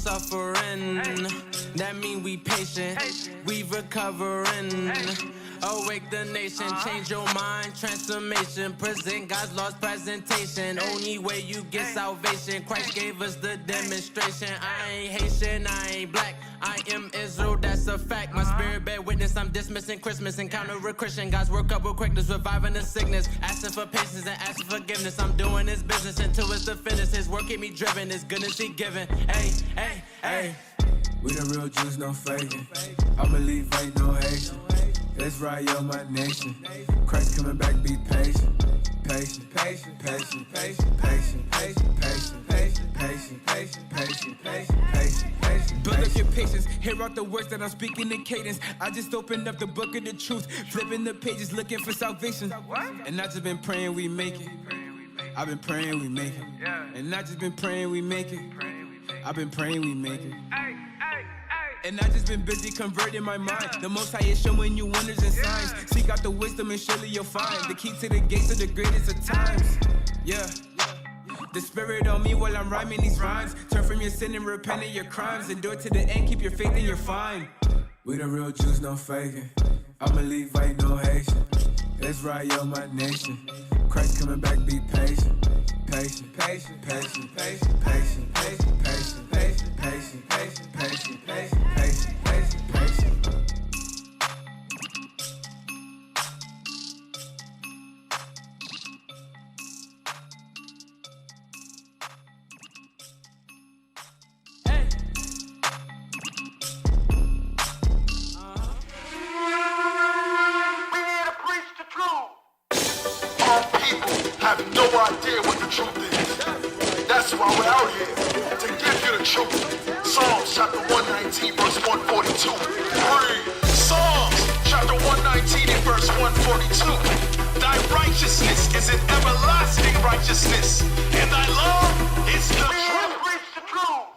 suffering. That mean we patient, we recovering. Awake the nation, change your mind, transformation. Present God's lost presentation. Only way you get salvation. Christ gave us the demonstration. I ain't Haitian, I ain't black. I am Israel, that's a fact. My spirit bear witness, I'm dismissing Christmas. Encounter a Christian, God's work up with quickness, reviving the sickness. Asking for patience and asking forgiveness. I'm doing His business until it's the finish. His work keep me driven, His goodness He giving. Hey, hey, hey. We the real Jews, no faking. I believe ain't no Haitian. Israel, my nation. Christ coming back, be patient. Patient, patient, patient, patient, patient, patient, patient, patient, patient, patient, patient, patient, patient, patient. Build up your patience, hear out the words that I'm speaking in cadence. I just opened up the book of the truth, flipping the pages, looking for salvation. And I just been praying we make it. I've been praying we make it. And I just been praying we make it. I've been praying we make it. And I just been busy converting my mind. The Most High is showing you wonders and signs. Seek out the wisdom and surely you'll find the key to the gates of the greatest of times. Yeah. The Spirit on me while I'm rhyming these rhymes. Turn from your sin and repent of your crimes. Endure to the end, keep your faith and you're fine. We the real Jews, no faking. I believe ain't no Haitian. Israel, my nation. Christ coming back, be patient. Patient, patient, patient, patient, patient, patient, patient, patient, patient, patient, patient, patient, patient, patient, patient. Have no idea what the truth is. That's why we're out here, to give you the truth. Psalms chapter 119 verse 142. Read. Psalms chapter 119 and verse 142. Thy righteousness is an everlasting righteousness, and thy love is the truth. Preach the truth.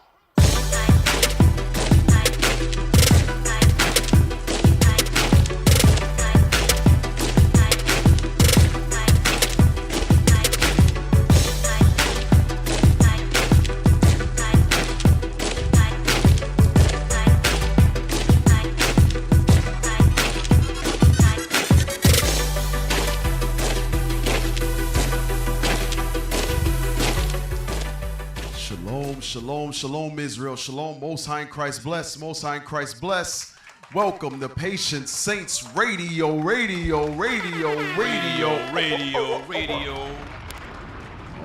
Shalom, shalom, Israel. Shalom, Most High in Christ bless. Most High in Christ bless. Welcome to Patient Saints Radio.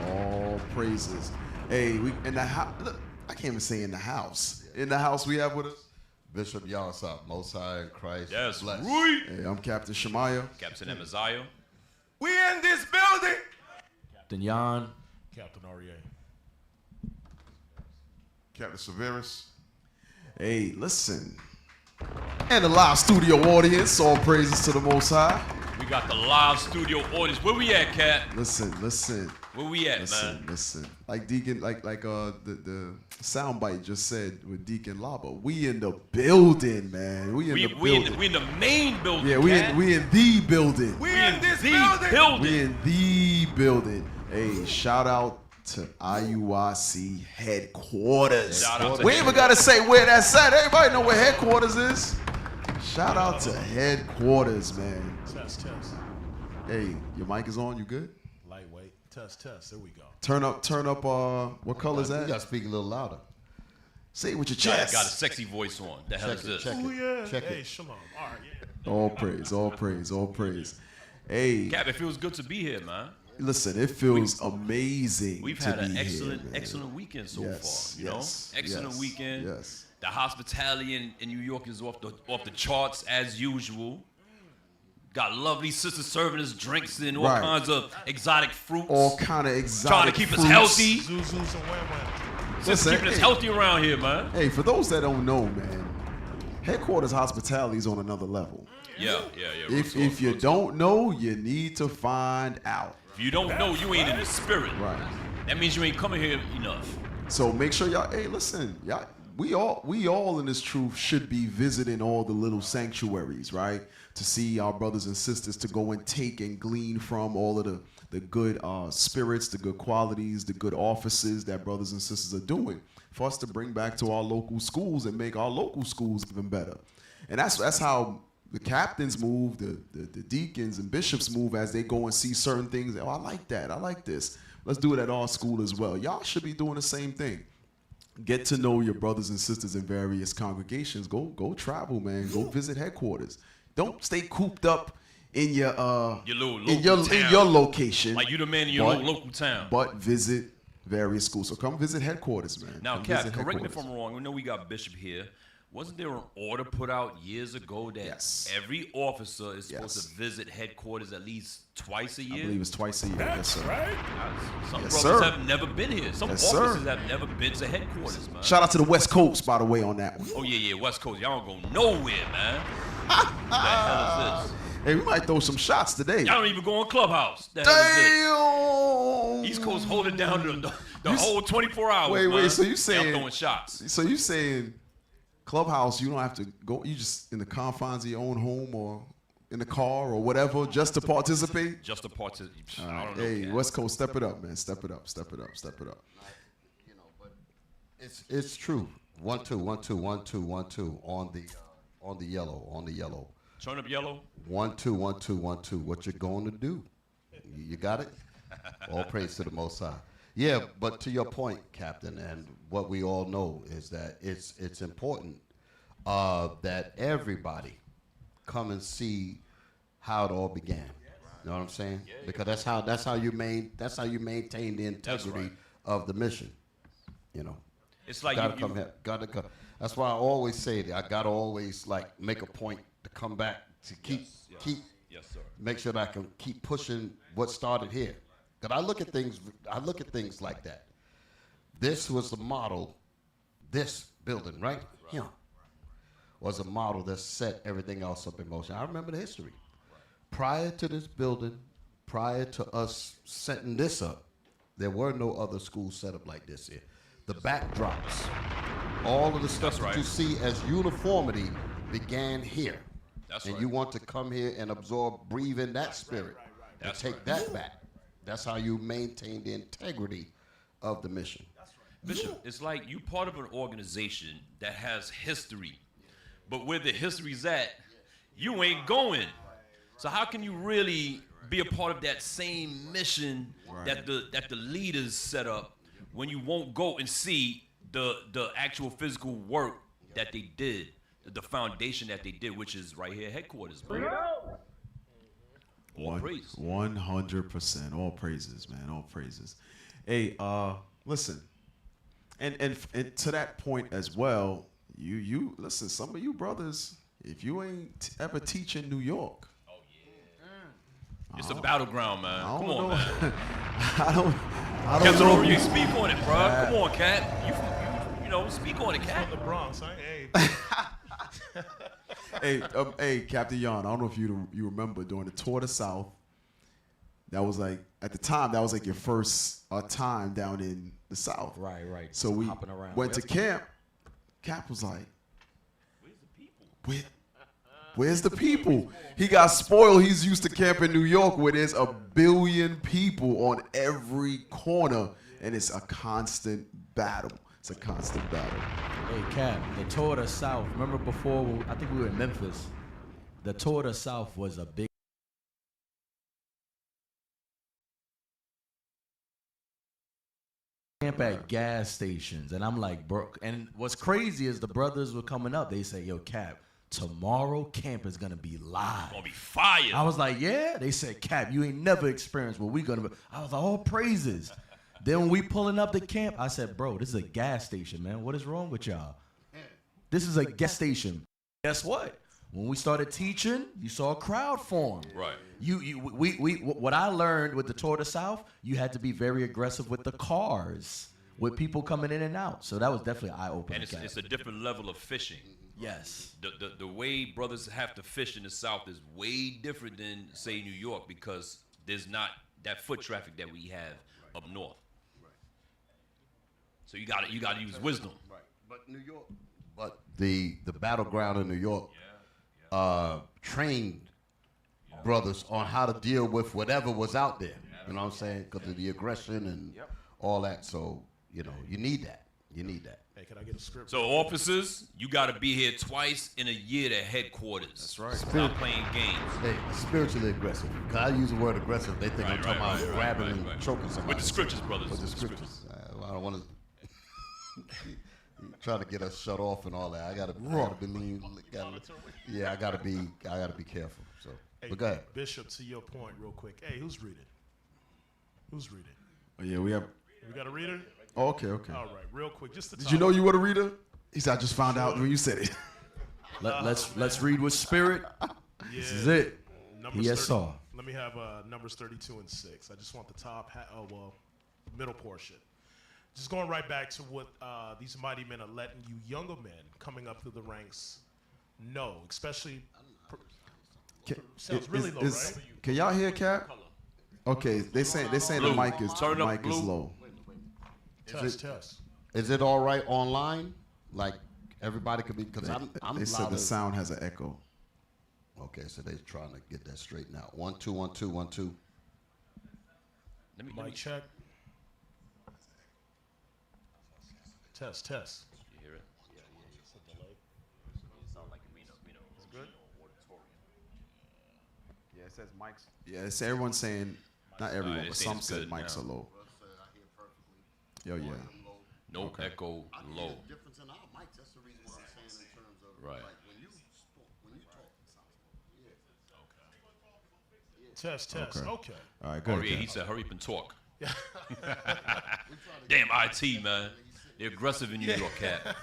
All praises. Hey, we in the house. Look, I can't even say in the house. In the house we have with us Bishop Yansop, Most High in Christ. Yes, bless. Hey, I'm Captain Shemaiah. Captain Amaziah. We in this building. Captain Jan. Captain Aurier. Captain Severus. Hey, listen. And the live studio audience, all praises to the Most High. We got the live studio audience. Where we at, Cat? Listen. Where we at, man? Listen. Like Deacon, the soundbite just said with Deacon Laba. We in the building, man. We in the main building. Yeah, we in the building. We in this building. We in the building. Hey, shout out to IUIC headquarters. We ain't even gotta say where that's at. Everybody know where headquarters is. Shout out to headquarters, man. Test. Hey, your mic is on. You good? Lightweight. Test. There we go. Turn up. What color is that? You gotta speak a little louder. Say it with your chest. Got a sexy voice on. The hell is this? Check Oh, yeah. Check Hey, it. shalom. All right, yeah. All praise. Hey, Cap, it feels good to be here, man. listen, it feels amazing. We've to had be an here, excellent weekend so Yes, far. You know, excellent weekend. Yes. The hospitality in New York is off the charts as usual. Got lovely sisters serving us drinks and all kinds of exotic fruits. All kind of exotic Trying to keep fruits. us healthy. Zuzus and wham. Just keeping us healthy around here, man. Hey, for those that don't know, man, headquarters hospitality is on another level. Yeah. If you don't know, you need to find out. If you don't know, you ain't in the spirit. Right. That means you ain't coming here enough. So make sure y'all, hey, listen, y'all, we all in this truth should be visiting all the little sanctuaries, right? To see our brothers and sisters, to go and take and glean from all of the good spirits, the good qualities, the good offices that brothers and sisters are doing for us to bring back to our local schools and make our local schools even better. And that's how the captains move, the deacons and bishops move as they go and see certain things. Oh, I like that. I like this. Let's do it at our school as well. Y'all should be doing the same thing. Get to know your brothers and sisters in various congregations. Go travel, man. Go visit headquarters. Don't stay cooped up in your location. Like you the man in your local town. But visit various schools. So come visit headquarters, man. Now, Cap, correct me if I'm wrong. We know we got Bishop here. Wasn't there an order put out years ago that every officer is supposed to visit headquarters at least twice a year? I believe it's twice a year. Yes, sir. Right? Some brothers have never been here. Some officers have never been to headquarters, man. Shout out to the West Coast, by the way, on that one. Oh, yeah, West Coast. Y'all don't go nowhere, man. What the hell is this? Hey, we might throw some shots today. Y'all don't even go on Clubhouse. Damn! East Coast holding down the whole 24 hours. Wait. So you saying y'all throwing shots? So you saying Clubhouse? You don't have to go. You just in the confines of your own home or in the car or whatever, just to participate. Just to participate. I don't know. Hey, West Coast, step it up, man. Step it up. You know, but it's true. 1 2 1 2 1 2 1 2 on the yellow. Turn up yellow. 1 2 1 2 1 2. What you going to do? You got it? All praise to the Most High. Yeah, but to your point, Captain, and what we all know is that it's important that everybody come and see how it all began. You know what I'm saying? Because that's how you maintain the integrity of the mission. You know, it's like gotta come here. That's why I always say that I gotta always like make a point to come back to keep make sure that I can keep pushing what started here. Because I look at things like that. This was the model. This building right here was a model that set everything else up in motion. I remember the history. Prior to this building, prior to us setting this up, there were no other schools set up like this here. The backdrops, all of the stuff that you see as uniformity began here. And you want to come here and absorb, breathe in that spirit, and take that back. That's how you maintain the integrity of the mission. Bishop, it's like you part of an organization that has history, but where the history's at, you ain't going. So how can you really be a part of that same mission that the leaders set up when you won't go and see the actual physical work that they did, the foundation that they did, which is right here at headquarters, bro. All praise. 100%. All praises, man. All praises. Hey, listen. And to that point as well, you listen, some of you brothers, if you ain't ever teach in New York. Oh yeah. It's a battleground, man. Come on, man. I don't Captain know. You speak on it, bro. Come on, Cap. You know, speak on it, Cap. From the Bronx, Hey, Captain Yon, I don't know if you remember during the Tour de South, that was like, at the time, that was like your first time down in the South. Right. So we around. went to camp. Cap was like, where's the people? Where's the people? He got spoiled. He's used to camp in New York where there's 1 billion people on every corner, and it's a constant battle. Hey, Cap, the Tour de South. Remember before, I think we were in Memphis. The Tour de South was a big camp at gas stations. And I'm like, bro. And what's crazy is the brothers were coming up. They say, yo, Cap, tomorrow camp is going to be live. It's going to be fire. I was like, yeah. They said, Cap, you ain't never experienced what we going to be. I was like, all praises. Then when we pulling up the camp, I said, bro, this is a gas station, man. What is wrong with y'all? This is a gas station. Guess what? When we started teaching, you saw a crowd form. Right. What I learned with the Tour de South, you had to be very aggressive with the cars, with people coming in and out. So that was definitely eye-opening. And it's a different level of fishing. Yes. The way brothers have to fish in the South is way different than, say, New York, because there's not that foot traffic that we have up north. So you got to use wisdom. Right. But New York, the battleground in New York trained brothers on how to deal with whatever was out there. You know what I'm saying? Because of the aggression and all that. So, you know, you need that. You need that. Hey, can I get a script? So officers, you got to be here twice in a year to headquarters. That's right. Stop playing games. Hey, spiritually aggressive. 'Cause I use the word aggressive. They think I'm talking about grabbing and choking somebody. With the scriptures, brothers. With the scriptures. I don't want to. Trying to get us shut off and all that. I gotta be lean. I gotta be careful. So, Hey, but go ahead. Bishop, to your point, real quick. Hey, who's reading? Who's reading? Oh, yeah, we have. We got a reader? Oh, okay. All right, real quick. Just to Did you know you were a reader? He said, I just found out when you said it. Let's read with spirit. This is it. Numbers Yes, 30 sir. Let me have Numbers 32 and 6. I just want the middle portion. Just going right back to what these mighty men are letting you younger men coming up through the ranks know, especially. Sounds really low, right? Can y'all hear Cap? Okay, they saying the mic is low. Test. Is it all right online? Like everybody could be, because I'm They said the sound has an echo. Okay, so they're trying to get that straightened out. 1 2 1 2 1 2. Mic check. Test. You hear it? It's good. Yeah, it says mics. Yeah, it's everyone saying, not everyone, but some said mics are low. Yo, yeah. No echo, low. Difference in our mics. That's the reason why I'm saying in terms of Right. like when you talk, it sounds Test. Okay. All right, go Oh, ahead. yeah, Cap. he said, hurry up and talk. Damn IT, man. They're aggressive in New York, Cap.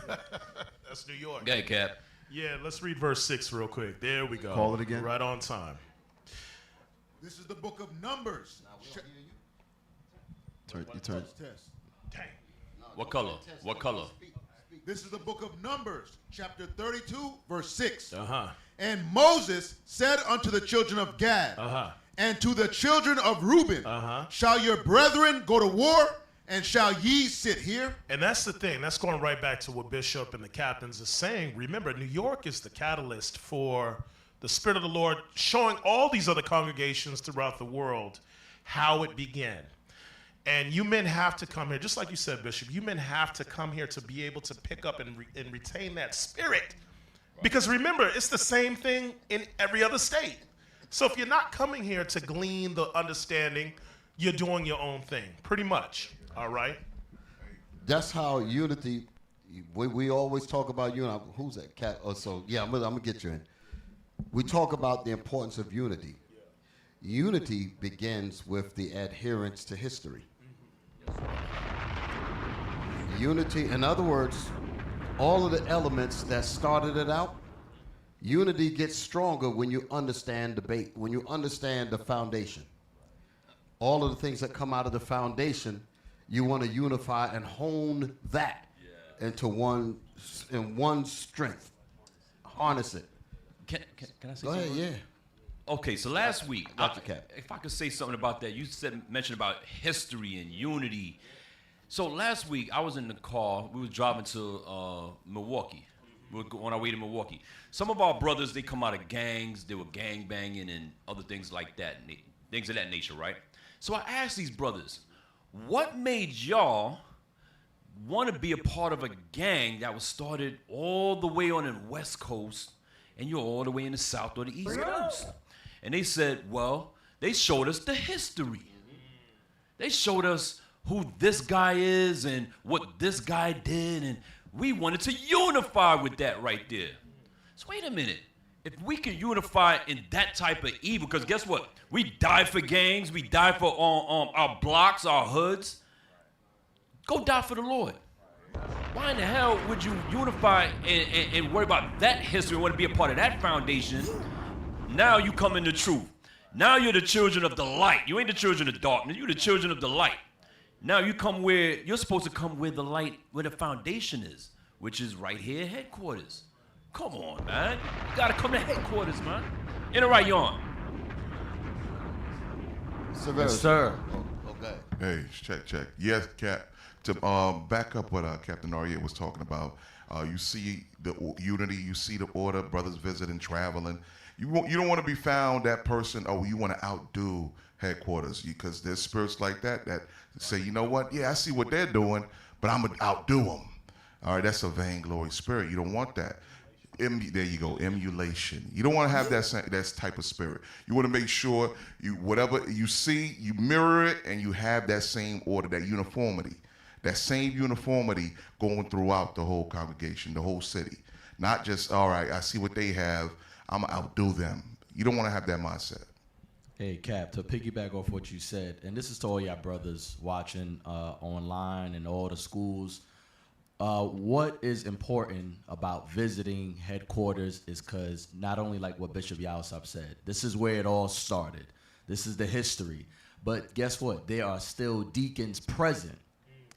That's New York. Go ahead, Cap. Yeah, let's read verse 6 real quick. There we go. Call it again. Right on time. This is the book of Numbers. You turn. Test. Dang. What color? What color? This is the book of Numbers, chapter 32, verse 6. Uh-huh. And Moses said unto the children of Gad, and to the children of Reuben, shall your brethren go to war, and shall ye sit here? And that's the thing. That's going right back to what Bishop and the captains are saying. Remember, New York is the catalyst for the Spirit of the Lord showing all these other congregations throughout the world how it began. And you men have to come here, just like you said, Bishop, you men have to come here to be able to pick up and retain that spirit. Because remember, it's the same thing in every other state. So if you're not coming here to glean the understanding, you're doing your own thing, pretty much. All right? That's how unity. We always talk about unity. Who's that cat? Oh, so yeah, I'm gonna get you in. We talk about the importance of unity. Unity begins with the adherence to history. Unity, in other words, all of the elements that started it out, unity gets stronger when you understand debate, when you understand the foundation. All of the things that come out of the foundation, you want to unify and hone that into one strength. Harness it. Can I say Go ahead, something? yeah. Okay, so last week, Dr. Cap. if I could say something about that, you mentioned about history and unity. So last week, I was in the car. We were driving to Milwaukee. We were on our way to Milwaukee. Some of our brothers, they come out of gangs. They were gang banging and other things like that, things of that nature, right? So I asked these brothers, what made y'all want to be a part of a gang that was started all the way on the West Coast and you're all the way in the South or the East Coast? And they said, well, they showed us the history. They showed us who this guy is and what this guy did, and we wanted to unify with that right there. So wait a minute. If we can unify in that type of evil, because guess what? We die for gangs. We die for our blocks, our hoods. Go die for the Lord. Why in the hell would you unify and worry about that history and want to be a part of that foundation? Now you come in the truth. Now you're the children of the light. You ain't the children of darkness. You're the children of the light. Now you come where you're supposed to come where the light, where the foundation is, which is right here at headquarters. Come on, man. You gotta come to headquarters, man. In the right yarn. Yes, sir. Okay. Hey, check. Yes, Cap. To back up what Captain Aria was talking about, you see the unity, you see the order, brothers visiting, traveling. You don't want to be found that person. Oh, you want to outdo headquarters because there's spirits like that say, you know what? Yeah, I see what they're doing, but I'm gonna outdo them. All right, that's a vainglory spirit. You don't want that. There you go, emulation. You don't want to have that type of spirit. You want to make sure whatever you see, you mirror it, and you have that same order, that uniformity. That same uniformity going throughout the whole congregation, the whole city. Not just, all right, I see what they have, I'm going to outdo them. You don't want to have that mindset. Hey, Cap, to piggyback off what you said, and this is to all y'all brothers watching online and all the schools, what is important about visiting headquarters is because not only like what Bishop Yalsop said, this is where it all started. This is the history. But guess what? There are still deacons present.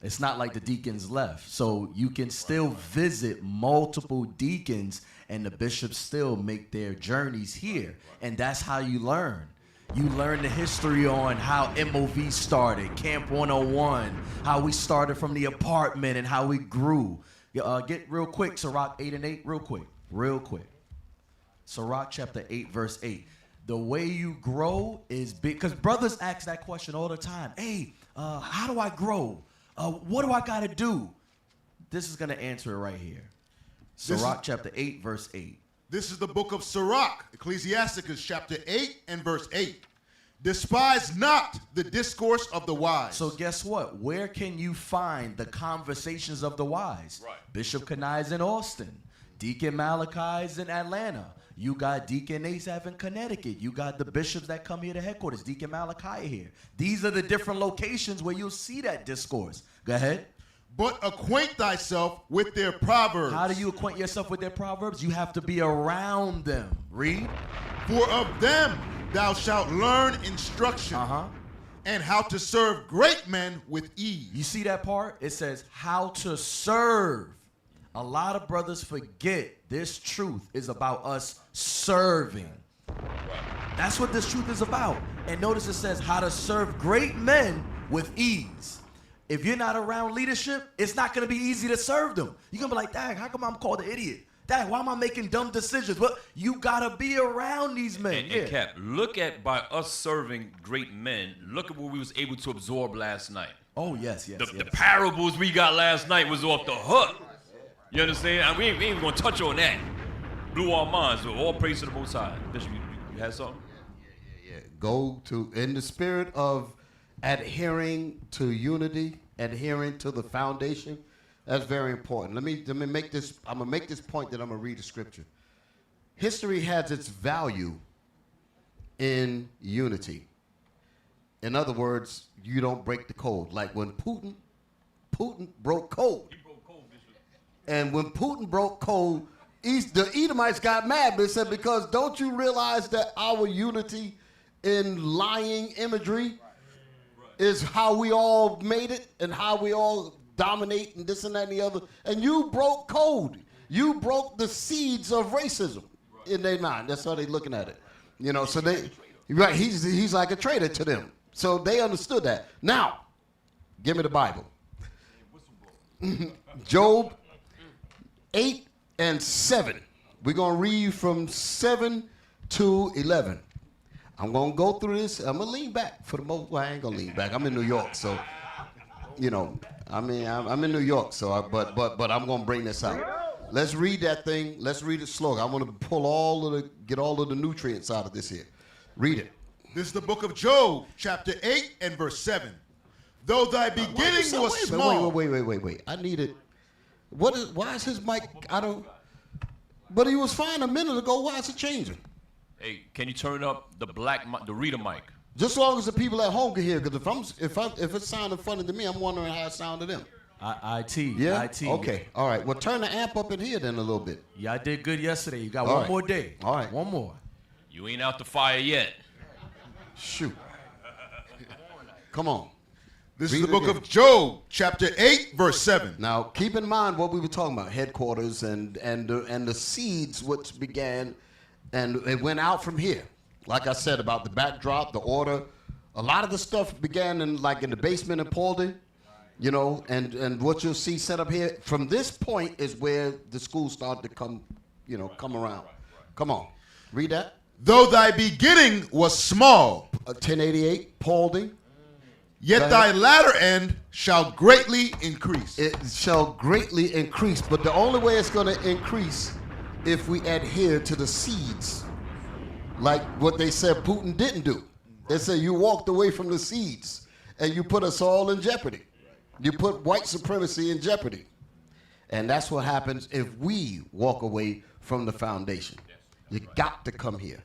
It's not like the deacons left. So you can still visit multiple deacons and the bishops still make their journeys here. And that's how you learn. You learn the history on how MOV started, Camp 101, how we started from the apartment and how we grew. Get real quick, Sirach 8 and 8, real quick. Sirach chapter 8, verse 8. The way you grow is big, because brothers ask that question all the time. Hey, how do I grow? What do I got to do? This is going to answer it right here. Sirach chapter 8, verse 8. This is the book of Sirach, Ecclesiasticus chapter 8 and verse 8. Despise not the discourse of the wise. So guess what? Where can you find the conversations of the wise? Right. Bishop Kenai's in Austin. Deacon Malachi's in Atlanta. You got Deacon Asaph in Connecticut. You got the bishops that come here to headquarters. Deacon Malachi here. These are the different locations where you'll see that discourse. Go ahead. But acquaint thyself with their proverbs. How do you acquaint yourself with their proverbs? You have to be around them. Read. For of them thou shalt learn instruction, and how to serve great men with ease. You see that part? It says how to serve. A lot of brothers forget this truth is about us serving. That's what this truth is about. And notice it says how to serve great men with ease. If you're not around leadership, it's not going to be easy to serve them. You're going to be like, dang, how come I'm called an idiot? Dang, why am I making dumb decisions? Well, you got to be around these men. And Cap, look at by us serving great men, look at what we was able to absorb last night. Oh, yes. The parables we got last night was off the hook. You understand? We ain't even going to touch on that. Blew our minds. So all praise to the Most High. Bishop, you had something? Yeah. Go to, in the spirit of adhering to unity, adhering to the foundation. That's very important. Let me make this. I'm gonna make this point that I'm gonna read the scripture. History has its value in unity. In other words, you don't break the code. Like when Putin broke code. He broke code, Bishop. And when Putin broke code, the Edomites got mad. They said, because don't you realize that our unity in lying imagery is how we all made it and how we all dominate and this and that and the other. And you broke code. You broke the seeds of racism in their mind. That's how they're looking at it. You know, so he's like a traitor to them. So they understood that. Now, give me the Bible. Job 8 and 7. We're going to read from 7 to 11. I'm going to go through this. I'm going to lean back. For the most part, I ain't going to lean back. I'm in New York, so, you know, I'm in New York, so but I'm going to bring this out. Let's read that thing. Let's read it slow. I want to get all of the nutrients out of this here. Read it. This is the book of Job, chapter 8 and verse 7. Though thy beginning was small. Wait. I need it. Why is his mic? But he was fine a minute ago. Why is it changing? Hey, can you turn up the reader mic? Just as long as the people at home can hear, because if it's sounding funny to me, I'm wondering how it sounded to them. IT. Yeah? IT. Okay. All right. Well, turn the amp up in here then a little bit. Yeah, I did good yesterday. You got All one right. more day. All right. One more. You ain't out the fire yet. Shoot. Come on. This is the book of Job, chapter 8, verse 7. Now, keep in mind what we were talking about, headquarters and the seeds which began, and it went out from here. Like I said about the backdrop, the order. A lot of the stuff began in the basement in Paulding, you know, and what you'll see set up here. From this point is where the school started to come around. Come on. Read that. Though thy beginning was small, 1088, Paulding. yet thy latter end shall greatly increase. It shall greatly increase, but the only way it's going to increase if we adhere to the seeds, like what they said Putin didn't do. They said you walked away from the seeds, and you put us all in jeopardy. You put white supremacy in jeopardy. And that's what happens if we walk away from the foundation. You got to come here.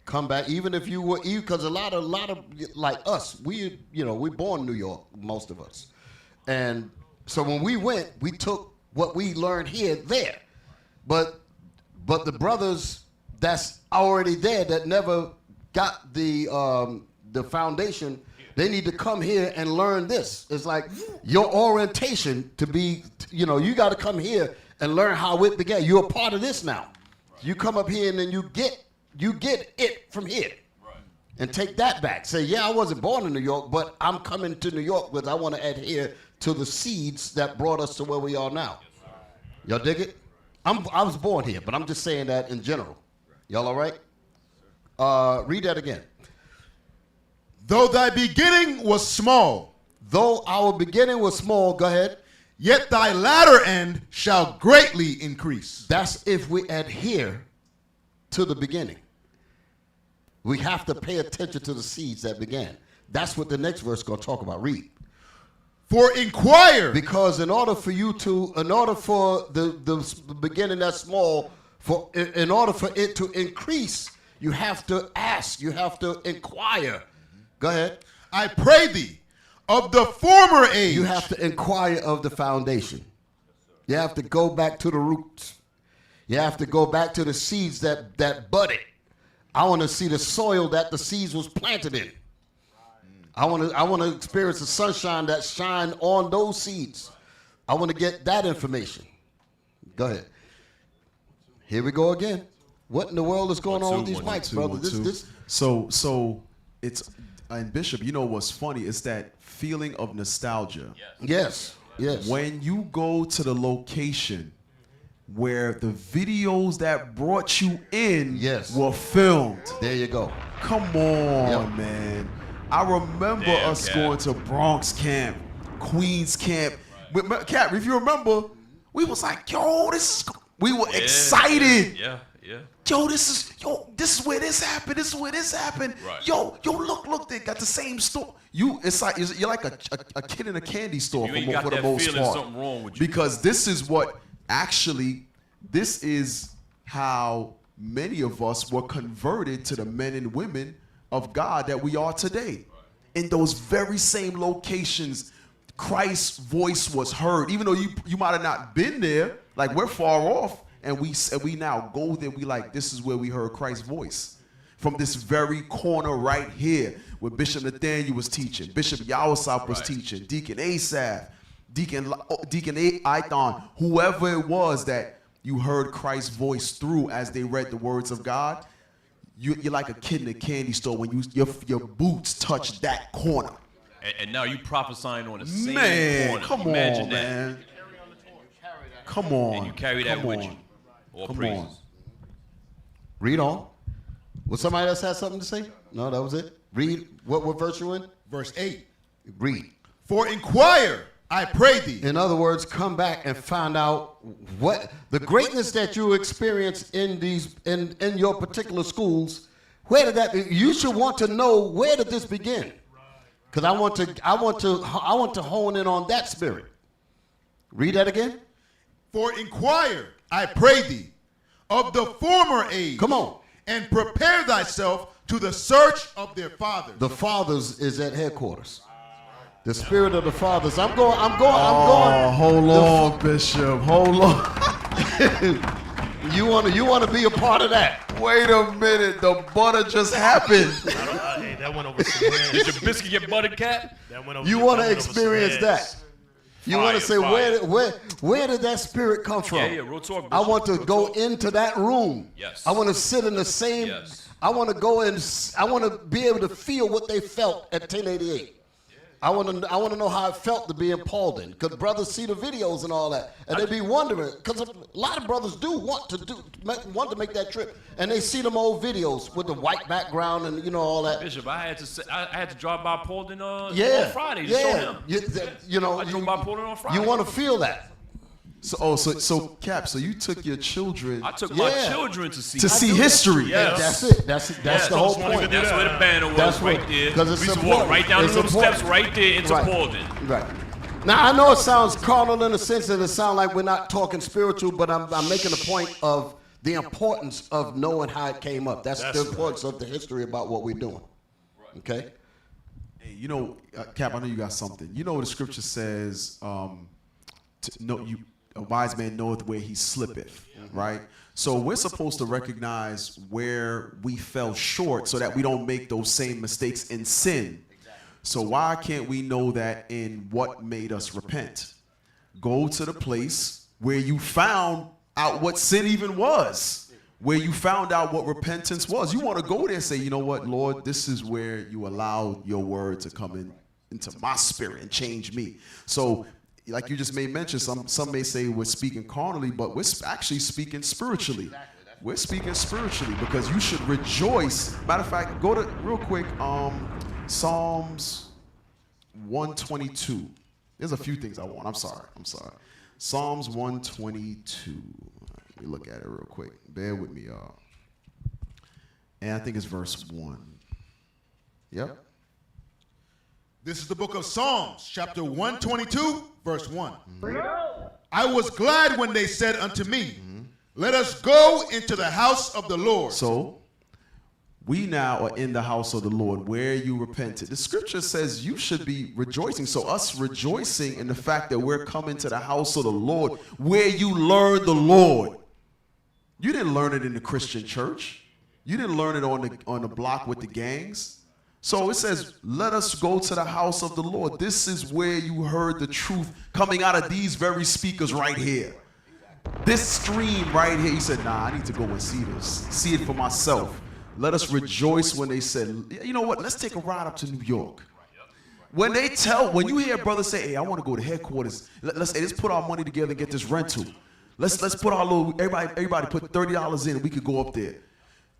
Come back, even if you were, because a lot of like us, we born in New York, most of us, and so when we went, we took what we learned here there, but the brothers that's already there that never got the foundation, they need to come here and learn this. It's like your orientation to be, you got to come here and learn how it began. You're a part of this now. You come up here and then you get it from here. Right. And take that back. Say, yeah, I wasn't born in New York, but I'm coming to New York because I want to adhere to the seeds that brought us to where we are now. Y'all dig it? I was born here, but I'm just saying that in general. Y'all all right? Read that again. Though thy beginning was small. Though our beginning was small, go ahead. Yet thy latter end shall greatly increase. That's if we adhere to the beginning. We have to pay attention to the seeds that began. That's what the next verse is going to talk about. Read. For inquire. Because in order for the beginning that's small, in order for it to increase, you have to ask. You have to inquire. Go ahead. I pray thee of the former age. You have to inquire of the foundation. You have to go back to the roots. You have to go back to the seeds that budded. I want to see the soil that the seeds was planted in. I want to experience the sunshine that shine on those seeds. I want to get that information. Go ahead. Here we go again. What in the world is going on with these mics, brother? So it's and Bishop, what's funny is that feeling of nostalgia. Yes. When you go to the location where the videos that brought you in were filmed. There you go. Come on, man. I remember us going to Bronx camp, Queens camp. Cap, if you remember, we was like, yo, we were excited. Yeah. Yo, this is where this happened. This is where this happened. Right. Yo, look, they got the same store. You're like a kid in a candy store for the most part. Something wrong with you. Because this is how many of us were converted to the men and women of God that we are today. In those very same locations, Christ's voice was heard. Even though you might have not been there, like we're far off, and we now go there, we like, this is where we heard Christ's voice. From this very corner right here, where Bishop Nathaniel was teaching, Bishop Yawasop was teaching, Deacon Asaph, Deacon Aithon, whoever it was that you heard Christ's voice through as they read the words of God, you're like a kid in a candy store when your boots touch that corner. And now you prophesying on the same corner. Come Imagine on, that. man. Come on. And you carry that with you. All praises. On. Read on. Was somebody else have something to say? No, that was it. Read. What verse you in? Verse 8. Read. For inquire, I pray thee. In other words, come back and find out what the greatness that you experience in your particular schools. Where did that? You should want to know, where did this begin? Because I want to hone in on that spirit. Read that again. For inquire, I pray thee, of the former age. Come on. And prepare thyself to the search of their fathers. The fathers is at headquarters. The spirit of the fathers. I'm going. Hold on, Bishop. Hold on. You want to be a part of that? Wait a minute. The butter just happened. Hey, that went over some heads. Did your biscuit get buttered, Cat? You want to experience that? You want to say, where did that spirit come from? Yeah, real talk. Bishop. I want to go into that room. Yes. I want to sit in the same. Yes. I want to go and I want to be able to feel what they felt at 1088. I want to know how it felt to be in Paulden, because brothers see the videos and all that, and they be wondering, because a lot of brothers do want to make that trip, and they see them old videos with the white background and all that. Bishop, I had to drive by Paulden on Friday to show him. I drove by Paulden on Friday. You want to feel that. So Cap, so you took your children. I took my children to see history. Yes. That's the whole point. That's where the banner was right there. Because it's we used to important. walk right down the little steps right there into Paulden. Right. Now I know it sounds carnal in the sense that it sounds like we're not talking spiritual, but I'm making a point of the importance of knowing how it came up. That's the importance of the history about what we're doing. Okay. Hey, Cap, I know you got something. The scripture says, a wise man knoweth where he slippeth, right? So we're supposed to recognize where we fell short so that we don't make those same mistakes in sin. So why can't we know that in what made us repent? Go to the place where you found out what sin even was, where you found out what repentance was. You want to go there and say, you know what, Lord, this is where you allowed your word to come into my spirit and change me. So like you just made mention, some may say we're speaking carnally, but we're actually speaking spiritually. We're speaking spiritually because you should rejoice. Matter of fact, go to real quick, Psalms 122. There's a few things I want. I'm sorry. Psalms 122. Let me look at it real quick. Bear with me, y'all. And I think it's verse 1. Yep. This is the book of Psalms, chapter 122, verse 1. I was glad when they said unto me, let us go into the house of the Lord. So, we now are in the house of the Lord where you repented. The scripture says you should be rejoicing. So us rejoicing in the fact that we're coming to the house of the Lord where you learn the Lord. You didn't learn it in the Christian church. You didn't learn it on the block with the gangs. So it says, let us go to the house of the Lord. This is where you heard the truth coming out of these very speakers right here. This stream right here. He said, I need to go and see this. See it for myself. Let us rejoice when they said, you know what, let's take a ride up to New York. When you hear brothers say, hey, I want to go to headquarters. Let's put our money together and get this rental. Let's put our everybody put $30 in and we could go up there.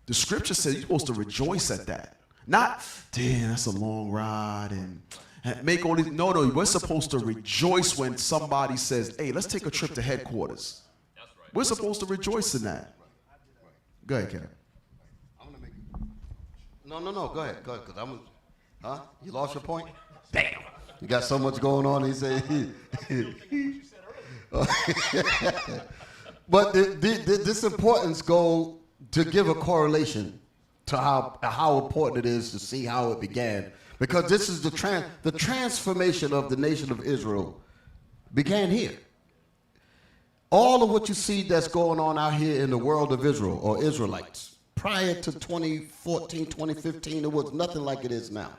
The scripture says you're supposed to rejoice at that. Not, damn, that's a long ride and make all these. No, we're supposed to rejoice when somebody says, hey, let's take a trip to headquarters. We're supposed to rejoice in that. Go ahead, Ken. No, go ahead, because you lost your point? Damn. You got so much going on, he said. But this importance go to give a correlation to how important it is to see how it began, because this is the transformation of the nation of Israel began here. All of what you see that's going on out here in the world of Israel or Israelites prior to 2014, 2015, it was nothing like it is now.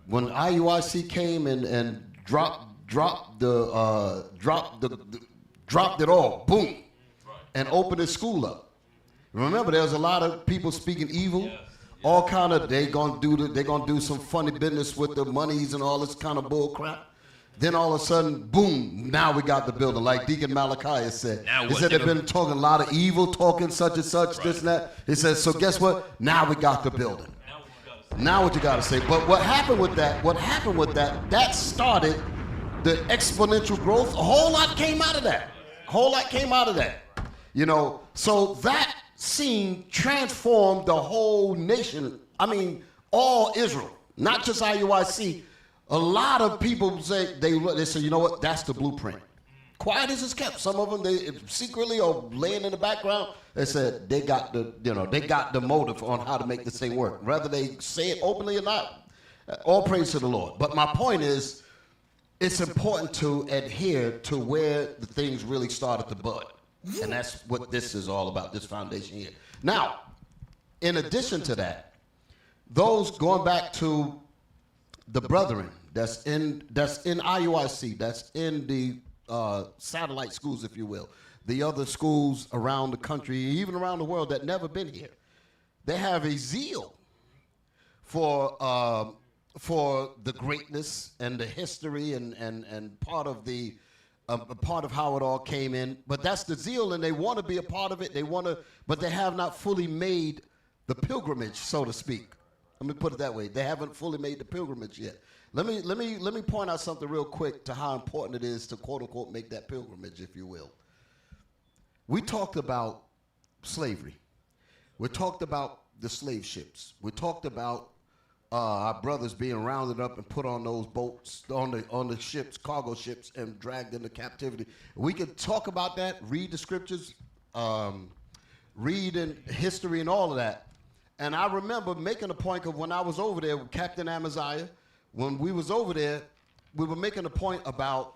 When IUIC came and dropped it all, boom, and opened his school up. Remember, there was a lot of people speaking evil, all kind of. They gonna do some funny business with the monies and all this kind of bull crap. Then all of a sudden, boom! Now we got the building, like Deacon Malachi said. He said they've been talking a lot of evil, talking such and such, this and that. He said, so guess what? Now we got the building. Now what you got to say? But what happened with that? That started the exponential growth. A whole lot came out of that. So that scene transformed the whole nation. I mean, all Israel, not just IUIC. A lot of people say they say, you know what? That's the blueprint. Quiet as it's kept. Some of them they secretly or laying in the background. They said they got the motive on how to make this thing work. Whether they say it openly or not, all praise to the Lord. But my point is, it's important to adhere to where the things really started to bud. And that's what this is all about, this foundation here. Now, in addition to that, those going back to the brethren that's in IUIC, that's in the satellite schools, if you will, the other schools around the country, even around the world that never been here, they have a zeal for for the greatness and the history and part of the a part of how it all came in. But that's the zeal, and they want to be a part of it. They want to, but they have not fully made the pilgrimage, so to speak. Let me put it that way. They haven't fully made the pilgrimage yet. Let me point out something real quick to how important it is to quote unquote make that pilgrimage, if you will. We talked about slavery. We talked about the slave ships. We talked about our brothers being rounded up and put on those boats, on the ships, cargo ships, and dragged into captivity. We could talk about that, read the scriptures, read in history and all of that. And I remember making a point of when I was over there with Captain Amaziah, when we was over there, we were making a point about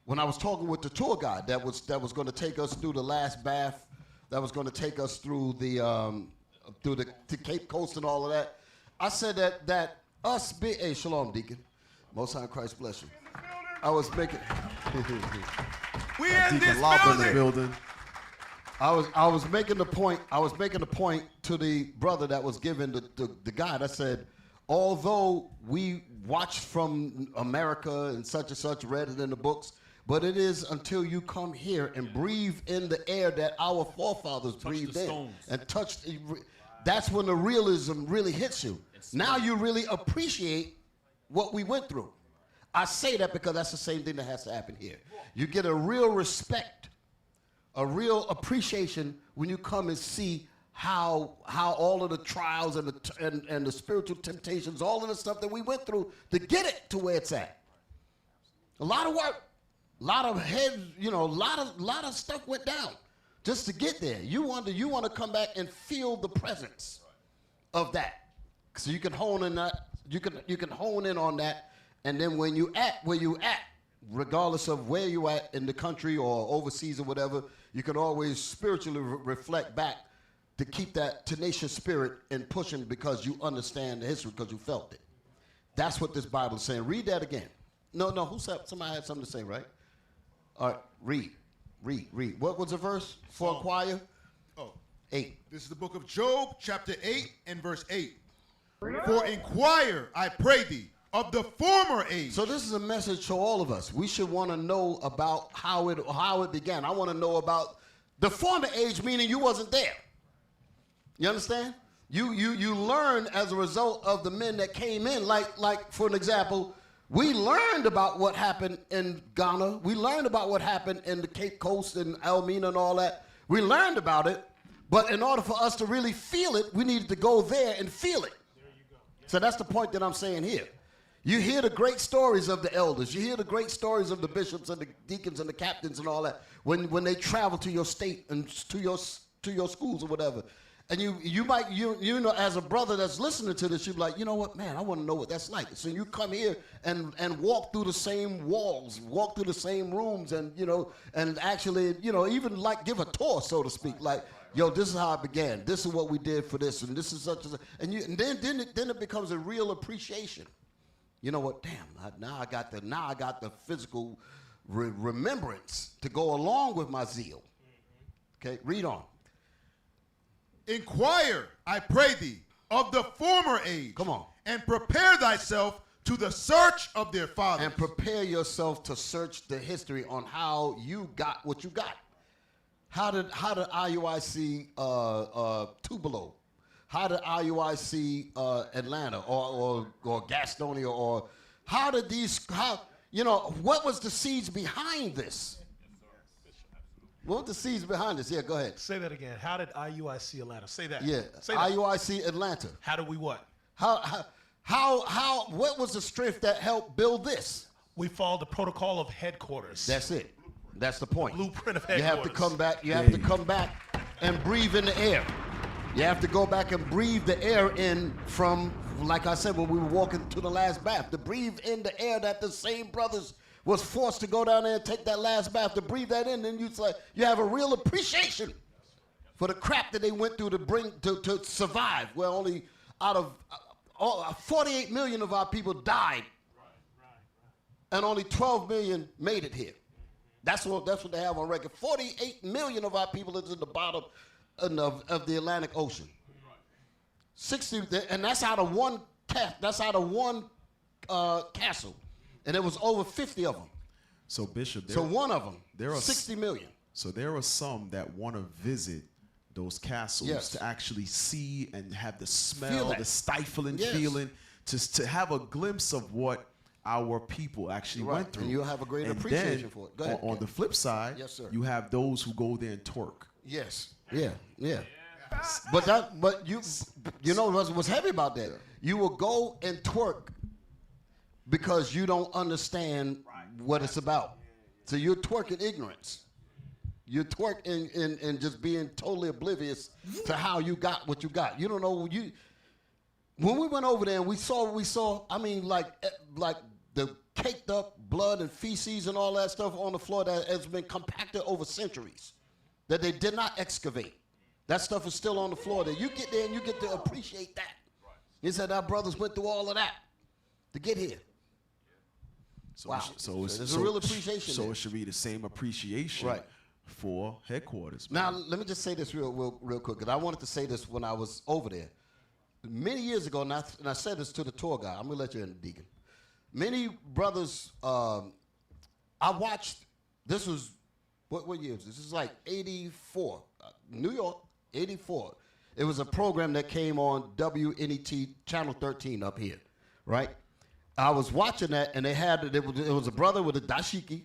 when I was talking with the tour guide that was going to take us through the last bath, that was going to take us through the Cape Coast and all of that. I said that us be hey, shalom, deacon. Most High Christ bless you. I was making We in this building. I was making the point. I was making the point to the brother that was giving the guide. I said, although we watched from America and such, read it in the books, but it is until you come here and breathe in the air that our forefathers breathed in and touched. That's when the realism really hits you. Now you really appreciate what we went through. I say that because that's the same thing that has to happen here. You get a real respect, a real appreciation when you come and see how all of the trials and the spiritual temptations, all of the stuff that we went through to get it to where it's at. A lot of work, a lot of heads, a lot of stuff went down just to get there. You want to come back and feel the presence of that, so you can hone in that. You can hone in on that, and then when you at where you at, regardless of where you at in the country or overseas or whatever, you can always spiritually reflect back to keep that tenacious spirit and pushing because you understand the history because you felt it. That's what this Bible is saying. Read that again. No. Who said somebody had something to say, right? All right, read. What was the verse for inquire? 8. This is the book of Job, chapter 8 and verse 8. For inquire, I pray thee, of the former age. So this is a message to all of us. We should want to know about how it began. I want to know about the former age, meaning you wasn't there. You understand? You learn as a result of the men that came in. Like for an example, we learned about what happened in Ghana. We learned about what happened in the Cape Coast and Elmina and all that. We learned about it, but in order for us to really feel it, we needed to go there and feel it. So that's the point that I'm saying here. You hear the great stories of the elders. You hear the great stories of the bishops and the deacons and the captains and all that when they travel to your state and to your schools or whatever. And you might as a brother that's listening to this, you'd be like, you know what, man, I want to know what that's like. So you come here and walk through the same walls, walk through the same rooms, and and actually even like give a tour, so to speak, like, yo, this is how it began. This is what we did for this, and this is such and then it becomes a real appreciation. You know what? Damn! Now I got the physical remembrance to go along with my zeal. Okay, read on. Inquire, I pray thee, of the former age. Come on. And prepare thyself to the search of their fathers. And prepare yourself to search the history on how you got what you got. How did IUIC Tupelo? How did IUIC Atlanta or Gastonia or how did what was the seeds behind this? What was the seeds behind this? Yeah, go ahead. Say that again. How did IUIC Atlanta? Say that. Yeah, say that. IUIC Atlanta. How did we what? What was the strength that helped build this? We followed the protocol of headquarters. That's it. That's the point. Blueprint of headquarters. You have to come back. You have to come back and breathe in the air. You have to go back and breathe the air in from, like I said, when we were walking to the last bath, to breathe in the air that the same brothers was forced to go down there and take that last bath, to breathe that in, and you have a real appreciation for the crap that they went through to survive. Where only out of 48 million of our people died, and only 12 million made it here. That's what they have on record. 48 million of our people is in the bottom of the Atlantic Ocean. 60, and that's out of one castle, and there was over 50 of them. So Bishop, So one of them, there are 60 million. So there are some that want to visit those castles to actually see and have the smell, the stifling feeling, to have a glimpse of what our people actually went through. And you'll have a great appreciation for it. Go ahead, on the flip side, you have those who go there and twerk. Yes. Yeah. But you know what's heavy about that? You will go and twerk because you don't understand what it's about. So you're twerking ignorance. You're twerking and just being totally oblivious to how you got what you got. You don't know when we went over there and we saw what we saw. I mean, like the caked up blood and feces and all that stuff on the floor that has been compacted over centuries, that they did not excavate. That stuff is still on the floor there. You get there and you get to appreciate that. He said our brothers went through all of that to get here. So, wow. So there's a real appreciation. So it should be the same appreciation for headquarters. Man. Now, let me just say this real quick, because I wanted to say this when I was over there. Many years ago, and I said this to the tour guy. I'm going to let you in, Deacon. Many brothers, I watched, this was, what year was this? This is like 84, New York, 84. It was a program that came on WNET Channel 13 up here, right? I was watching that, and it was a brother with a dashiki,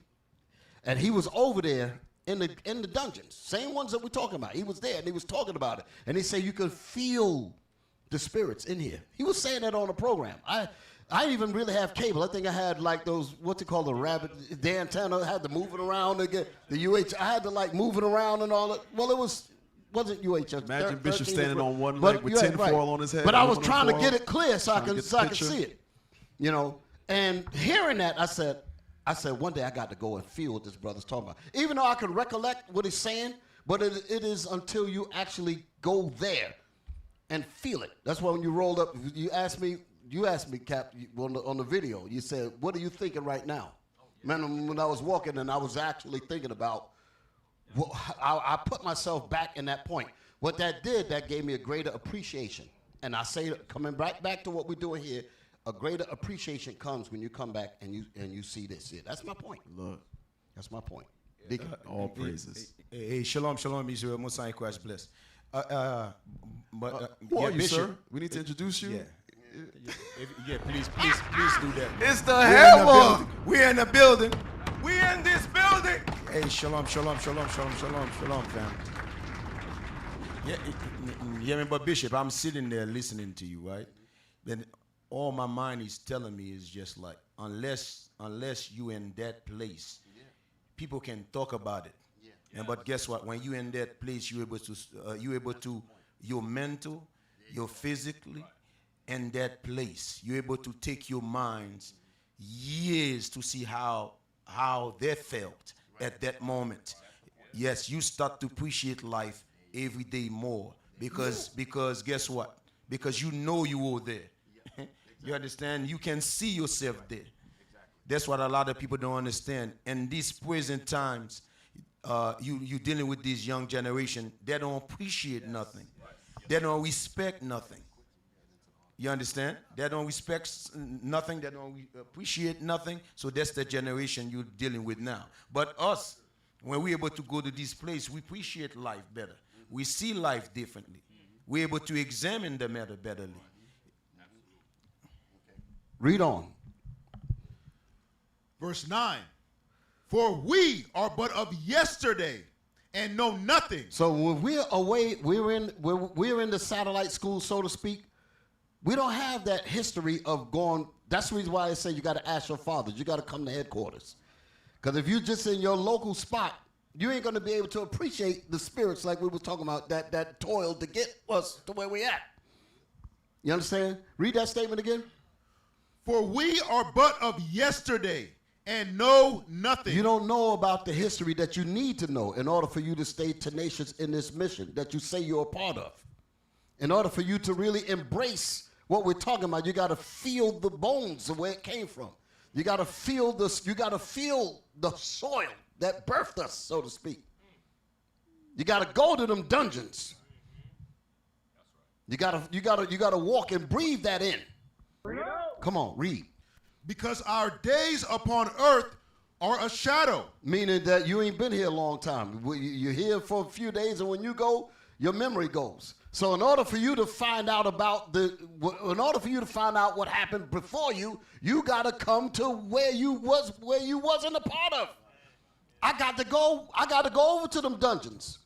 and he was over there in the dungeons, same ones that we're talking about. He was there, and he was talking about it, and he said you could feel the spirits in here. He was saying that on the program. I didn't even really have cable. I think I had like those, what they call the rabbit, the antenna. I had to move it around to get the UH. I had to like move it around and all that. Well, it wasn't UHF. Imagine Bishop standing on one leg with tinfoil on his head. But I was trying to get it clear so I could see it. You know, and hearing that, I said, one day I got to go and feel what this brother's talking about. Even though I can recollect what he's saying, but it is until you actually go there and feel it. That's why when you rolled up, you asked me, Cap, on the video, you said, what are you thinking right now? Man, when I was walking and I was actually thinking about, I put myself back in that point. What that did, that gave me a greater appreciation. And I say, coming back to what we're doing here, a greater appreciation comes when you come back and you see this here. That's my point. Look. That's my point. All praises. Hey, shalom, Israel. Most High Christ bless. Who are you, sir? We need to introduce you. Yeah, please do that. It's the Hammer. We're in the building. We in this building. Hey, shalom, fam. Yeah, me, but Bishop, I'm sitting there listening to you, right? Then all my mind is telling me is just like, unless you in that place, people can talk about it. And but guess what? When you in that place, you're able to, your mental, your physically, in that place, you're able to take your minds years to see how they felt at that moment. Yes, you start to appreciate life every day more because guess what? Because you know you were there. You understand? You can see yourself there. That's what a lot of people don't understand. In these present times, you dealing with this young generation, they don't appreciate nothing. They don't respect nothing. You understand? They don't respect nothing. They don't appreciate nothing. So that's the generation you're dealing with now. But us, when we're able to go to this place, we appreciate life better. We see life differently. We're able to examine the matter betterly. Read on. Verse 9. For we are but of yesterday and know nothing. So when we're away, we're in the satellite school, so to speak. We don't have that history of going. That's the reason why I say you got to ask your fathers. You got to come to headquarters. Because if you're just in your local spot, you ain't going to be able to appreciate the spirits like we were talking about, that toil to get us to where we at. You understand? Read that statement again. For we are but of yesterday and know nothing. You don't know about the history that you need to know in order for you to stay tenacious in this mission that you say you're a part of. In order for you to really embrace what we're talking about, you got to feel the bones of where it came from. You got to feel this. You got to feel the soil that birthed us, so to speak. You got to go to them dungeons. You got to walk and breathe that in. Come on, read. because our days upon earth are a shadow. Meaning that you ain't been here a long time. You're here for a few days, and when you go, your memory goes. So in order for you to find out what happened before you, you got to come to where you wasn't a part of. I got to go over to them dungeons.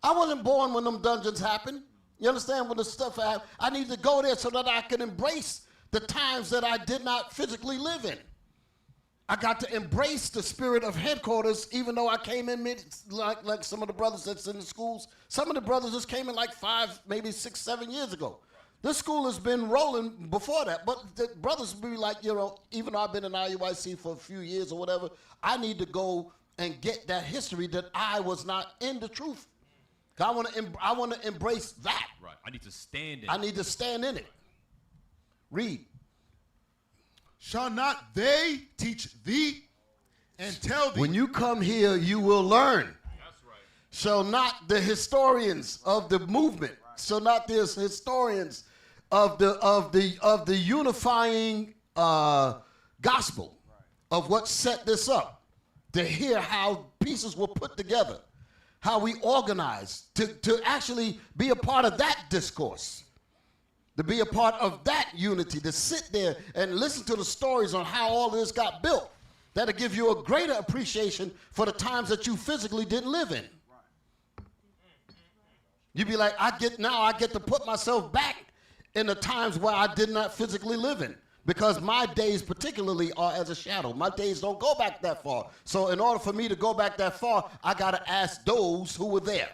I wasn't born when them dungeons happened. You understand? When the stuff happened, I need to go there so that I can embrace the times that I did not physically live in. I got to embrace the spirit of headquarters, even though I came in like some of the brothers that's in the schools. Some of the brothers just came in like 5, maybe 6, 7 years ago. This school has been rolling before that, but the brothers be like, even though I've been in IUIC for a few years or whatever, I need to go and get that history that I was not in the truth. I want to embrace that. Right. I need to stand in it. I need to stand in it. Read. Shall not they teach thee and tell thee? When you come here, you will learn. That's right. Shall not the historians of the movement, shall not the historians of the unifying gospel of what set this up, to hear how pieces were put together, how we organized, to actually be a part of that discourse. To be a part of that unity, to sit there and listen to the stories on how all this got built. That'll give you a greater appreciation for the times that you physically didn't live in. You'd be like, I get to put myself back in the times where I did not physically live in. Because my days particularly are as a shadow. My days don't go back that far. So in order for me to go back that far, I got to ask those who were there.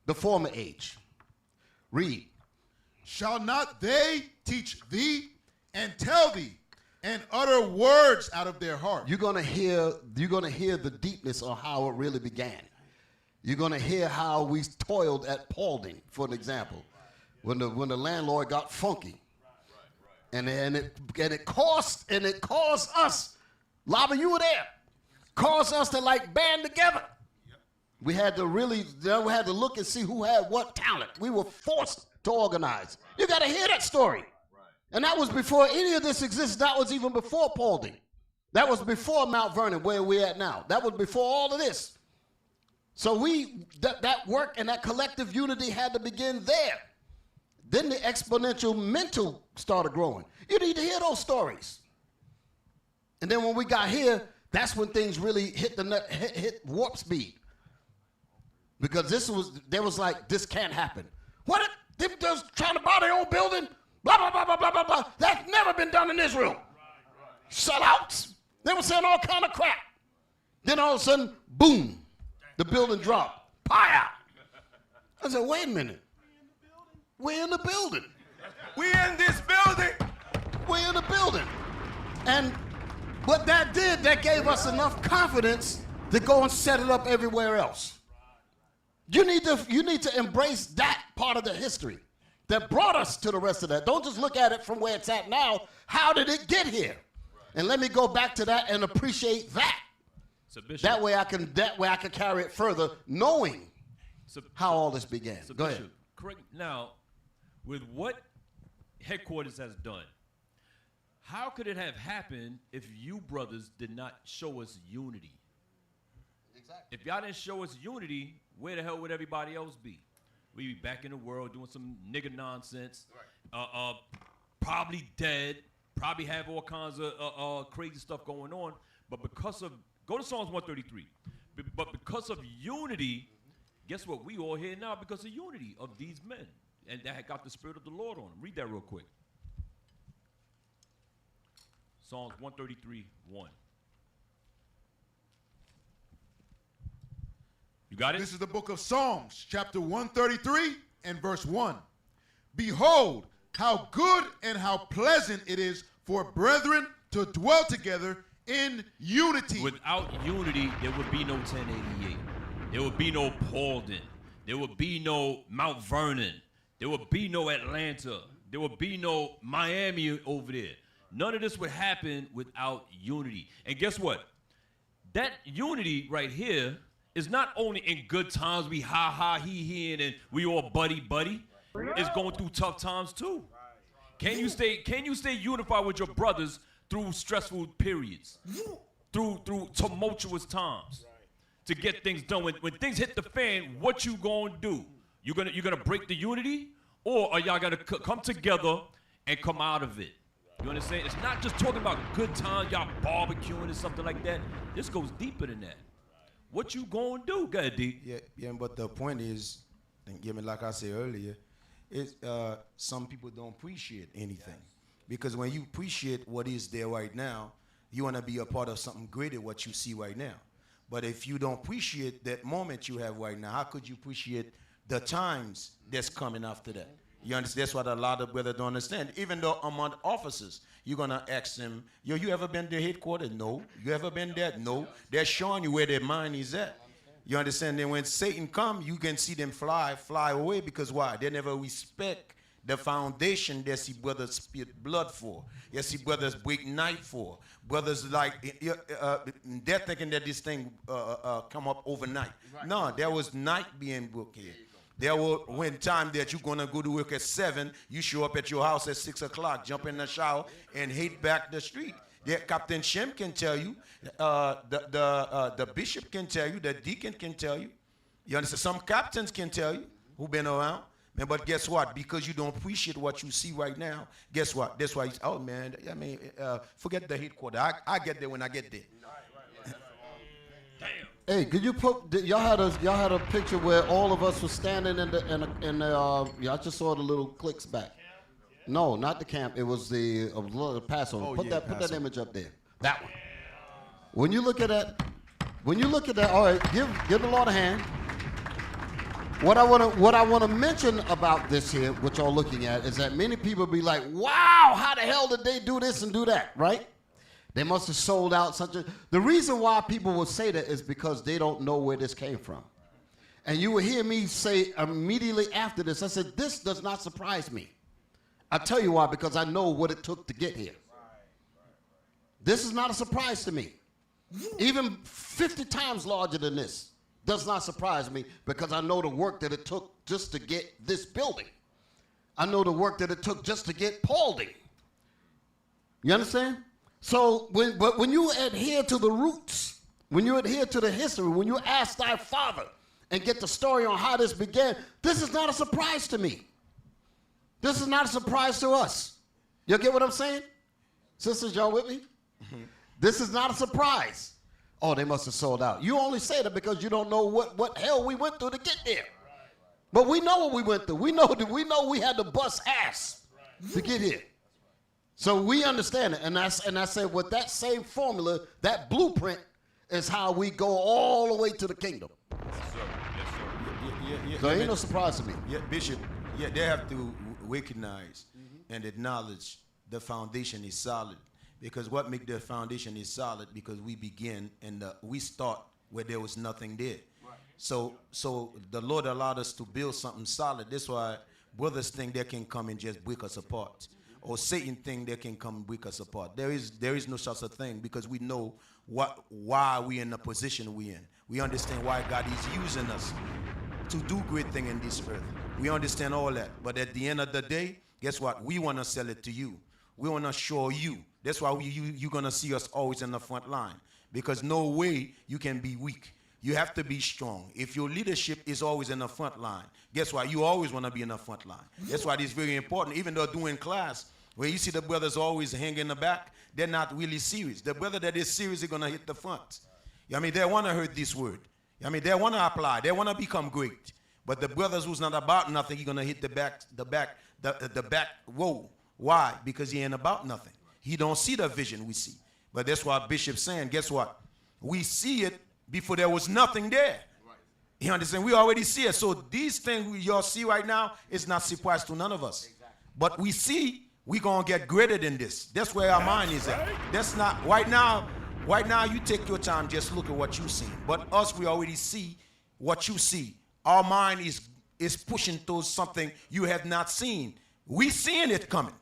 The former age. Read. Shall not they teach thee and tell thee and utter words out of their heart? You're gonna hear the deepness of how it really began. You're gonna hear how we toiled at Paulding, for an example, when the landlord got funky, and it caused us. Lava, you were there. Caused us to like band together. We had to look and see who had what talent. We were forced to organize. You got to hear that story. And that was before any of this existed. That was even before Paulding. That was before Mount Vernon, where we're at now. That was before all of this. So that work and that collective unity had to begin there. Then the exponential mental started growing. You need to hear those stories. And then when we got here, that's when things really hit warp speed. Because there was like, this can't happen. What? They just trying to buy their own building? Blah, blah, blah, blah, blah, blah, blah. That's never been done in Israel. Sellouts. They were saying all kind of crap. Then all of a sudden, boom, the building dropped. Fire. I said, wait a minute. We're in the building. We in this building. We're in the building. And what that did, that gave us enough confidence to go and set it up everywhere else. You need to embrace that part of the history that brought us to the rest of that. Don't just look at it from where it's at now. How did it get here? And let me go back to that and appreciate that. So Bishop, that way I can carry it further, knowing how all this began. So go Bishop, ahead. Correct. Now, with what headquarters has done, how could it have happened if you brothers did not show us unity? Exactly. If y'all didn't show us unity, where the hell would everybody else be? We'd be back in the world doing some nigga nonsense, right. Probably dead, probably have all kinds of crazy stuff going on. But because of, go to Psalms 133. But because of unity, guess what? We all here now because of unity of these men. And that had got the Spirit of the Lord on them. Read that real quick. Psalms 133:1. You got it? This is the book of Psalms, chapter 133 and verse 1. Behold, how good and how pleasant it is for brethren to dwell together in unity. Without unity, there would be no 1088. There would be no Paulding. There would be no Mount Vernon. There would be no Atlanta. There would be no Miami over there. None of this would happen without unity. And guess what? That unity right here is not only in good times, we ha-ha, he, and we all buddy. It's going through tough times too. Can you stay unified with your brothers through stressful periods, through tumultuous times, to get things done. When things hit the fan, what you gonna do? You're gonna break the unity, or are y'all gonna come together and come out of it? You understand? It's not just talking about good times, y'all barbecuing and something like that. This goes deeper than that. What you gonna do? Go ahead, D. Yeah, but the point is, and give me like I said earlier, is some people don't appreciate anything. Because when you appreciate what is there right now, you want to be a part of something greater what you see right now. But if you don't appreciate that moment you have right now, how could you appreciate the times that's coming after that? You understand? That's what a lot of brothers don't understand. Even though among officers, you're going to ask them, yo, you ever been to headquarters? No. You ever been there? No. They're showing you where their mind is at. You understand? Then when Satan comes, you can see them fly away, because why? They never respect the foundation that see brothers spit blood for. You see brothers break night for. Brothers they're thinking that this thing come up overnight. Right. No, there was night being booked here. There were when time that you're gonna go to work at 7, you show up at your house at 6 o'clock, jump in the shower, and hit back the street. Yeah, Captain Shem can tell you, the bishop can tell you, the deacon can tell you. You understand? Some captains can tell you who've been around. Man, but guess what? Because you don't appreciate what you see right now, guess what? That's why oh man, I mean, forget the headquarters. I get there when I get there. Damn. Hey, could you put y'all had a picture where all of us were standing in the y'all just saw the little clicks back. No, not the camp. It was the Passover. Oh, put yeah, that Passover. image up there. That one. When you look at that, all right, give the Lord a hand. What I want to mention about this here, what y'all looking at, is that many people be like, "Wow, how the hell did they do this and do that?" Right? They must have sold out the reason why people will say that is because they don't know where this came from. And you will hear me say immediately after this, I said, this does not surprise me. I'll tell you why, because I know what it took to get here. This is not a surprise to me. Even 50 times larger than this does not surprise me, because I know the work that it took just to get this building. I know the work that it took just to get Paulding. You understand? So when you adhere to the roots, when you adhere to the history, when you ask thy father and get the story on how this began, this is not a surprise to me. This is not a surprise to us. You get what I'm saying? Sisters, y'all with me? This is not a surprise. Oh, they must have sold out. You only say that because you don't know what hell we went through to get there. But we know what we went through. We know we had to bust ass to get here. So we understand it. And I said, with that same formula, that blueprint is how we go all the way to the kingdom. Yes, sir. Yes, sir. So it ain't no surprise to me. Yeah, Bishop, they have to recognize and acknowledge the foundation is solid. Because what makes the foundation is solid, because we begin and we start where there was nothing there. Right. So the Lord allowed us to build something solid. That's why brothers think they can come and just break us apart. Or Satan think they can come and break us apart. There is no such a thing, because we know why we in the position we in. We understand why God is using us to do great things in this earth. We understand all that. But at the end of the day, guess what? We want to sell it to you. We want to show you. That's why you're going to see us always in the front line, because no way you can be weak. You have to be strong. If your leadership is always in the front line, guess what? You always want to be in the front line. That's why it's very important. Even though doing class, where you see the brothers always hang in the back, they're not really serious. The brother that is serious is going to hit the front. I mean, they want to hear this word. I mean, they want to apply. They want to become great. But the brothers who's not about nothing, you're going to hit the back row. Why? Because he ain't about nothing. He don't see the vision we see. But that's why Bishop's saying, guess what? We see it before there was nothing there. Right. You understand? We already see it. So these things y'all see right now is not surprise to none of us. Exactly. But we see we're going to get greater than this. That's where our mind is at. That's not, right now, you take your time, just look at what you see. But us, we already see what you see. Our mind is pushing towards something you have not seen. We seeing it coming.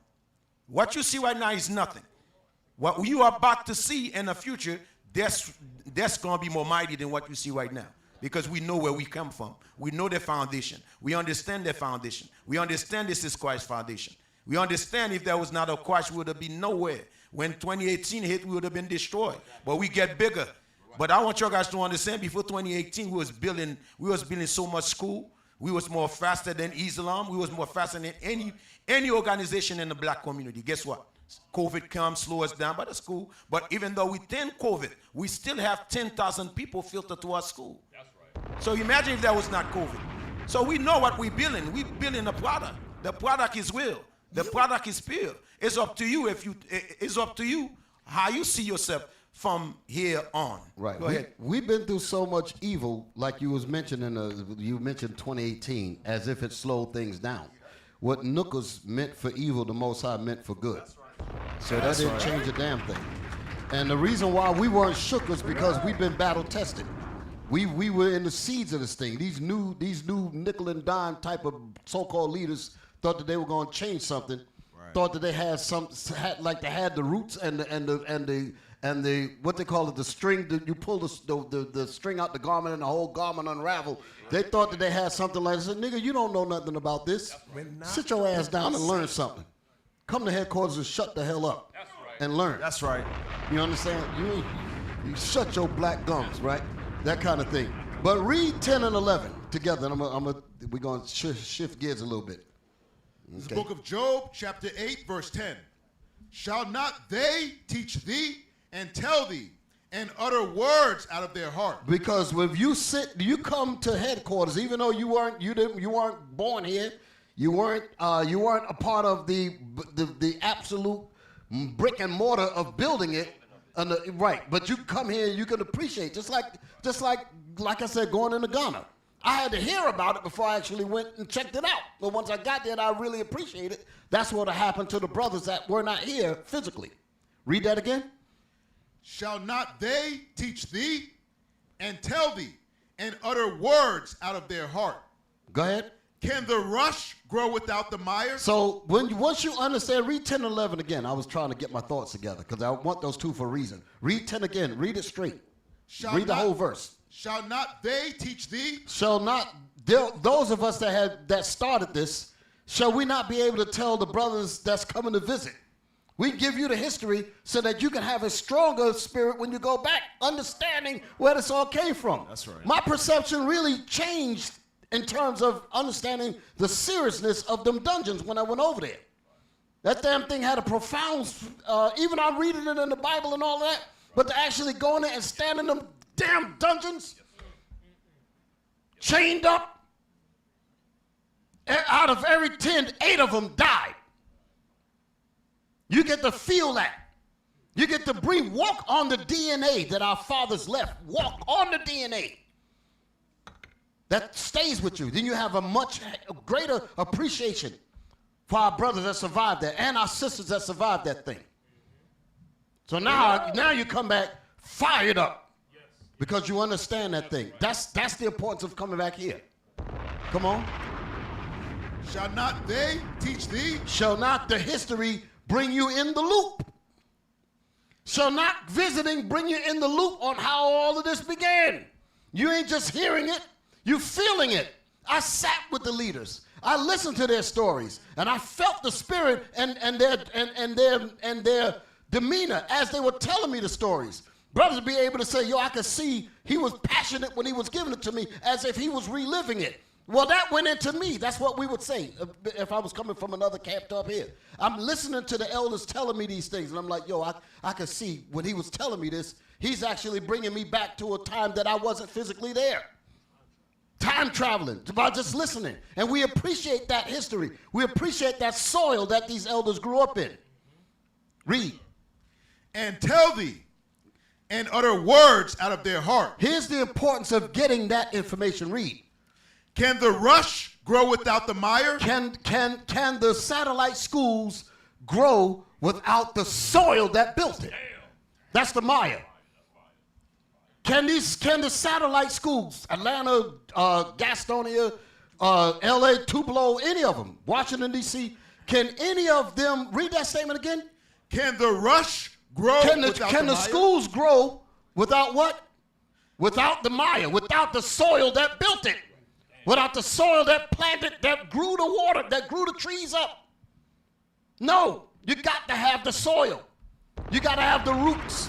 What you see right now is nothing. What you are about to see in the future, that's going to be more mighty than what you see right now. Because we know where we come from. We know their foundation. We understand their foundation. We understand this is Christ's foundation. We understand if there was not a crash, we would have been nowhere. When 2018 hit, we would have been destroyed. But we get bigger. But I want you guys to understand, before 2018, we was building so much school. We was more faster than Islam. We was more faster than any organization in the black community. Guess what? COVID comes, slow us down, but that's cool. But even though we thin COVID, we still have 10,000 people filtered to our school. That's right. So imagine if there was not COVID. So we know what we're building. We're building a product. The product is real. The product is pure. It's up to you it's up to you how you see yourself from here on. Right. Go ahead. We've been through so much evil, like you was mentioning. You mentioned 2018 as if it slowed things down. What Nookers meant for evil, the Most High meant for good. So that didn't change a damn thing. And the reason why we weren't shook was because we've been battle tested. We were in the seeds of this thing. These new nickel and dime type of so-called leaders thought that they were going to change something. Right. Thought that they had they had the roots and the what they call it, the string that you pull the string out the garment and the whole garment unravel. They thought that they had something like this. Nigga, you don't know nothing about this. Sit your ass down and learn something. Come to headquarters and shut the hell up and learn. That's right. You understand? You shut your black gums, right? That kind of thing. But read 10 and 11 together. And we're going to shift gears a little bit. Okay. It's the book of Job, chapter 8, verse 10. Shall not they teach thee and tell thee and utter words out of their heart? Because when you come to headquarters, even though you weren't born here, you weren't a part of the absolute brick and mortar of building it, right? But you come here, you can appreciate, just like I said, going into Ghana. I had to hear about it before I actually went and checked it out. But once I got there and I really appreciate it, that's what happened to the brothers that were not here physically. Read that again. Shall not they teach thee and tell thee and utter words out of their heart? Go ahead. Can the rush grow without the mire? So once you understand, read 10 and 11 again. I was trying to get my thoughts together because I want those two for a reason. Read 10 again. Read it straight. Read the whole verse. Shall not they teach thee? Shall not those of us that started this, shall we not be able to tell the brothers that's coming to visit? We give you the history so that you can have a stronger spirit when you go back, understanding where this all came from. That's right. My perception really changed in terms of understanding the seriousness of them dungeons when I went over there. That damn thing had a profound, even I'm reading it in the Bible and all that, but to actually go in there and stand in them damn dungeons, chained up, out of every 10, 8 of them died. You get to feel that. You get to breathe, walk on the DNA that our fathers left. Walk on the DNA. That stays with you. Then you have a much greater appreciation for our brothers that survived that and our sisters that survived that thing. So now you come back fired up because you understand that thing. That's the importance of coming back here. Come on. Shall not they teach thee? Shall not the history bring you in the loop? Shall not visiting bring you in the loop on how all of this began? You ain't just hearing it, you feeling it. I sat with the leaders. I listened to their stories, and I felt the spirit and their demeanor as they were telling me the stories. Brothers be able to say, yo, I could see he was passionate when he was giving it to me as if he was reliving it. Well, that went into me. That's what we would say if I was coming from another camp up here. I'm listening to the elders telling me these things, and I'm like, yo, I could see when he was telling me this, he's actually bringing me back to a time that I wasn't physically there. Time traveling by just listening. And we appreciate that history. We appreciate that soil that these elders grew up in. Read. And tell thee and utter words out of their heart. Here's the importance of getting that information. Read. Can the rush grow without the mire? Can the satellite schools grow without the soil that built it? That's the mire. Can the satellite schools, Atlanta, Gastonia, LA, Tupelo, any of them, Washington, D.C., can any of them, read that statement again? Can the rush grow without Can the schools grow without what? Without the mire, without the soil that built it. Without the soil that planted, that grew the water, that grew the trees up. No, you got to have the soil. You got to have the roots.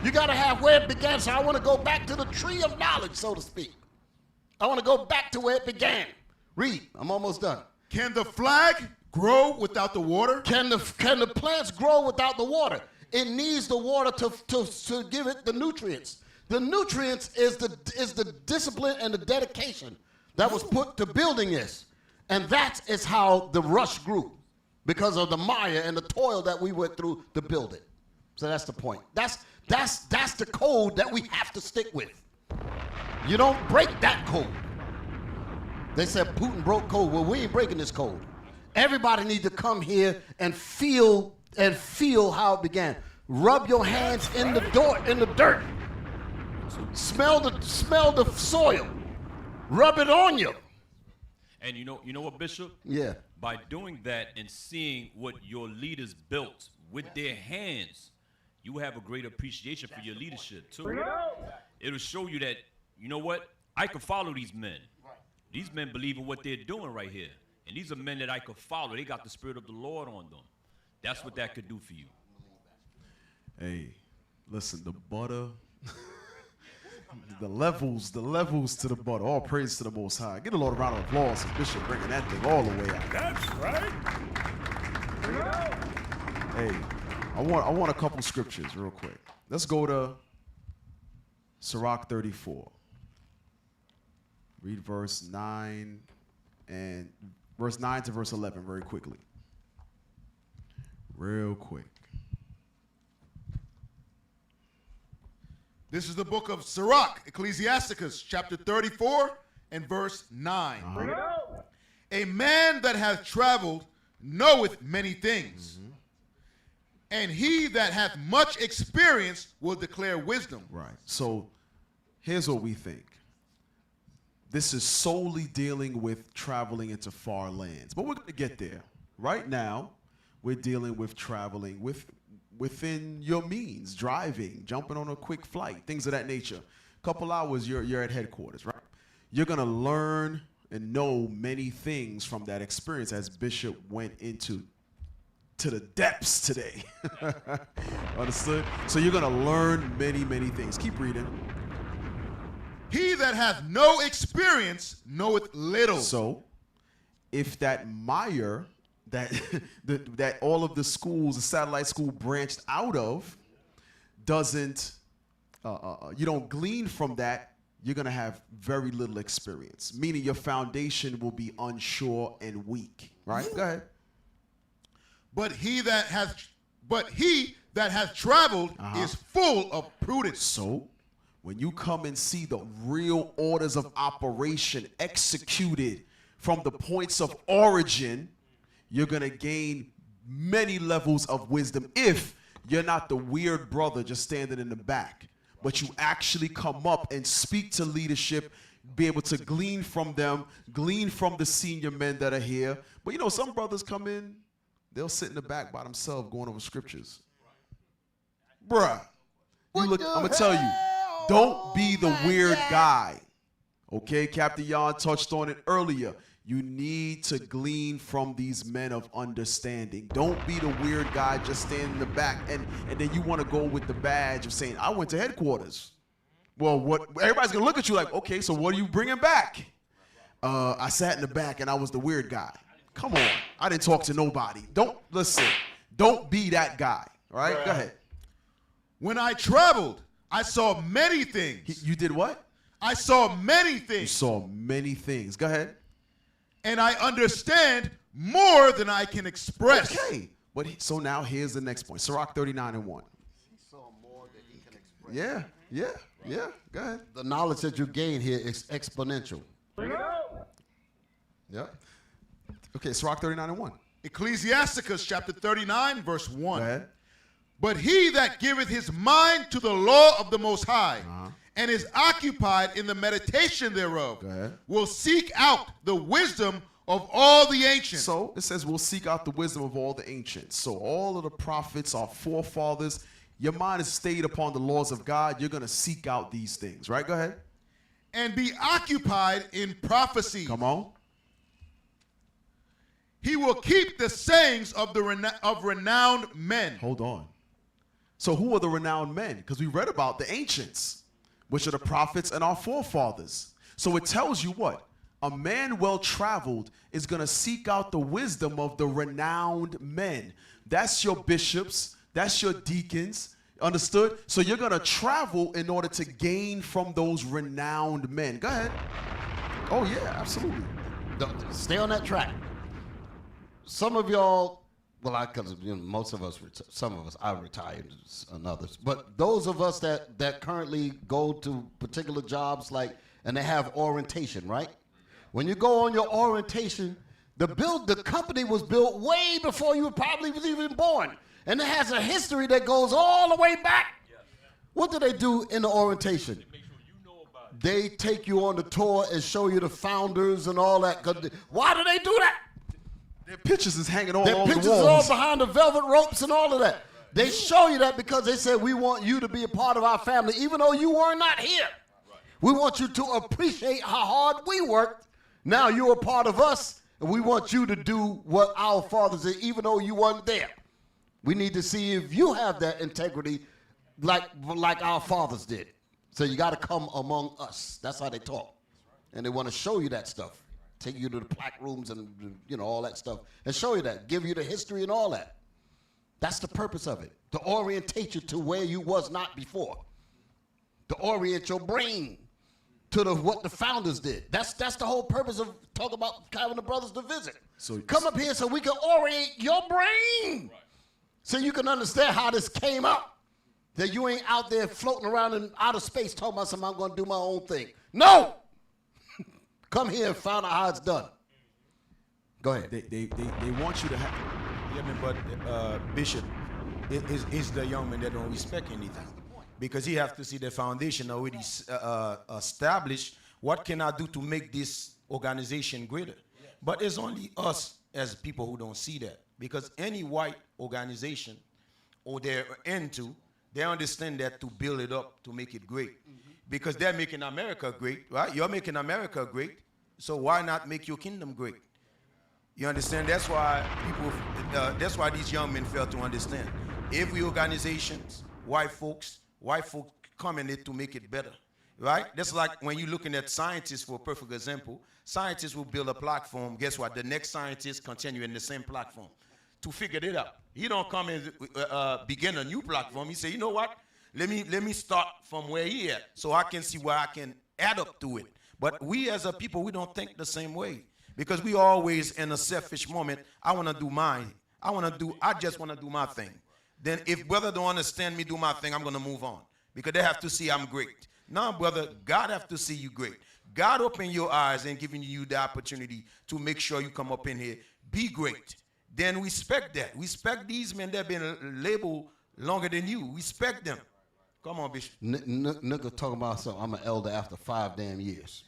You got to have where it began. So I want to go back to the tree of knowledge, so to speak. I want to go back to where it began. Read. I'm almost done. Can the flag grow without the water? Can the plants grow without the water? It needs the water to give it the nutrients. The nutrients is the discipline and the dedication that was put to building this. And that is how the rush grew, because of the mire and the toil that we went through to build it. So that's the point. That's the code that we have to stick with. You don't break that code. They said Putin broke code. Well, we ain't breaking this code. Everybody needs to come here and feel how it began. Rub your hands in the dirt. Smell the soil. Rub it on you. And you know what, Bishop? Yeah. By doing that and seeing what your leaders built with their hands, you have a great appreciation for your leadership too. It'll show you that, you know what? I can follow these men. These men believe in what they're doing right here. And these are men that I could follow. They got the Spirit of the Lord on them. That's what that could do for you. Hey, listen, the butter, the levels to the butter. All praise to the Most High. Get a lot of round of applause for Bishop bringing that thing all the way out. That's right. Hey, I want a couple scriptures real quick. Let's go to Sirach 34. Read verse 9 to verse 11 very quickly. Real quick. This is the book of Sirach, Ecclesiasticus, chapter 34 and verse 9. A man that hath traveled knoweth many things, and he that hath much experience will declare wisdom. Right. So here's what we think. This is solely dealing with traveling into far lands, but we're going to get there. Right now, we're dealing with traveling within your means, driving, jumping on a quick flight, things of that nature. Couple hours, you're at headquarters, right? You're going to learn and know many things from that experience, as Bishop went into the depths today. Understood? So you're going to learn many, many things. Keep reading. He that hath no experience knoweth little. So, if that mire that all of the schools, the satellite school branched out of, doesn't, you don't glean from that, you're gonna have very little experience. Meaning your foundation will be unsure and weak. Right? Go ahead. But he that hath traveled is full of prudence. So, when you come and see the real orders of operation executed from the points of origin, you're going to gain many levels of wisdom if you're not the weird brother just standing in the back, but you actually come up and speak to leadership, be able to glean from them, glean from the senior men that are here. But you know, some brothers come in, they'll sit in the back by themselves going over scriptures. Bruh, I'm going to tell you. Don't be the weird guy. Okay, Captain Yon touched on it earlier. You need to glean from these men of understanding. Don't be the weird guy just standing in the back and then you want to go with the badge of saying, I went to headquarters. Well, what? Everybody's going to look at you like, okay, so what are you bringing back? I sat in the back and I was the weird guy. Come on. I didn't talk to nobody. Don't be that guy. All right, go ahead. When I traveled, I saw many things. You did what? I saw many things. You saw many things. Go ahead. And I understand more than I can express. Okay. But so now here's the next point. Sirach 39 and 1. He saw more than he can express. Yeah. Go ahead. The knowledge that you gain here is exponential. Yeah. Okay, Sirach 39 and 1. Ecclesiasticus chapter 39, verse 1. Go ahead. But he that giveth his mind to the law of the Most High and is occupied in the meditation thereof will seek out the wisdom of all the ancients. So it says we'll seek out the wisdom of all the ancients. So all of the prophets, our forefathers, your mind is stayed upon the laws of God. You're going to seek out these things, right? Go ahead. And be occupied in prophecy. Come on. He will keep the sayings of renowned men. Hold on. So who are the renowned men? Because we read about the ancients, which are the prophets and our forefathers. So it tells you what? A man well-traveled is going to seek out the wisdom of the renowned men. That's your bishops. That's your deacons. Understood? So you're going to travel in order to gain from those renowned men. Go ahead. Oh, yeah, absolutely. Stay on that track. Some of y'all, well, because most of us, some of us, I retired and others, but those of us that currently go to particular jobs, and they have orientation, right? When you go on your orientation, the company was built way before you probably was even born, and it has a history that goes all the way back. What do they do in the orientation? They take you on the tour and show you the founders and all that. Why do they do that? Their pictures is hanging all Their over the walls. pictures all behind the velvet ropes and all of that. They show you that because they said, we want you to be a part of our family, even though you were not here. We want you to appreciate how hard we worked. Now you're a part of us, and we want you to do what our fathers did, even though you weren't there. We need to see if you have that integrity like our fathers did. So you got to come among us. That's how they talk. And they want to show you that stuff. Take you to the plaque rooms and, all that stuff. And show you that. Give you the history and all that. That's the purpose of it. To orientate you to where you was not before. To orient your brain to what the founders did. That's the whole purpose of talking about having the brothers to visit. So come up here so we can orient your brain. So you can understand how this came up. That you ain't out there floating around in outer space talking about something, I'm going to do my own thing. No! Come here and find out how it's done. Go ahead. They want you to have... Yeah, but Bishop, is the young man that don't respect anything. Because he have to see the foundation already established. What can I do to make this organization greater? But it's only us as people who don't see that. Because any white organization or they're into, they understand that to build it up, to make it great. Because they're making America great, right? You're making America great, so why not make your kingdom great? You understand? That's why that's why these young men fail to understand. Every organizations, white folks come in it to make it better, right? That's like when you're looking at scientists, for a perfect example. Scientists will build a platform. Guess what? The next scientist continue in the same platform to figure it out. He don't come and begin a new platform. He say, you know what? Let me start from where he at, so I can see where I can add up to it. But we as a people, we don't think the same way, because we always in a selfish moment. I want to do mine. I just want to do my thing. Then if brother don't understand me do my thing, I'm going to move on, because they have to see I'm great. No, brother, God have to see you great. God open your eyes and giving you the opportunity to make sure you come up in here, be great. Then respect that. Respect these men that have been labeled longer than you. Respect them. Come on, Bishop. Nigga talking about something. I'm an elder after 5 damn years.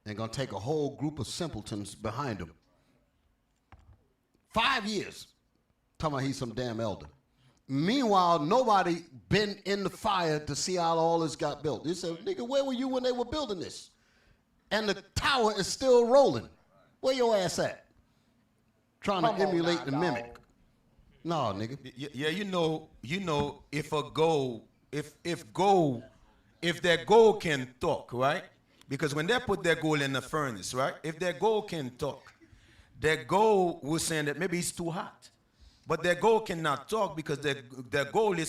They're going to take a whole group of simpletons behind him. 5 years. Talking about he's some damn elder. Meanwhile, nobody been in the fire to see how all this got built. They said, nigga, where were you when they were building this? And the tower is still rolling. Where your ass at? Trying to emulate the mimic. No, nigga. Yeah, you know, if that gold can talk, right? Because when they put that gold in the furnace, right? If that gold can talk, that gold was saying that maybe it's too hot. But that gold cannot talk because the gold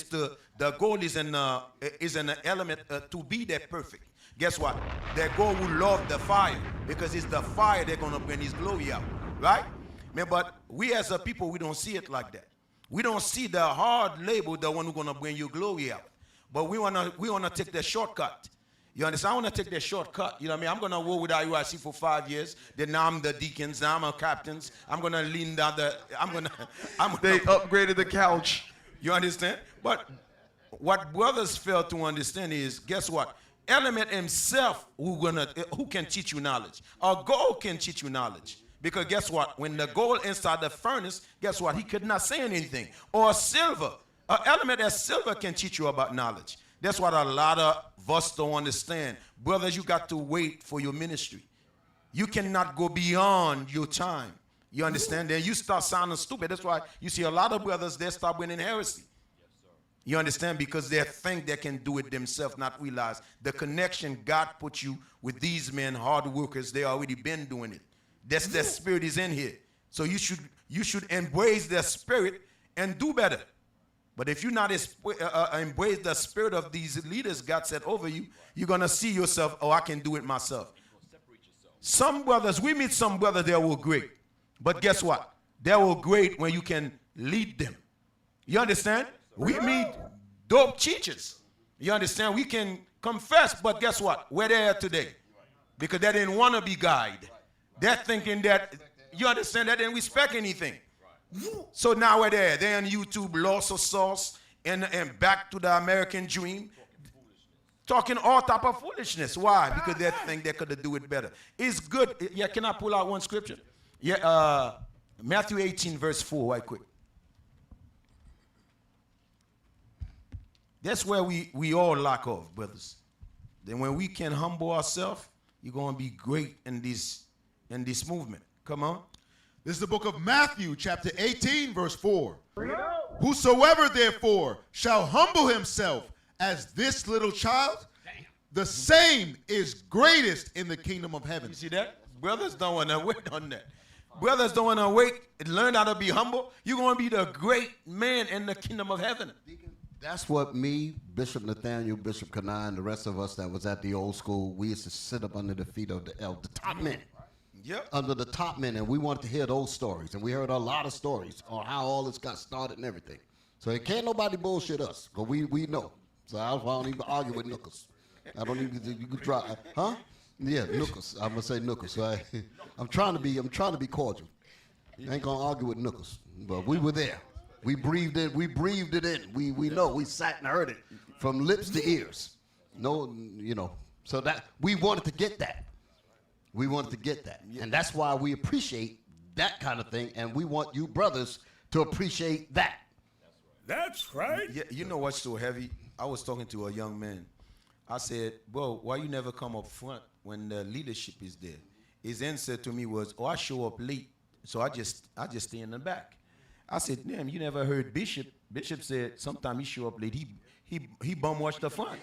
is in an element to be that perfect. Guess what? That gold will love the fire, because it's the fire that's gonna bring his glory out, right? Man, but we as a people, we don't see it like that. We don't see the hard labor, the one who's gonna bring your glory out. But we wanna take the shortcut. You understand? I wanna take the shortcut. You know what I mean? I'm gonna work with IUIC for 5 years. Then now I'm the deacons. Now I'm a captains. I'm gonna lean down the. They upgraded the couch. You understand? But what brothers fail to understand is, guess what? Element himself who can teach you knowledge. A gold can teach you knowledge. Because guess what? When the gold inside the furnace, guess what? He could not say anything. Or silver. An element as silver can teach you about knowledge. That's what a lot of us don't understand. Brothers, you got to wait for your ministry. You cannot go beyond your time. You understand? Then you start sounding stupid. That's why you see a lot of brothers, they start winning heresy. You understand? Because they think they can do it themselves, not realize the connection God put you with these men, hard workers. They already been doing it. That's their spirit is in here. So you should embrace their spirit and do better. But if you not embrace the spirit of these leaders God set over you, you're gonna see yourself. Oh, I can do it myself. Some brothers, we meet some brothers that were great, but guess what? They were great when you can lead them. You understand? We meet dope teachers. You understand? We can confess, but guess what? We're there today because they didn't want to be guided. They're thinking that, you understand, they didn't respect anything. So now we're there. They're on YouTube, loss of sauce, and back to the American dream. Talking all type of foolishness. Why? Because they think they could do it better. It's good. Yeah, can I pull out one scripture? Yeah, Matthew 18, verse 4, right quick. That's where we all lack of, brothers. Then when we can humble ourselves, you're going to be great in this movement. Come on. This is the book of Matthew, chapter 18, verse 4. Whosoever therefore shall humble himself as this little child, the same is greatest in the kingdom of heaven. You see that? Brothers don't want to wait on that. Brothers don't want to wait and learn how to be humble. You're going to be the great man in the kingdom of heaven. That's what me, Bishop Nathaniel, Bishop Kanai, and the rest of us that was at the old school, we used to sit up under the feet of the top men. Yep. Under the top men, and we wanted to hear those stories. And we heard a lot of stories on how all this got started and everything. So it can't nobody bullshit us, because we know. So I don't even argue with Nookers. I don't even, you can try, huh? Yeah, Nookers. I'm going to say Nookers. So I'm trying to be cordial. I ain't going to argue with Nookers. But we were there. We breathed it in. We know. We sat and heard it from lips to ears. No, you know. So that we wanted to get that. We wanted to get that. And that's why we appreciate that kind of thing. And we want you brothers to appreciate that. That's right. Yeah, you know what's so heavy? I was talking to a young man. I said, bro, why you never come up front when the leadership is there? His answer to me was, oh, I show up late, so I just stay in the back. I said, damn, you never heard Bishop. Bishop said sometimes he show up late. He bum watch the front.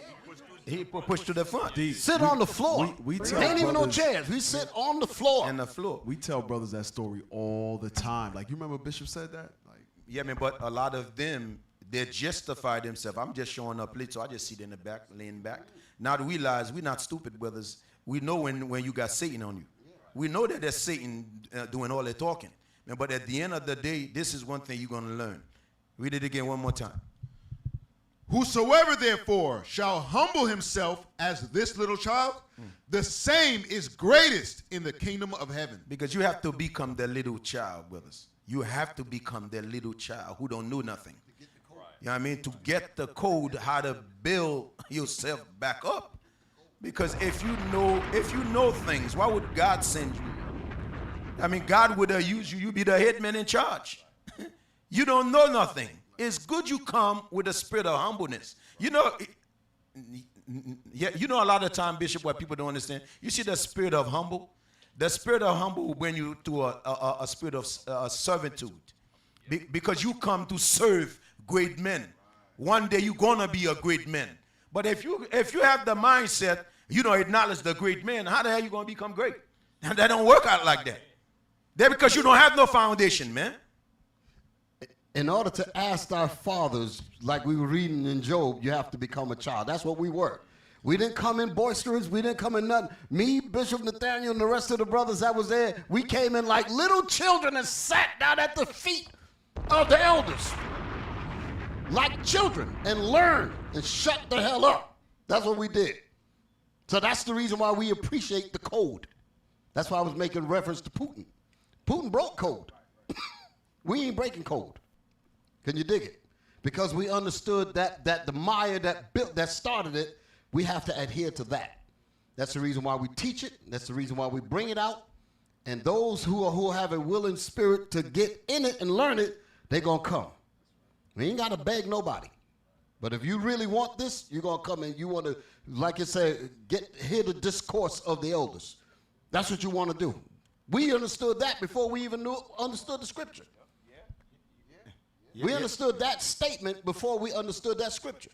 He push to the front. Sit on the floor. We tell ain't even no brothers- chairs. We sit on the floor. And the floor. We tell brothers that story all the time. Like, you remember Bishop said that? Like, Yeah, man, but a lot of them, they justify themselves. I'm just showing up late, so I just sit in the back, laying back. Now to realize we're not stupid, brothers. We know when you got Satan on you. We know that there's Satan doing all the talking. Man, but at the end of the day, this is one thing you're going to learn. Read it again one more time. Whosoever therefore shall humble himself as this little child, the same is greatest in the kingdom of heaven. Because you have to become the little child, brothers. You have to become the little child who don't know nothing. You know what I mean? To get the code how to build yourself back up. Because if you know things, why would God send you? I mean, God would have used you. You be the head man in charge. You don't know nothing. It's good you come with a spirit of humbleness. You know, you know a lot of time, Bishop, what people don't understand. You see the spirit of humble? The spirit of humble will bring you to a spirit of servitude. Because you come to serve great men. One day you're going to be a great man. But if you have the mindset, you don't acknowledge the great man, how the hell are you going to become great? And that don't work out like that. That's because you don't have no foundation, man. In order to ask our fathers, like we were reading in Job, you have to become a child. That's what we were. We didn't come in boisterous. We didn't come in nothing. Me, Bishop Nathaniel, and the rest of the brothers that was there, we came in like little children and sat down at the feet of the elders. Like children, and learned and shut the hell up. That's what we did. So that's the reason why we appreciate the code. That's why I was making reference to Putin. Putin broke code. We ain't breaking code. Can you dig it? Because we understood that the Maya that started it, we have to adhere to that. That's the reason why we teach it. That's the reason why we bring it out. And those who have a willing spirit to get in it and learn it, they're going to come. We ain't got to beg nobody. But if you really want this, you're going to come and you want to, like you said, hear the discourse of the elders. That's what you want to do. We understood that before we even understood the scripture. We understood that statement before we understood that scripture.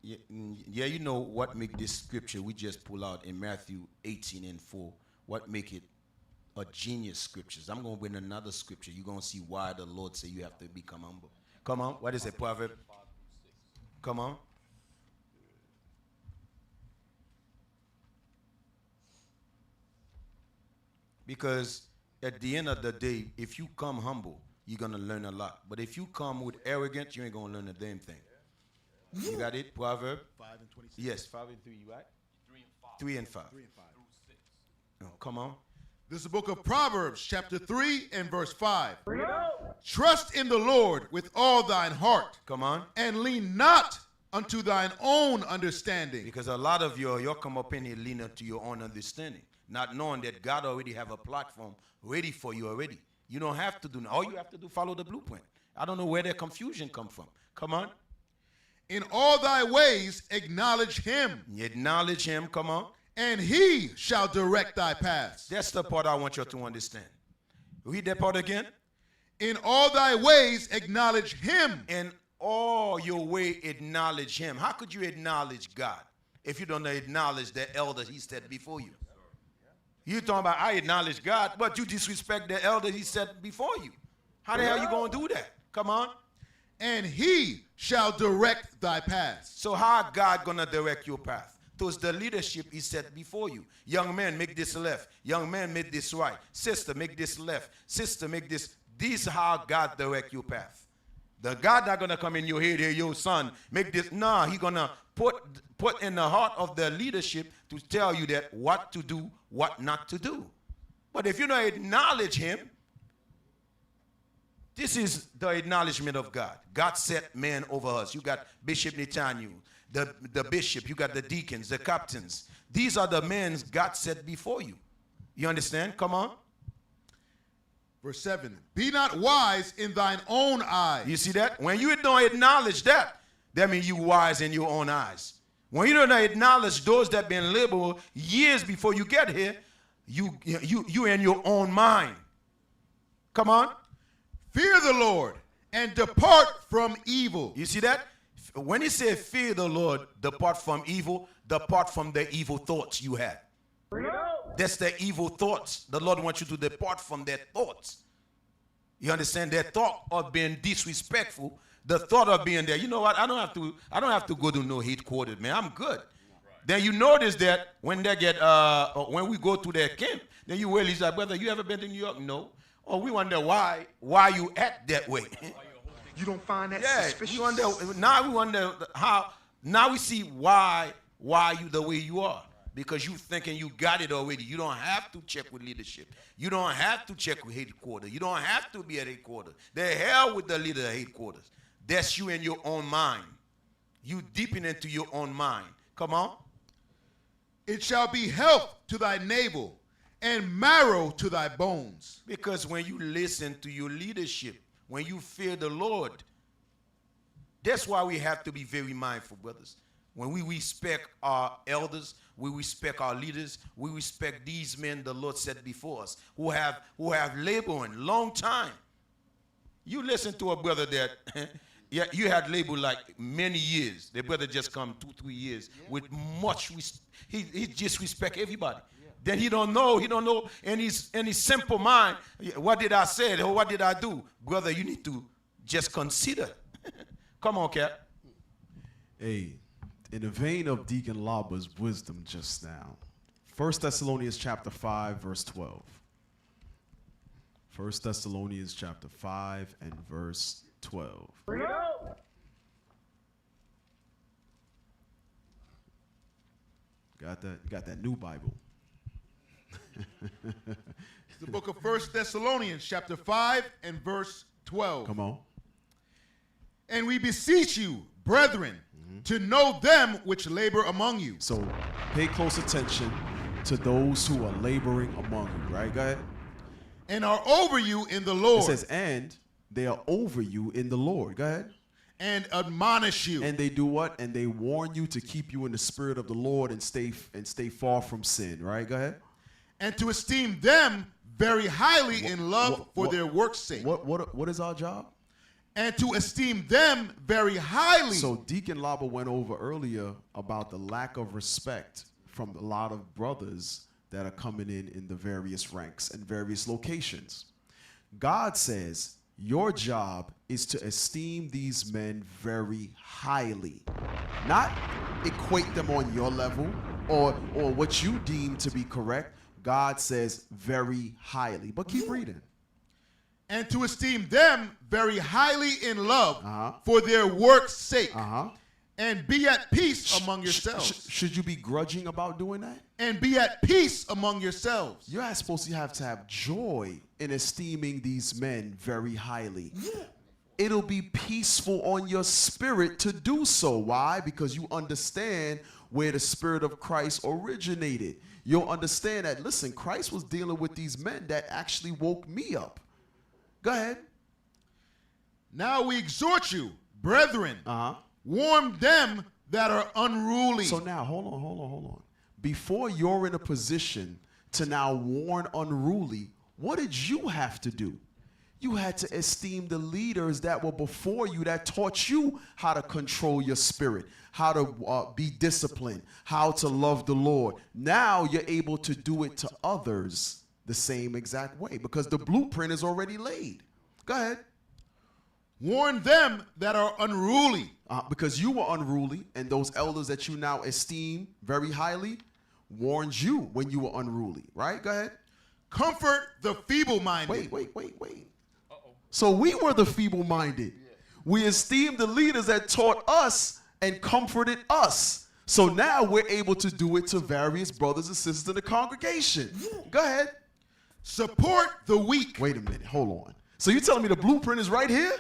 Yeah, you know what make this scripture we just pull out in Matthew 18:4, what make it a genius scriptures. I'm going to bring another scripture. You're going to see why the Lord say you have to become humble. Come on. What is it, Proverb? Come on. Because at the end of the day, if you come humble, you're going to learn a lot. But if you come with arrogance, you ain't going to learn a damn thing. You got it? Proverb? 5 and 26. Yes, 5 and 3, you right? 3 and 5. 3 and 5. Oh, come on. This is the book of Proverbs, chapter 3 and verse 5. Trust in the Lord with all thine heart. Come on. And lean not unto thine own understanding. Because a lot of you'll come up in here lean to your own understanding, not knowing that God already have a platform ready for you already. You don't have to do all you have to do follow the blueprint. I don't know where that confusion come from. Come on. In all thy ways acknowledge him. Acknowledge him, come on. And he shall direct thy paths. That's the part I want you to understand. Read that part again. In all thy ways acknowledge him. In all your way acknowledge him. How could you acknowledge God if you don't acknowledge the elder he set before you? You talking about I acknowledge God, but you disrespect the elder he set before you. How the hell you going to do that? Come on. And he shall direct thy paths. So how God going to direct your path? Towards the leadership he set before you. Young man, make this left. Young man, make this right. Sister, make this left. Sister, make this. This is how God direct your path. The God not going to come in your head here, your son, make this. Nah, he going to put in the heart of the leadership to tell you that what to do, what not to do. But if you don't acknowledge him, this is the acknowledgement of God. God set men over us. You got Bishop Netanyahu, the bishop. You got the deacons, the captains. These are the men God set before you. You understand? Come on. Verse 7. Be not wise in thine own eyes. You see that? When you don't acknowledge that means you wise in your own eyes. When you don't acknowledge those that been labeled years before you get here, you in your own mind. Come on. Fear the Lord and depart from evil. You see that? When he said fear the Lord, depart from evil, depart from the evil thoughts you had. That's the evil thoughts. The Lord wants you to depart from their thoughts. You understand? Their thought of being disrespectful, the thought of being there. You know what? I don't have to go to no headquarters, man. I'm good. Then you notice that when they get when we go to their camp, then you realize that, brother, you ever been to New York? No. Or we wonder why you act that way. You don't find that suspicious? Now we wonder how. Now we see why you the way you are. Because you thinking you got it already. You don't have to check with leadership. You don't have to check with headquarters. You don't have to be at headquarters. The hell with the leader of headquarters. That's you in your own mind. You deepen into your own mind. Come on. It shall be health to thy navel and marrow to thy bones. Because when you listen to your leadership, when you fear the Lord, that's why we have to be very mindful, brothers. When we respect our elders, we respect our leaders, we respect these men the Lord set before us, who have laboring long time. You listen to a brother that you had labored like many years. The brother just come 2-3 years with much he just respect everybody. Then he don't know in his simple mind, what did I say or what did I do? Brother, you need to just consider. Come on, Cap. Hey, in the vein of Deacon Laba's wisdom just now, 1 Thessalonians chapter 5, verse 12. 1 Thessalonians chapter 5 and verse 12. Got that? You got that new Bible. It's the book of 1 Thessalonians chapter 5 and verse 12. Come on. And we beseech you, brethren, to know them which labor among you. So pay close attention to those who are laboring among you, right? Go ahead. And are over you in the Lord. It says, and they are over you in the Lord. Go ahead. And admonish you. And they do what? And they warn you to keep you in the spirit of the Lord and stay far from sin, right? Go ahead. And to esteem them very highly in love for their work's sake. What is our job? And to esteem them very highly. So Deacon Laba went over earlier about the lack of respect from a lot of brothers that are coming in the various ranks and various locations. God says your job is to esteem these men very highly, not equate them on your level or what you deem to be correct. God says very highly. But keep reading. And to esteem them very highly in love for their work's sake. And be at peace among yourselves. Should you be grudging about doing that? And be at peace among yourselves. You're supposed to have joy in esteeming these men very highly. It'll be peaceful on your spirit to do so. Why? Because you understand where the Spirit of Christ originated. You'll understand that, listen, Christ was dealing with these men that actually woke me up. Go ahead. Now we exhort you, brethren, warn them that are unruly. So now, hold on. Before you're in a position to now warn unruly, what did you have to do? You had to esteem the leaders that were before you that taught you how to control your spirit, how to be disciplined, how to love the Lord. Now you're able to do it to others the same exact way because the blueprint is already laid. Go ahead. Warn them that are unruly. Because you were unruly, and those elders that you now esteem very highly warned you when you were unruly, right? Go ahead. Comfort the feeble-minded. Wait. So we were the feeble-minded. We esteemed the leaders that taught us and comforted us. So now we're able to do it to various brothers and sisters in the congregation. Go ahead. Support the weak. Wait a minute. Hold on. So you telling me the blueprint is right here?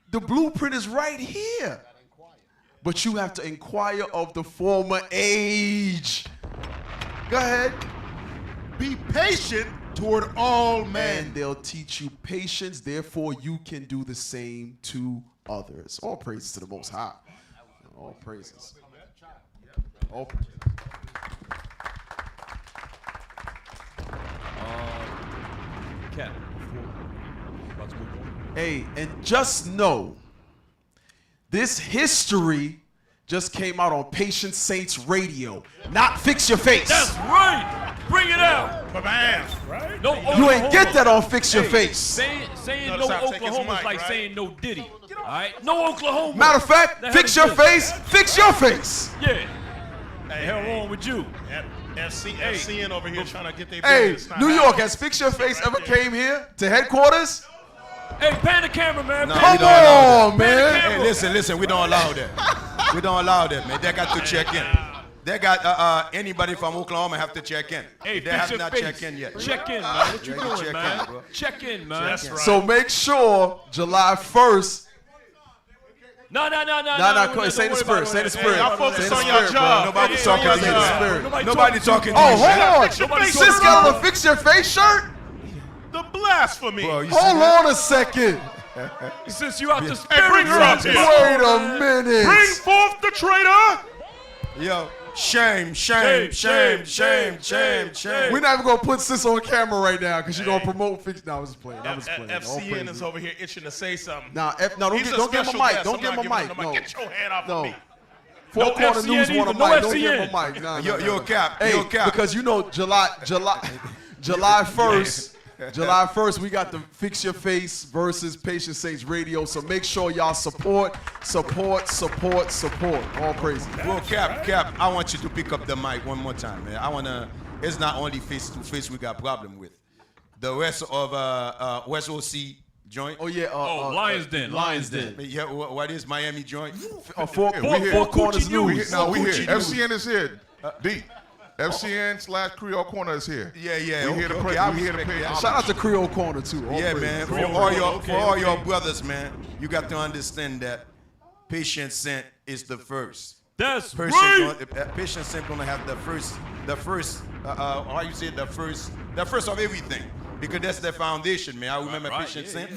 The blueprint is right here. But you have to inquire of the former age. Go ahead. Be patient toward all men. And they'll teach you patience. Therefore, you can do the same to others. All praises to the Most High. All praises. All praises. Cap. Hey, and just know, this history just came out on Patient Saints Radio, not Fix Your Face. That's right. Bring it out. Bam. Right? No, You ain't get that on Fix Your Face. Saying no Oklahoma is like saying no Diddy. All right? No Oklahoma. Matter of fact, fix your face. Fix your face. Yeah. Hey, hell wrong with you? FCN over here trying to get their Hey, business. New York, has Fix Your Face ever came here to headquarters? Hey, pan the camera, man. No, Come on, man. Hey, listen, we don't allow that. We don't allow that, man. They got to check in. They got anybody from Oklahoma have to check in. Hey, they have not checked in yet. Check in, man. What you doing, check man? in, bro. Check in, man. That's right. So make sure July 1st. No. Say the spirit. Say the spirit. Y'all focus Say the on your spirit, job. bro. Nobody talking to Say the spirit. you. Nobody talking to Oh, you. hold on. Sis got on a Fix Your Face shirt? The blasphemy. Bro, you see Hold that? on a second. Since you out the Hey, bring spirit, her up here. Wait a minute. Bring forth the traitor. Yo, shame. We're not even going to put sis on camera right now because you're going to promote Fix. No, I was just playing. I was playing. All FCN praises. is over here itching to say something. Nah, don't He's give a him a special mic. guest. Don't I'm give him a not mic. giving him No. Get your hand off No. of me. Four No Corner FCN News want a either. No mic. Don't give him FCN. a mic. Nah, Yo, Cap. Hey, Yo, Cap. because you know July 1st. July 1st, we got the Fix Your Face versus Patient Saints Radio. So make sure y'all support. All praises. Well, Cap, I want you to pick up the mic one more time, man. It's not only face to face we got problem with. The rest of West OC joint. Oh yeah. Lions Den. Yeah, what is Miami joint? Four Corners News. We here. FCN is here. D. FCN/Creole Corner is here. Yeah. We here to pray. We here to pay. Shout out to Creole Corner too. All Yeah, praises. man. For all your brothers, man, you got to understand that Patient Saint is the first. That's right. Patient Saint gonna have the first. How you say the first of everything, because that's the foundation, man. I remember Patient Saint.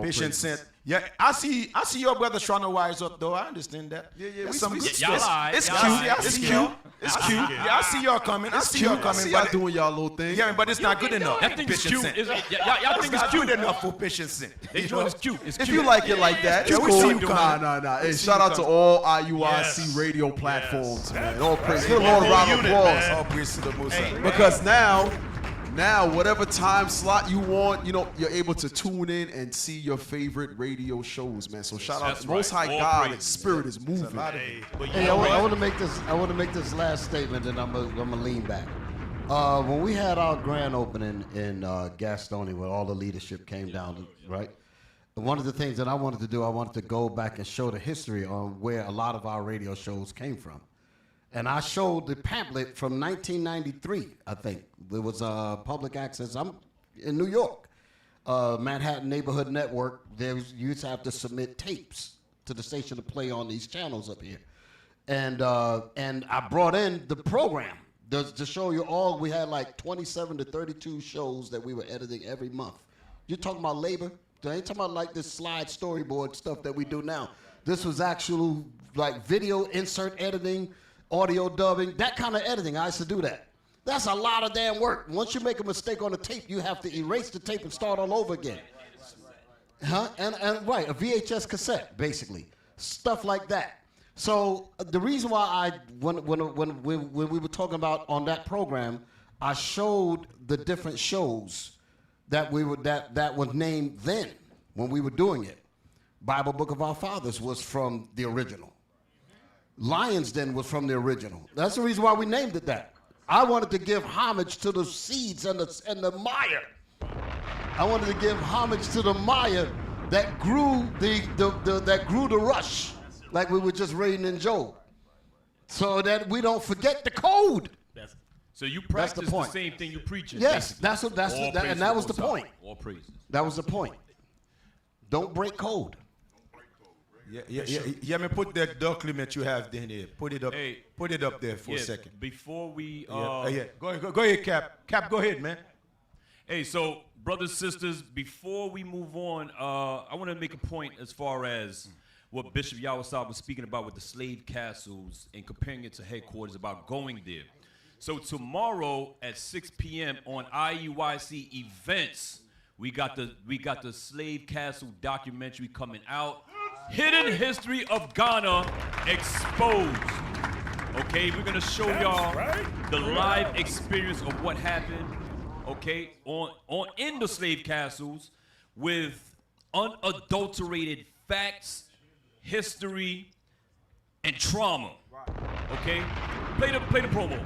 Patient Saint. Yeah, I see your brothers trying to wise up, though. I understand that. Yeah. It's Y'all lied. cute. It's cute. Yeah, I see y'all coming. I see y'all coming. I see y'all doing y'all little thing. Yeah, but it's not good enough. That thing is cute. Y'all think it's cute cute enough for Patience. They join is cute. It's If cute. you like it like that, it's we cool. see you coming. Nah. Hey, shout out to all IUIC radio platforms, man. All praise. Give them all a round of applause. All praise to the Most High. Because now, whatever time slot you want, you're able to tune in and see your favorite radio shows, man. So shout out That's to Most High right. All God. praises, Spirit is moving. Hey, I want to make this. I want to make this last statement, and I'm gonna lean back. When we had our grand opening in Gastonia, where all the leadership came down, right? One of the things that I wanted to do, I wanted to go back and show the history on where a lot of our radio shows came from. And I showed the pamphlet from 1993, I think. It was public access. I'm in New York. Manhattan Neighborhood Network, you used to have to submit tapes to the station to play on these channels up here. And I brought in the program to show you all. We had like 27 to 32 shows that we were editing every month. You're talking about labor? I ain't talking about like this slide storyboard stuff that we do now. This was actual like video insert editing, audio dubbing, that kind of editing. I used to do that. That's a lot of damn work. Once you make a mistake on a tape, you have to erase the tape and start all over again. And right, a VHS cassette, basically. Stuff like that. So the reason why when we were talking about on that program, I showed the different shows that was named then when we were doing it. Bible Book of Our Fathers was from the original. Lion's Den was from the original. That's the reason why we named it that. I wanted to give homage to the seeds and the mire. I wanted to give homage to the mire that grew the rush, like we were just reading in Job, so that we don't forget the code. So you practice the same thing you preach. Yes, that was the point. All praises. That was the point. Don't break code. Yeah, me put that document you have there. Put it up. Hey, put it up there for a second. Before we Go ahead, Cap. Cap, go ahead, man. Hey, so brothers, sisters, before we move on, I want to make a point as far as what Bishop Yawasab was speaking about with the slave castles and comparing it to headquarters about going there. So tomorrow at 6 p.m. on IUIC events, we got the Slave Castle documentary coming out. Hidden History of Ghana Exposed. Okay, we're gonna show y'all the live experience of what happened. Okay, in the slave castles with unadulterated facts, history, and trauma. Okay, play the promo.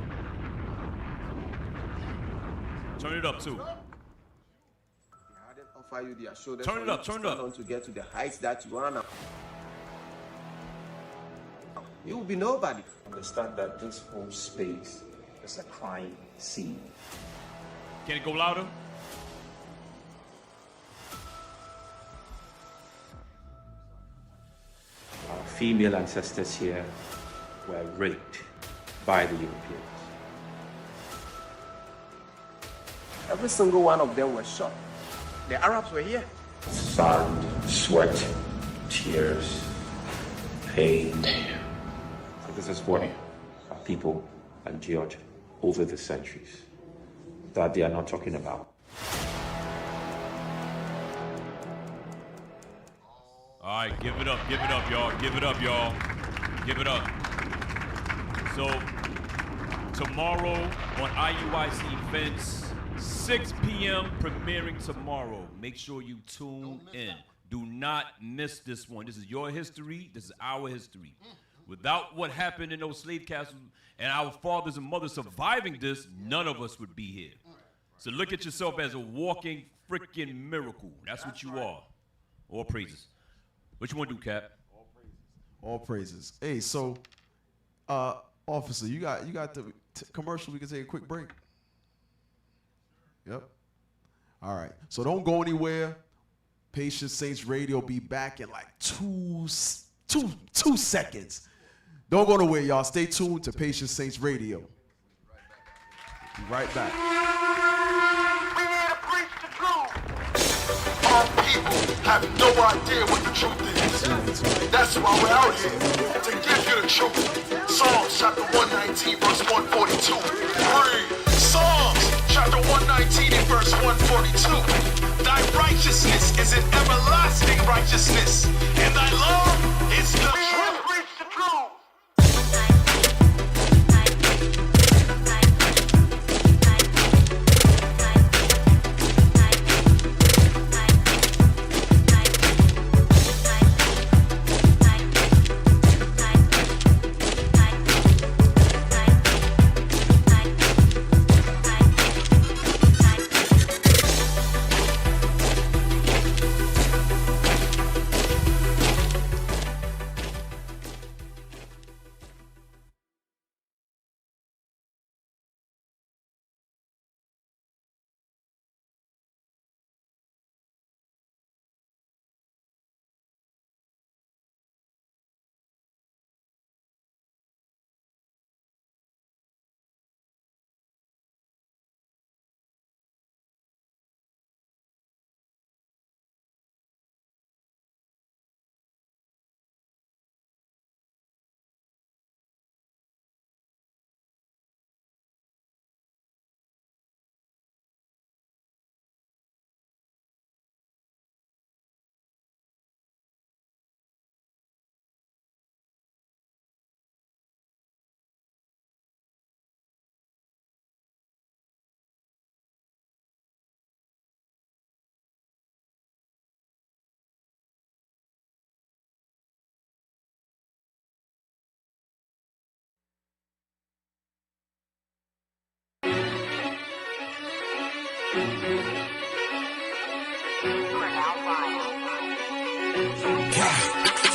Turn it up too. Offer you their shoulders. Turn it up. On to get to the heights that you wanna. You will be nobody. Understand that this whole space is a crime scene. Can it go louder? Our female ancestors here were raped by the Europeans. Every single one of them was shot. The Arabs were here. Sand, sweat, tears, pain. So this is what our people endured over the centuries that they are not talking about. All right, give it up, y'all. Give it up, y'all. Give it up. So, tomorrow on IUIC events, 6 p.m. premiering tomorrow. Make sure you tune in. Do not miss this one. This is your history. This is our history. Without what happened in those slave castles and our fathers and mothers surviving this, none of us would be here. So look at yourself as a walking freaking miracle. That's what you are. All praises. What you want to do, Cap? All praises. Hey, so, officer, you got the commercial. We can take a quick break. Yep. All right. So don't go anywhere. Patient Saints Radio be back in like two seconds. Don't go nowhere, y'all. Stay tuned to Patient Saints Radio. Be right back. We need a preach the truth. people have no idea what the truth is. That's why we're out here, to give you the truth. Psalms chapter 119, verse 142. Read. Psalms chapter 119 and verse 142. Thy righteousness is an everlasting righteousness, and thy love is the truth. Preach the truth.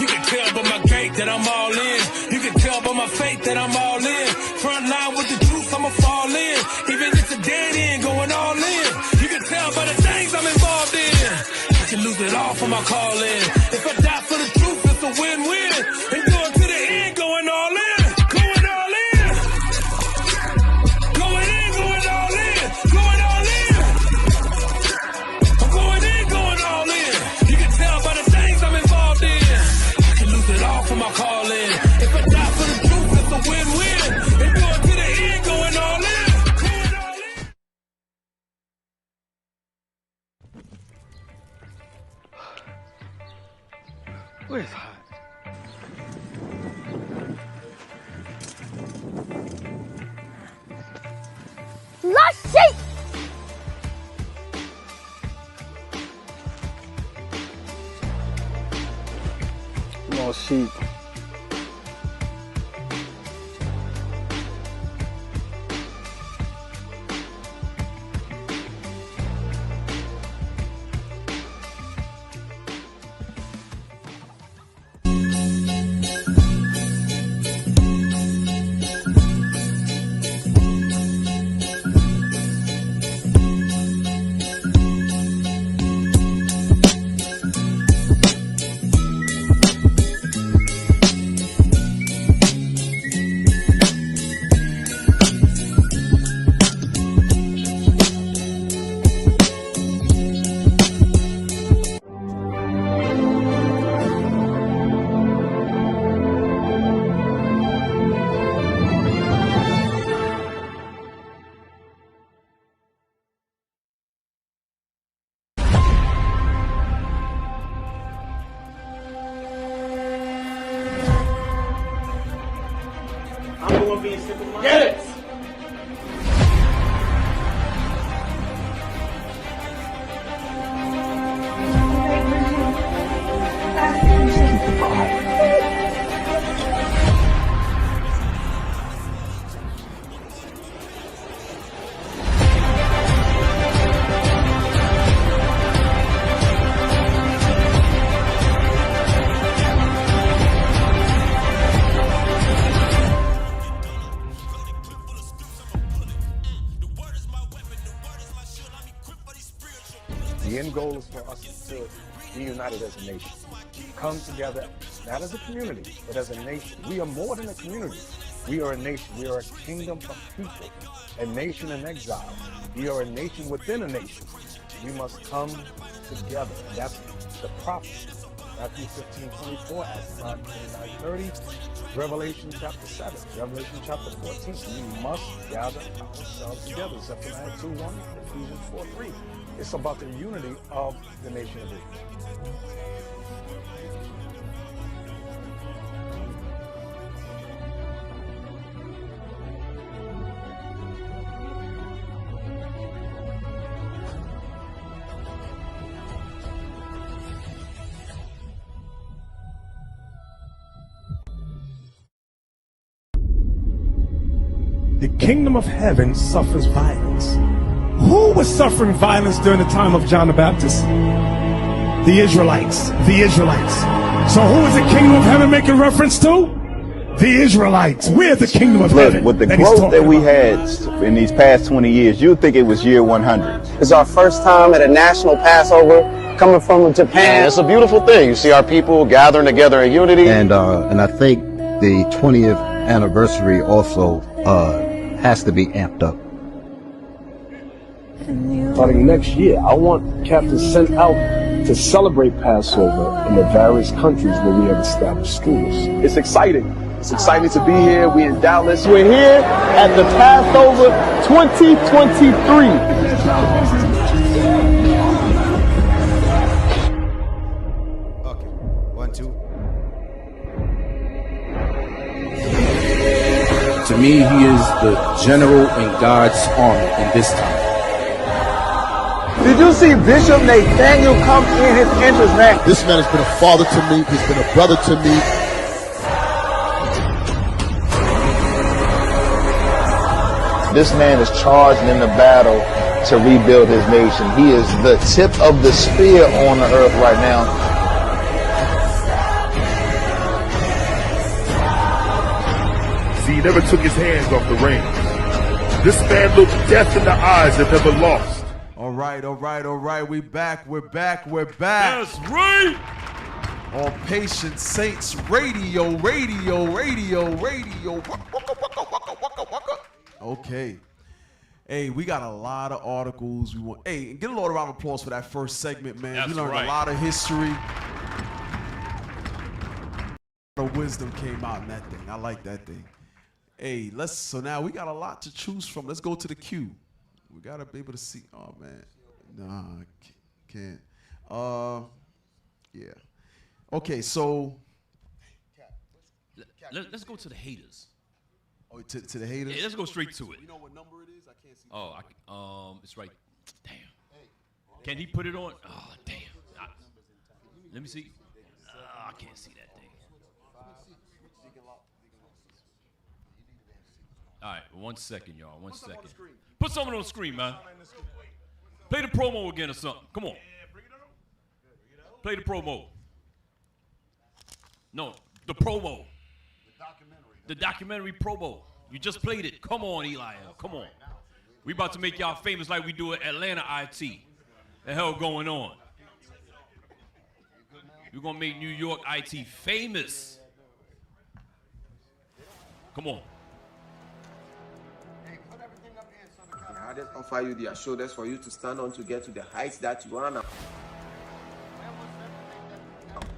You can tell by my gait that I'm all in. You can tell by my faith that I'm all in. Front line with the truth, I'ma fall in. Even if it's a dead end, going all in. You can tell by the things I'm involved in. I can lose it all for my calling. If I die for the truth, it's a win-win. And going to the end, going all in. Going all in. Going in, going all in. Going all in. I'm going in, going all in. You can tell by the things I'm involved in. I can lose it all for my calling. If I die for the truth, it's a win-win. And going to the end, going all in. Going all in. Where's hot? Lost sheep! Lost sheep. I'm the one being simple-minded. Get it! The end goal is for us to be united as a nation. Come together, not as a community, but as a nation. We are more than a community. We are a nation. We are a kingdom of people, a nation in exile. We are a nation within a nation. We must come together. And that's the prophecy. Matthew 15:24, Acts 5:29-30, Revelation chapter 7, Revelation chapter 14. We must gather ourselves together. Zephaniah 2:1, Ephesians 4:3. It's about the unity of the nation of Israel. The kingdom of heaven suffers violence. Who was suffering violence during the time of John the Baptist? The Israelites. The Israelites. So who is the kingdom of heaven making reference to? The Israelites. We're the kingdom of heaven. With the growth that we had in these past 20 years, you'd think it was year 100. It's our first time at a national Passover coming from Japan. It's a beautiful thing. You see our people gathering together in unity. And I think the 20th anniversary also has to be amped up. Starting next year, I want captains sent out to celebrate Passover in the various countries where we have established schools. It's exciting. It's exciting to be here. We in Dallas. We're here at the Passover 2023. Okay, 1, 2. To me, he is the general in God's army in this time. Did you see Bishop Nathaniel come in his entrance, man? This man has been a father to me. He's been a brother to me. This man is charged in the battle to rebuild his nation. He is the tip of the spear on the earth right now. See, he never took his hands off the reins. This man looked death in the eyes and never lost. All right. We back. That's right. All Patient Saints Radio. Okay. Hey, we got a lot of articles. Hey, get a lot of round of applause for that first segment, man. That's we learned right. a lot of history. A lot of wisdom came out in that thing. I like that thing. Hey, so now we got a lot to choose from. Let's go to the queue. We gotta be able to see. Oh man, nah, can't. Yeah. Okay, so let's go to the haters. Oh, to the haters. Yeah, let's go straight to it. You know what number it is? I can't see. Oh, it's right. Damn. Can he put it on? Oh, damn. Let me see. I can't see that thing. All right, 1 second, y'all. 1 second. Put something on the screen, man. Play the promo again or something. Come on. Play the promo. No, the promo. The documentary promo. You just played it. Come on, Eli. Come on. We about to make y'all famous like we do at Atlanta IT. The hell going on? We're going to make New York IT famous. Come on. I just offer you their shoulders for you to stand on to get to the heights that you are now.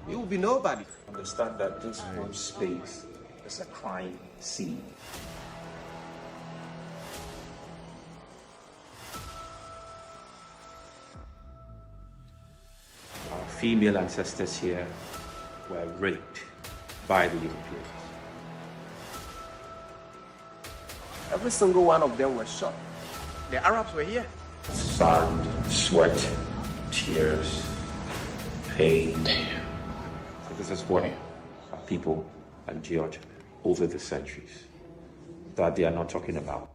You will be nobody. Understand that this whole space is a crime scene. Our female ancestors here were raped by the Europeans. Every single one of them was shot. The Arabs were here. Sand, sweat, tears, pain. So this is what our people endured over the centuries that they are not talking about.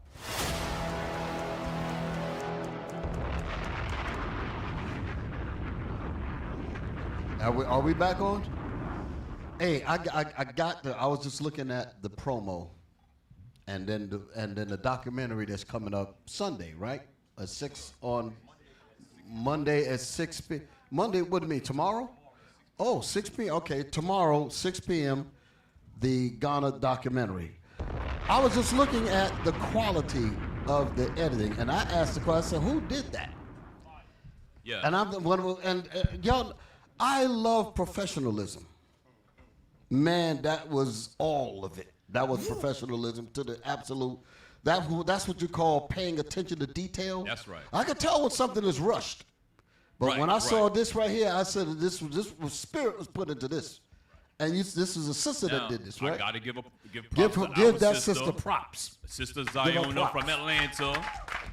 Are we back on? Hey, I was just looking at the promo, and then the documentary that's coming up Sunday, right? At 6 on Monday at 6 p.m. Monday, what do you mean, tomorrow? Oh, 6 p.m. Okay, tomorrow, 6 p.m., the Ghana documentary. I was just looking at the quality of the editing, and I asked the question, who did that? Yeah. And I'm the one of, and y'all, I love professionalism. Man, that was all of it. That was professionalism to the absolute. That's what you call paying attention to detail. That's right. I could tell when something is rushed. But when I saw this right here, I said this was spirit was put into this. And this is a sister that did this, right? I got to give props to give our that sister props. Sister her Ziona props. from Atlanta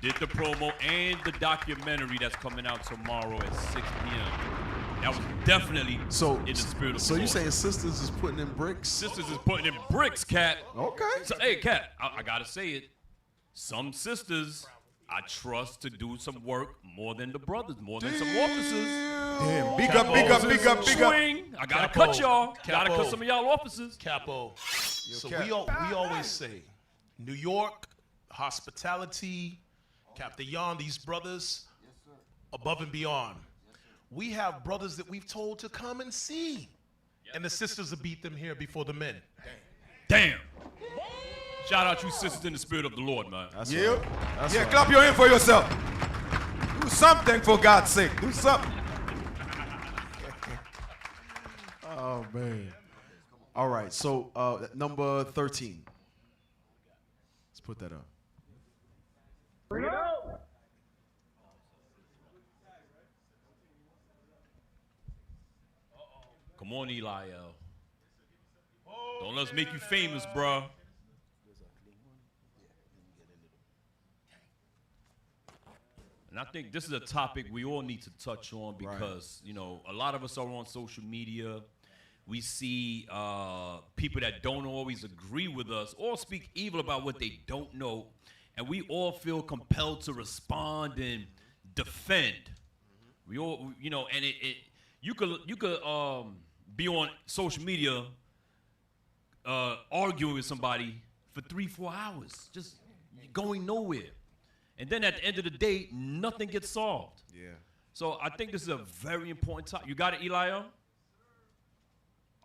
did the promo and the documentary that's coming out tomorrow at 6 p.m. That was definitely in the spirit of the So you Lord. saying sisters is putting in bricks? Sisters is putting in bricks, Cat. Okay. So, hey, Cat, I got to say it. Some sisters I trust to do some work more than the brothers, more than some officers. Damn, big up, big up, big up, big up. Swing. I gotta cut y'all. Gotta cut some of y'all officers. Capo. So we always say, New York, hospitality, Captain Yon, these brothers, above and beyond. We have brothers that we've told to come and see. And the sisters will beat them here before the men. Damn. Shout out you sisters in the spirit of the Lord, man. Yeah, clap your hand for yourself. Do something for God's sake. Do something. Oh, man. All right, so number 13. Let's put that up. Come on, Eli L. Don't let us make you famous, bruh. And I think this is a topic we all need to touch on because, you know, a lot of us are on social media. We see people that don't always agree with us or speak evil about what they don't know. And we all feel compelled to respond and defend. We all, you know, and you could be on social media arguing with somebody for 3-4 hours, just going nowhere. And then at the end of the day, nothing gets solved. Yeah. So I think this is a very important topic. You got it, Eli? Are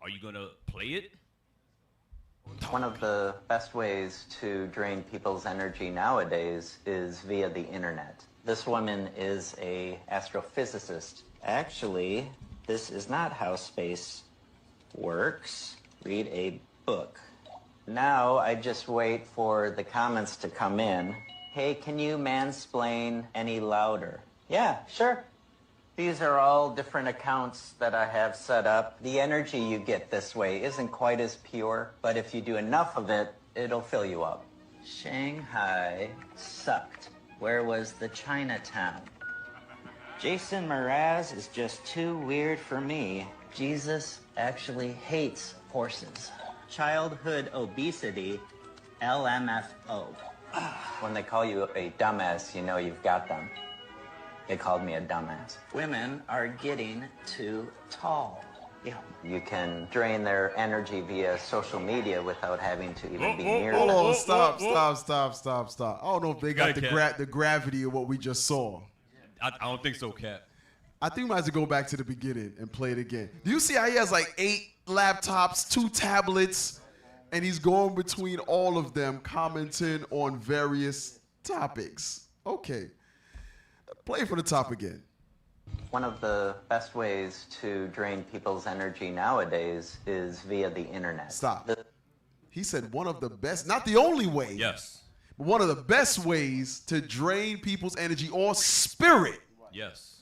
you going to play it? One of the best ways to drain people's energy nowadays is via the internet. This woman is an astrophysicist. Actually, this is not how space works. Read a book. Now I just wait for the comments to come in. Hey, can you mansplain any louder? Yeah, sure. These are all different accounts that I have set up. The energy you get this way isn't quite as pure, but if you do enough of it, it'll fill you up. Shanghai sucked. Where was the Chinatown? Jason Mraz is just too weird for me. Jesus actually hates horses. Childhood obesity, LMFO. When they call you a dumbass, you know you've got them. They called me a dumbass. Women are getting too tall. Yeah. You can drain their energy via social media without having to even be near them. Hold on, stop. I don't know if they got the gravity of what we just saw. I don't think so, Cap. I think we might have to go back to the beginning and play it again. Do you see how he has like 8 laptops, 2 tablets, and he's going between all of them commenting on various topics? Okay. Play for the top again. One of the best ways to drain people's energy nowadays is via the internet. Stop. He said one of the best, not the only way. Yes. But one of the best ways to drain people's energy or spirit. Yes.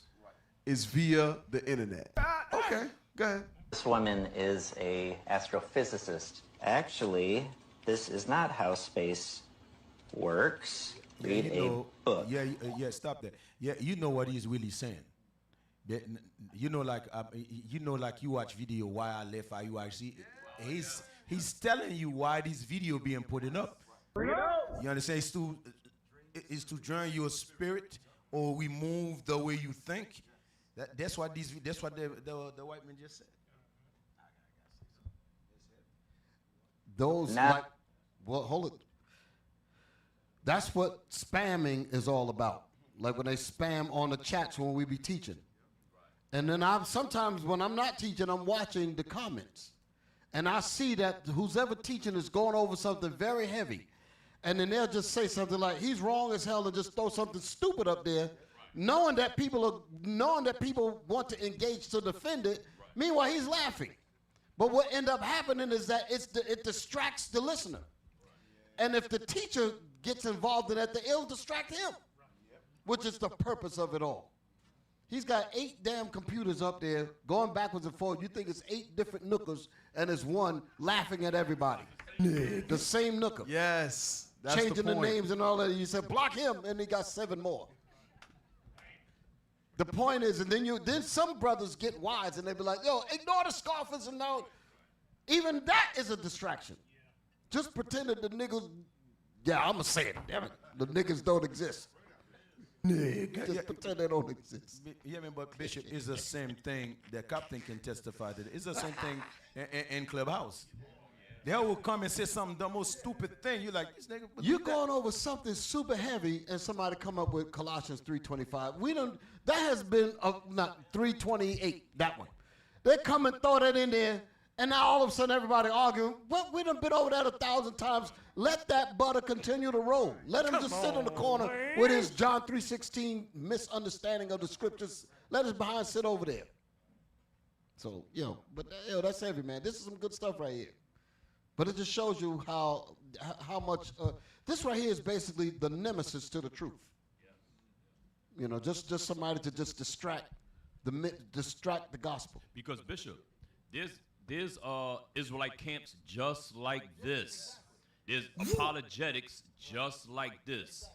Is via the internet. Okay, go ahead. This woman is an astrophysicist. Actually, this is not how space works. Read a book. Yeah, stop that. Yeah, you know what he's really saying. You know, like you watch video why I left IUIC. He's telling you why this video being put up. You understand? It's to drain your spirit or remove the way you think. That's what the white man just said. Hold it. That's what spamming is all about. Like when they spam on the chats when we be teaching. And then sometimes when I'm not teaching, I'm watching the comments. And I see that who's ever teaching is going over something very heavy. And then they'll just say something like, he's wrong as hell, and just throw something stupid up there. knowing that people want to engage to defend it. Meanwhile, he's laughing. But what end up happening is that it distracts the listener. And if the teacher gets involved in that, it'll distract him, which is the purpose of it all. He's got 8 damn computers up there going backwards and forward. You think it's 8 different nookers and it's one laughing at everybody. The same nooker. Yes. That's changing the the names and all that. You said block him, and he got 7 more. The point is, and then some brothers get wise and they be like, yo, ignore the scoffers and no. Even that is a distraction. Just pretend that the niggas, yeah, I'm going to say it, damn it. The niggas don't exist. Just pretend they don't exist. Yeah, man, but Bishop, is the same thing. The captain can testify that it's the same thing in Clubhouse. They will come and say something, the most stupid thing. You're like, this nigga. You're going over something super heavy, and somebody come up with Colossians 3:25. We don't. That has been not 3:28. That one. They come and throw that in there, and now all of a sudden everybody arguing. Well, we done been over that 1,000 times. Let that butter continue to roll. Let him just sit in the corner with his John 3:16 misunderstanding of the scriptures. Let his behind sit over there. So that's heavy, man. This is some good stuff right here. But it just shows you how much this right here is basically the nemesis to the truth. You know, just somebody to just distract the gospel. Because Bishop, there's Israelite camps just like this. There's apologetics just like this.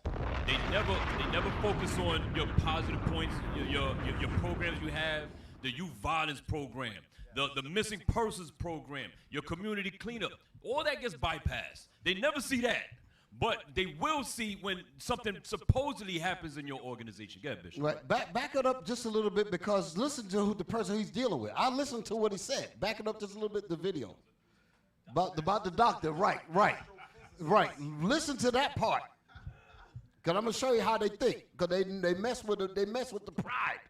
They never focus on your positive points, your programs you have, the youth violence program, the missing persons program, your community cleanup. All that gets bypassed. They never see that. But they will see when something supposedly happens in your organization. Go ahead, Bishop. Right. Back it up just a little bit, because listen to the person he's dealing with. I listened to what he said. Back it up just a little bit, the video. About the doctor. Right. Listen to that part. Because I'm going to show you how they think. Because they mess with the pride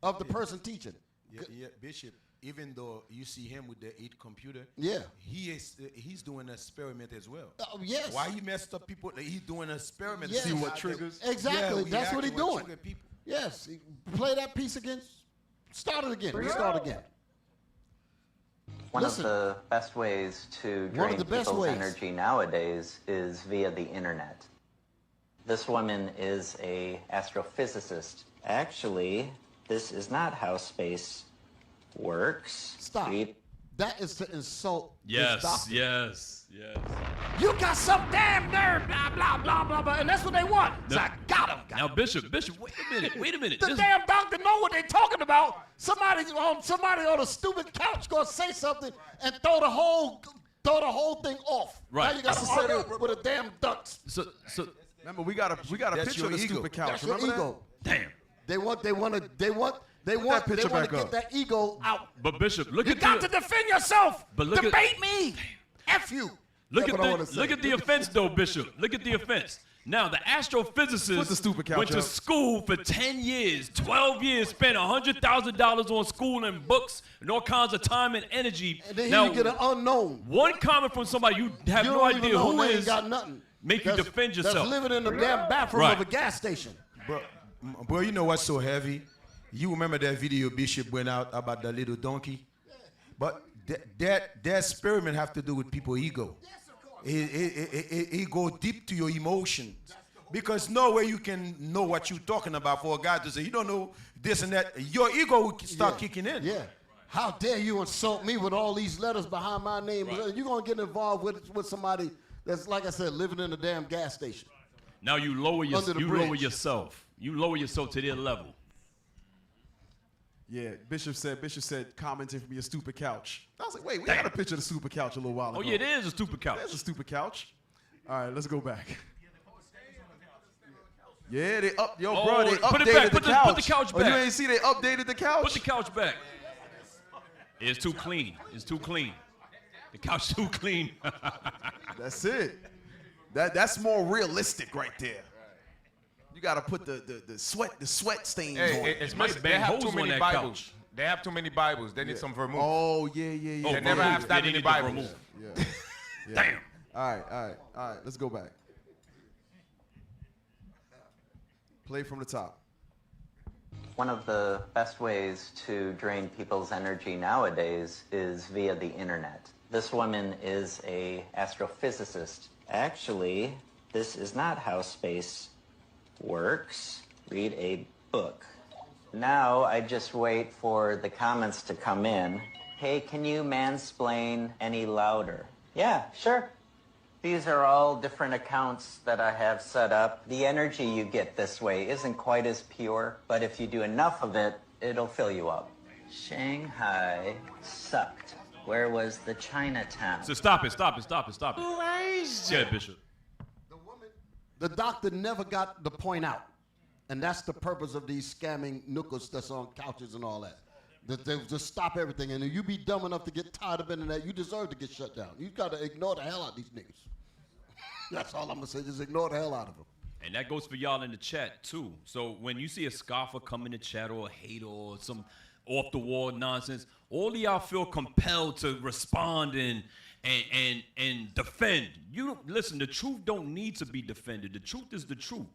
of the person teaching. Yeah, Bishop. Even though you see him with the 8 computer, he's doing an experiment as well. Oh, yes. Why he messed up people? He's doing an experiment yes. to see what triggers. Exactly. That's what he's doing. Yes. Play that piece again. Start it again. Start again. One of the best ways to drain people's energy nowadays is via the internet. This woman is an astrophysicist. Actually, this is not how space works. Stop. That is to insult yes, this doctor. Yes. You got some damn nerve, blah, blah, blah, blah, blah, and that's what they want. So I got him. Now, Bishop, wait a minute. The damn doctor know what they're talking about. Somebody on a stupid couch gonna say something and throw the whole thing off. Right. Now you got to set it with a damn ducks. So remember, we got a picture of the stupid couch. That's your ego. Damn. They want to get that ego out. But Bishop, you got to defend yourself. But debate me. F you. Look at the offense, though, Bishop. Look at the offense. Now, the astrophysicist went to school for 10 years, 12 years, spent $100,000 on school and books and all kinds of time and energy. And then you get an unknown. One comment from somebody you have no idea who is got nothing. Make you defend yourself. That's living in the damn bathroom of a gas station. Bro, you know what's so heavy? You remember that video Bishop went out about the little donkey? But that experiment have to do with people's ego. It go deep to your emotions. Because no way you can know what you're talking about for a guy to say, you don't know this and that. Your ego will start kicking in. Yeah. How dare you insult me with all these letters behind my name? Right. You're going to get involved with somebody that's, like I said, living in a damn gas station. Now you lower yourself. You lower yourself to their level. Yeah, Bishop said, commenting from your stupid couch. I was like, wait, we got a picture of the stupid couch a little while ago. Oh, yeah, it is a stupid couch. It's a stupid couch. All right, let's go back. Yeah, they updated the couch. Put the couch back. Oh, you ain't see they updated the couch? Put the couch back. It's too clean. It's too clean. The couch too clean. That's it. That's more realistic right there. You gotta put the sweat stains on. It's they have too many Bibles. They have too many Bibles. They need some vermouth. Oh yeah. They never have that many Bibles. Yeah. Damn. All right. Let's go back. Play from the top. One of the best ways to drain people's energy nowadays is via the internet. This woman is an astrophysicist. Actually, this is not how space works. Read a book. Now I just wait for the comments to come in. Hey, can you mansplain any louder? Yeah, sure. These are all different accounts that I have set up. The energy you get this way isn't quite as pure, but if you do enough of it, it'll fill you up. Shanghai sucked. Where was the Chinatown? So stop it. Who raised you? Yeah, Bishop. The doctor never got the point out. And that's the purpose of these scamming nookers that's on couches and all that. They just stop everything. And if you be dumb enough to get tired of internet, you deserve to get shut down. You got to ignore the hell out of these niggas. That's all I'm going to say. Just ignore the hell out of them. And that goes for y'all in the chat, too. So when you see a scoffer come in the chat or a hater or some off-the-wall nonsense, all of y'all feel compelled to respond and defend. Listen, the truth don't need to be defended. The truth is the truth.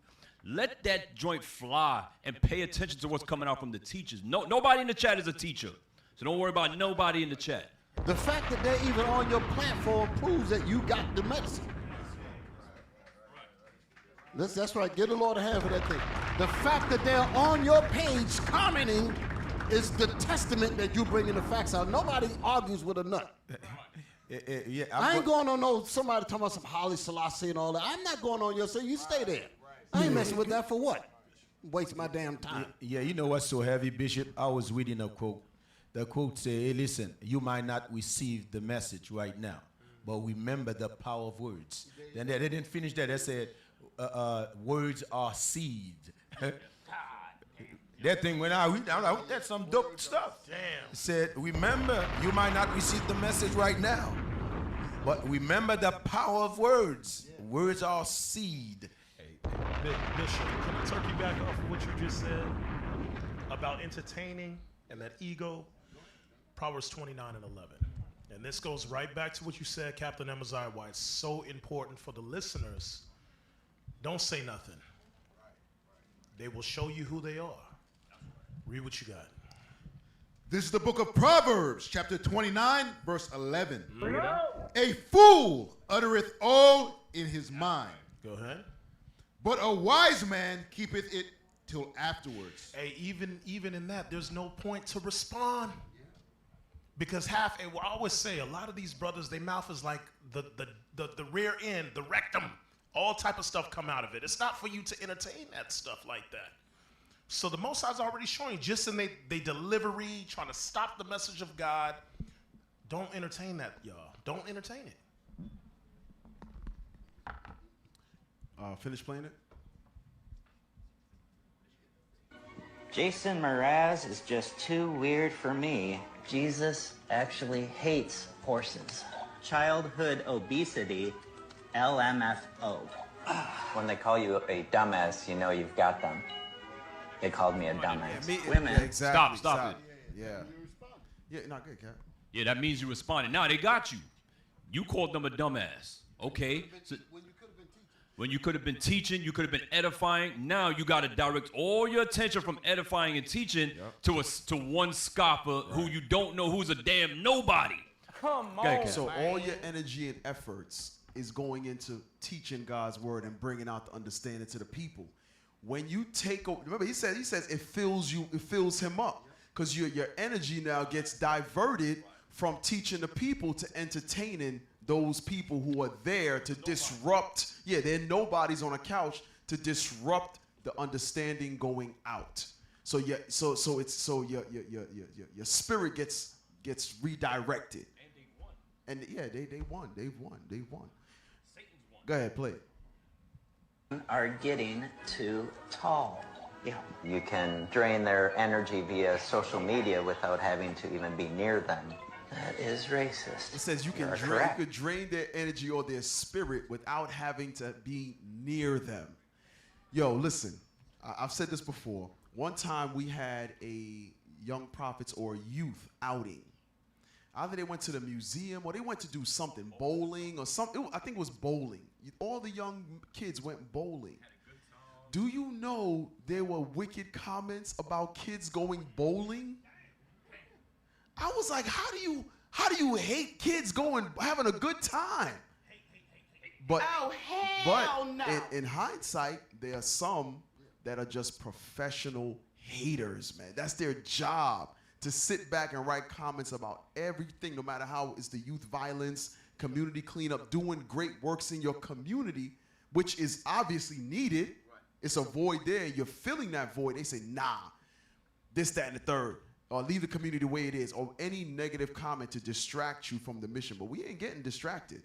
Let that joint fly and pay attention to what's coming out from the teachers. Nobody in the chat is a teacher. So don't worry about nobody in the chat. The fact that they're even on your platform proves that you got the medicine. That's right. Get the Lord a hand for that thing. The fact that they're on your page commenting is the testament that you bringing the facts out. Nobody argues with a nut. Yeah, I ain't going on somebody talking about some Haile Selassie and all that. I'm not going on your side. You stay there. I ain't messing with that for what? Waste my damn time. Yeah, you know what's so heavy, Bishop? I was reading a quote. The quote said, hey, listen, you might not receive the message right now, but remember the power of words. Then they didn't finish that. They said, words are seed. That thing went out. I'm like, that's some dope stuff. Damn. It said, remember, you might not receive the message right now, but remember the power of words. Yeah. Words are seed. Bishop, can I turkey back off of what you just said about entertaining and that ego? Proverbs 29 and 11. And this goes right back to what you said, Captain Amaziah, why it's so important for the listeners. Don't say nothing. They will show you who they are. Read what you got. This is the book of Proverbs, chapter 29, verse 11. A fool uttereth all in his mind. Go ahead. But a wise man keepeth it till afterwards. Hey, even in that, there's no point to respond. Because I always say, a lot of these brothers, their mouth is like the rear end, the rectum. All type of stuff come out of it. It's not for you to entertain that stuff like that. So the Most High's already showing, just in they delivery, trying to stop the message of God. Don't entertain that, y'all. Don't entertain it. Finish playing it. Jason Mraz is just too weird for me. Jesus actually hates horses. Childhood obesity, LMFO. When they call you a dumbass, you know you've got them. They called me a dumbass. Women. Yeah, exactly. Stop it. Yeah. Yeah, not good, Cap. Yeah, that means you responded. Now they got you. You called them a dumbass. Okay. So, when you could have been teaching, you could have been edifying. Now you got to direct all your attention from edifying and teaching to one scoffer who you don't know, who's a damn nobody. Come on. So all your energy and efforts is going into teaching God's word and bringing out the understanding to the people. When you take over, remember he says it fills you, it fills him up, because your energy now gets diverted from teaching the people to entertaining those people who are there to disrupt. Yeah, they're nobodies on a couch to disrupt the understanding going out. So your spirit gets redirected. And yeah, they won. They've won. Go ahead, play it. Are getting too tall. Yeah. You can drain their energy via social media without having to even be near them. That is racist. It says you can drain their energy or their spirit without having to be near them. Yo, listen, I've said this before. One time we had a young prophets or youth outing. Either they went to the museum or they went to do something, bowling or something. I think it was bowling. All the young kids went bowling. Do you know there were wicked comments about kids going bowling? I was like, how do you hate kids having a good time? But in hindsight, there are some that are just professional haters, man. That's their job, to sit back and write comments about everything, no matter how it's the youth violence, community cleanup, doing great works in your community, which is obviously needed. It's a void there. You're filling that void. They say, nah, this, that, and the third, or leave the community the way it is, or any negative comment to distract you from the mission. But we ain't getting distracted.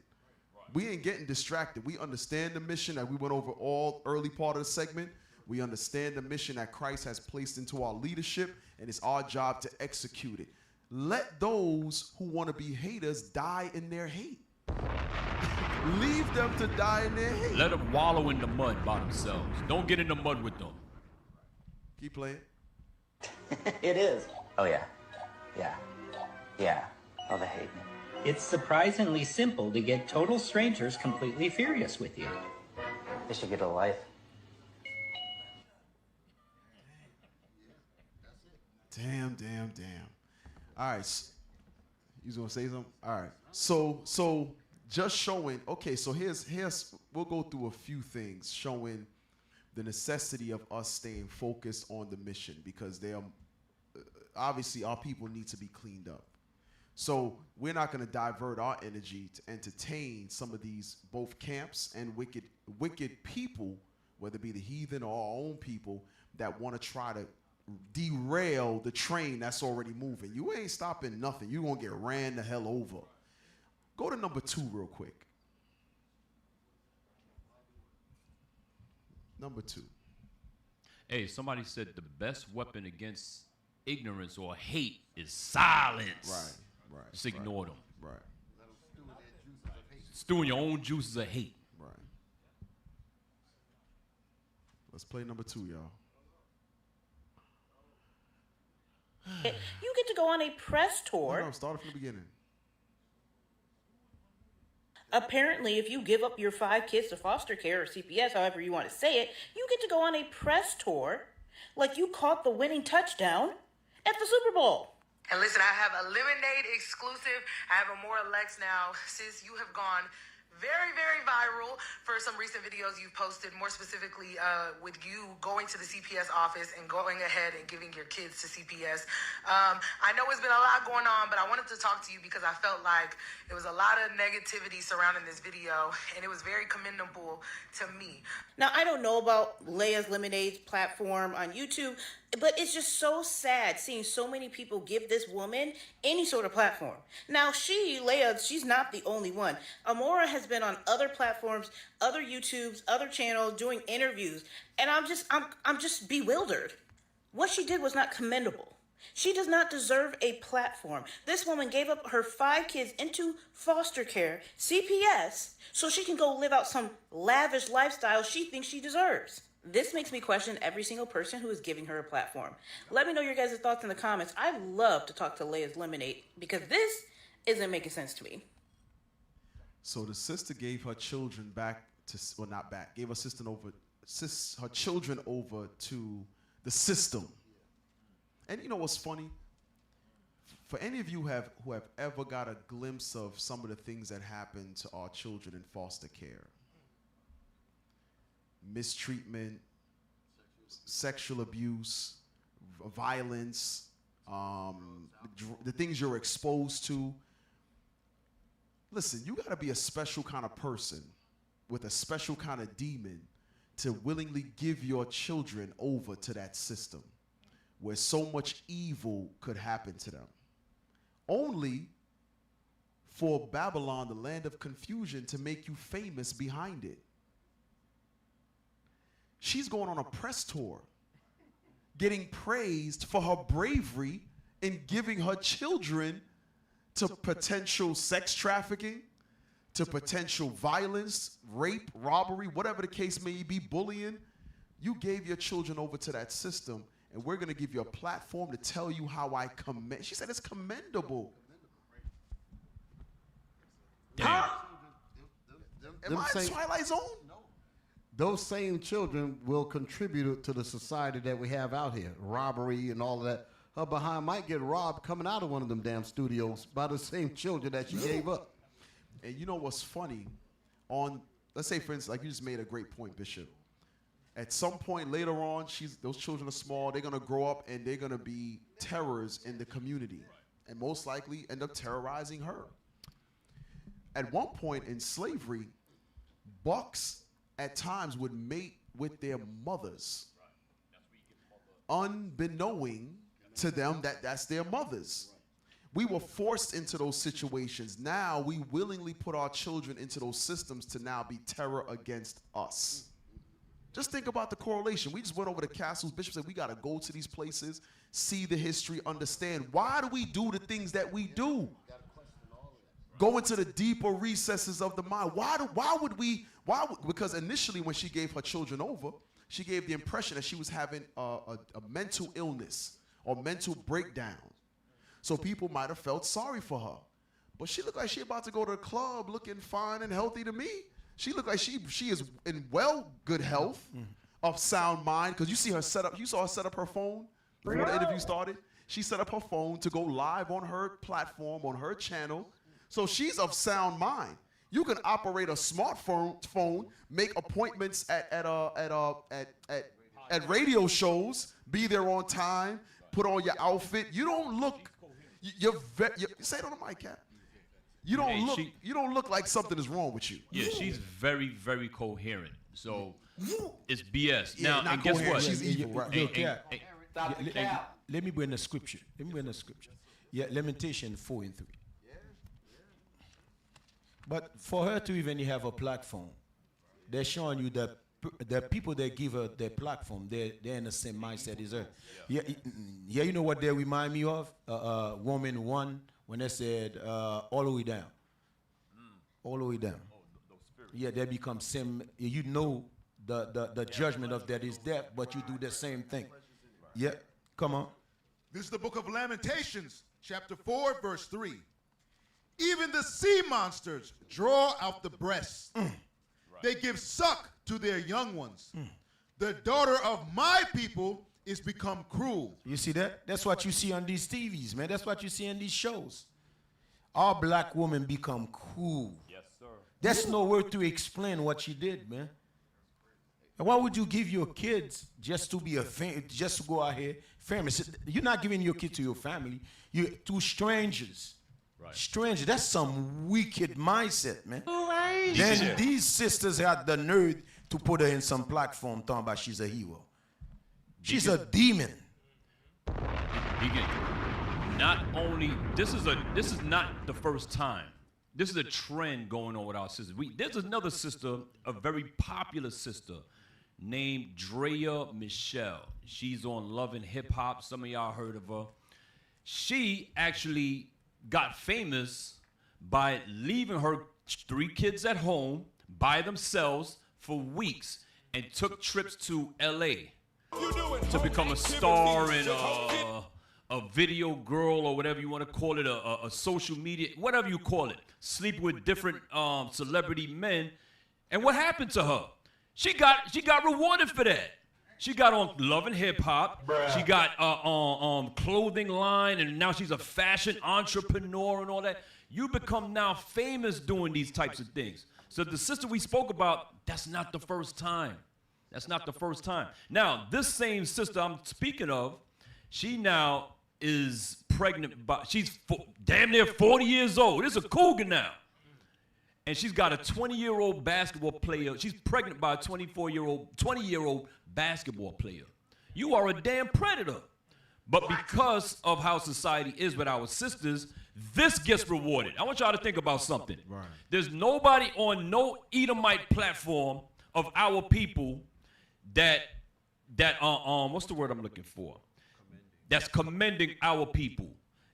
We ain't getting distracted. We understand the mission that we went over all early part of the segment. We understand the mission that Christ has placed into our leadership, and it's our job to execute it. Let those who want to be haters die in their hate. Leave them to die in their hate. Let them wallow in the mud by themselves. Don't get in the mud with them. Keep playing. It is. Oh, yeah. Yeah. Yeah. Oh, they hate me. It's surprisingly simple to get total strangers completely furious with you. They should get a life. Damn. All right. You was gonna say something? All right. So just showing, okay, so here's we'll go through a few things showing the necessity of us staying focused on the mission, because they are obviously our people need to be cleaned up. So we're not going to divert our energy to entertain some of these both camps and wicked people, whether it be the heathen or our own people, that want to try to derail the train that's already moving. You ain't stopping nothing. You're going to get ran the hell over. Go to number 2 real quick. Number 2. Hey, somebody said the best weapon against ignorance or hate is silence. Right. Just ignore them. Right. Stew in your own juices of hate. Right. Let's play number 2, y'all. You get to go on a press tour. No, start from the beginning. Apparently, if you give up your 5 kids to foster care or CPS, however you want to say it, you get to go on a press tour like you caught the winning touchdown at the Super Bowl. And listen, I have a Lemonade exclusive. I have a more Lex now, since you have gone very, very viral for some recent videos you've posted, more specifically with you going to the CPS office and going ahead and giving your kids to CPS. I know it's been a lot going on, but I wanted to talk to you because I felt like there was a lot of negativity surrounding this video, and it was very commendable to me. Now, I don't know about Leia's Lemonade's platform on YouTube, but it's just so sad seeing so many people give this woman any sort of platform. Now, Leia, she's not the only one. Amora has been on other platforms, other YouTubes, other channels, doing interviews, and I'm just bewildered. What she did was not commendable. She does not deserve a platform. This woman gave up her 5 kids into foster care, CPS, so she can go live out some lavish lifestyle she thinks she deserves. This makes me question every single person who is giving her a platform. Let me know your guys' thoughts in the comments. I'd love to talk to Leia's Lemonade, because this isn't making sense to me. So the sister gave her children gave her children over to the system. And you know what's funny? For any of you who have ever got a glimpse of some of the things that happen to our children in foster care, mistreatment, sexual abuse, violence, the things you're exposed to. Listen, you got to be a special kind of person with a special kind of demon to willingly give your children over to that system where so much evil could happen to them. Only for Babylon, the land of confusion, to make you famous behind it. She's going on a press tour, getting praised for her bravery in giving her children to potential sex trafficking, to potential violence, rape, robbery, whatever the case may be, bullying. You gave your children over to that system, and we're going to give you a platform to tell you how I commend. She said it's commendable. Damn. Am I in Twilight Zone? those same children will contribute to the society that we have out here. Robbery and all of that. Her behind might get robbed coming out of one of them damn studios by the same children that she gave up. And you know what's funny? Let's say, for instance, like you just made a great point, Bishop. At some point later on, those children are small. They're going to grow up and they're going to be terrors in the community and most likely end up terrorizing her. At one point in slavery, bucks at times would mate with their mothers, unbeknowing to them that that's their mothers. We were forced into those situations. Now we willingly put our children into those systems to now be terror against us. Just think about the correlation. We just went over the castles. Bishop said we got to go to these places, see the history, understand why do we do the things that we do. Go into the deeper recesses of the mind. Because initially when she gave her children over, she gave the impression that she was having a mental illness or mental breakdown. So people might have felt sorry for her. But she looked like she about to go to the club looking fine and healthy to me. She looked like she is in good health, of sound mind. Because you saw her set up her phone before the interview started. She set up her phone to go live on her platform, on her channel. So she's of sound mind. You can operate a smartphone, make appointments at radio shows, be there on time, put on your outfit. You don't look. Say it on the mic, Cap. You don't look like something is wrong with you. Yeah, she's very, very coherent. So it's BS. Yeah, now, and guess what? She's evil, right? Let me bring the scripture. Yeah, Lamentation 4:3. But for her to even have a platform, they're showing you that the people that give her their platform, they're in the same mindset as her. Yeah, you know what they remind me of? Woman 1, when they said all the way down. All the way down. Yeah, they become same. You know the judgment of that is death, but you do the same thing. Yeah, come on. This is the book of Lamentations, chapter 4, verse 3. Even the sea monsters draw out the breasts. They give suck to their young ones. The daughter of my people is become cruel. You see that? That's what you see on these TVs, man. That's what you see in these shows. Our black woman become cruel. Yes, sir. There's no word to explain what she did, man. And why would you give your kids just to be just to go out here famous? You're not giving your kid to your family. You're to strangers. Right. Stranger, that's some wicked mindset, man. Right. Then these sisters had the nerve to put her in some platform talking about she's a hero. She's a demon. Not only this is not the first time. This is a trend going on with our sisters. There's another sister, a very popular sister, named Drea Michelle. She's on Love and Hip Hop. Some of y'all heard of her. She actually got famous by leaving her 3 kids at home by themselves for weeks and took trips to LA to become a star in a video girl or whatever you want to call it, a social media, whatever you call it, sleep with different celebrity men. And what happened to her? She got rewarded for that. She got on Love and Hip Hop. She got clothing line, and now she's a fashion entrepreneur and all that. You become now famous doing these types of things. So the sister we spoke about, that's not the first time. That's not the first time. Now, this same sister I'm speaking of, she now is pregnant. She's damn near 40 years old. This is a cougar now. And she's got a 20-year-old basketball player. She's pregnant by a 20-year-old basketball player. You are a damn predator. But because of how society is with our sisters, this gets rewarded. I want y'all to think about something. Right. There's nobody on no Edomite platform of our people that what's the word I'm looking for? That's commending our people.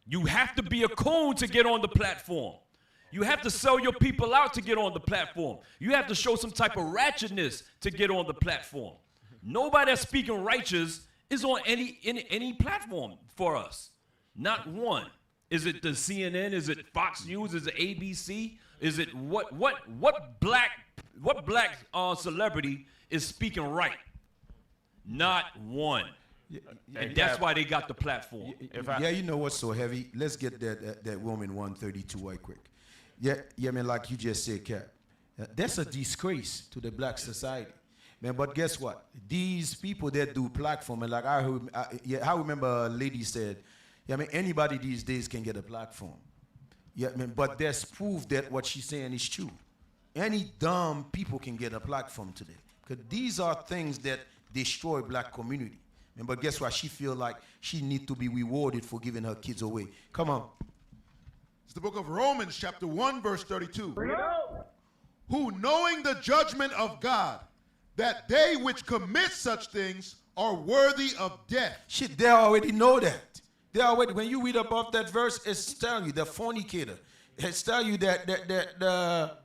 You have to be a coon to get on the platform. You have to sell your people out to get on the platform. You have to show some type of ratchetness to get on the platform. Nobody that's speaking righteous is on any platform for us. Not one. Is it the CNN? Is it Fox News? Is it ABC? Is it what black celebrity is speaking right. Not one. And that's why they got the platform. Yeah, you know what's so heavy? Let's get that woman 132 right quick. Yeah, man, like you just said, Cap. That's a disgrace to the black society. Man, but guess what? These people that do platform, and like I remember a lady said, yeah, I mean, anybody these days can get a platform. Yeah, man, but there's proof that what she's saying is true. Any dumb people can get a platform today. Because these are things that destroy black community. Man, but guess what? She feel like she need to be rewarded for giving her kids away. Come on. It's the book of Romans, chapter 1, verse 32. Who, knowing the judgment of God, that they which commit such things are worthy of death. Shit, they already know that. They already, when you read above that verse, it's telling you the fornicator. It's telling you that the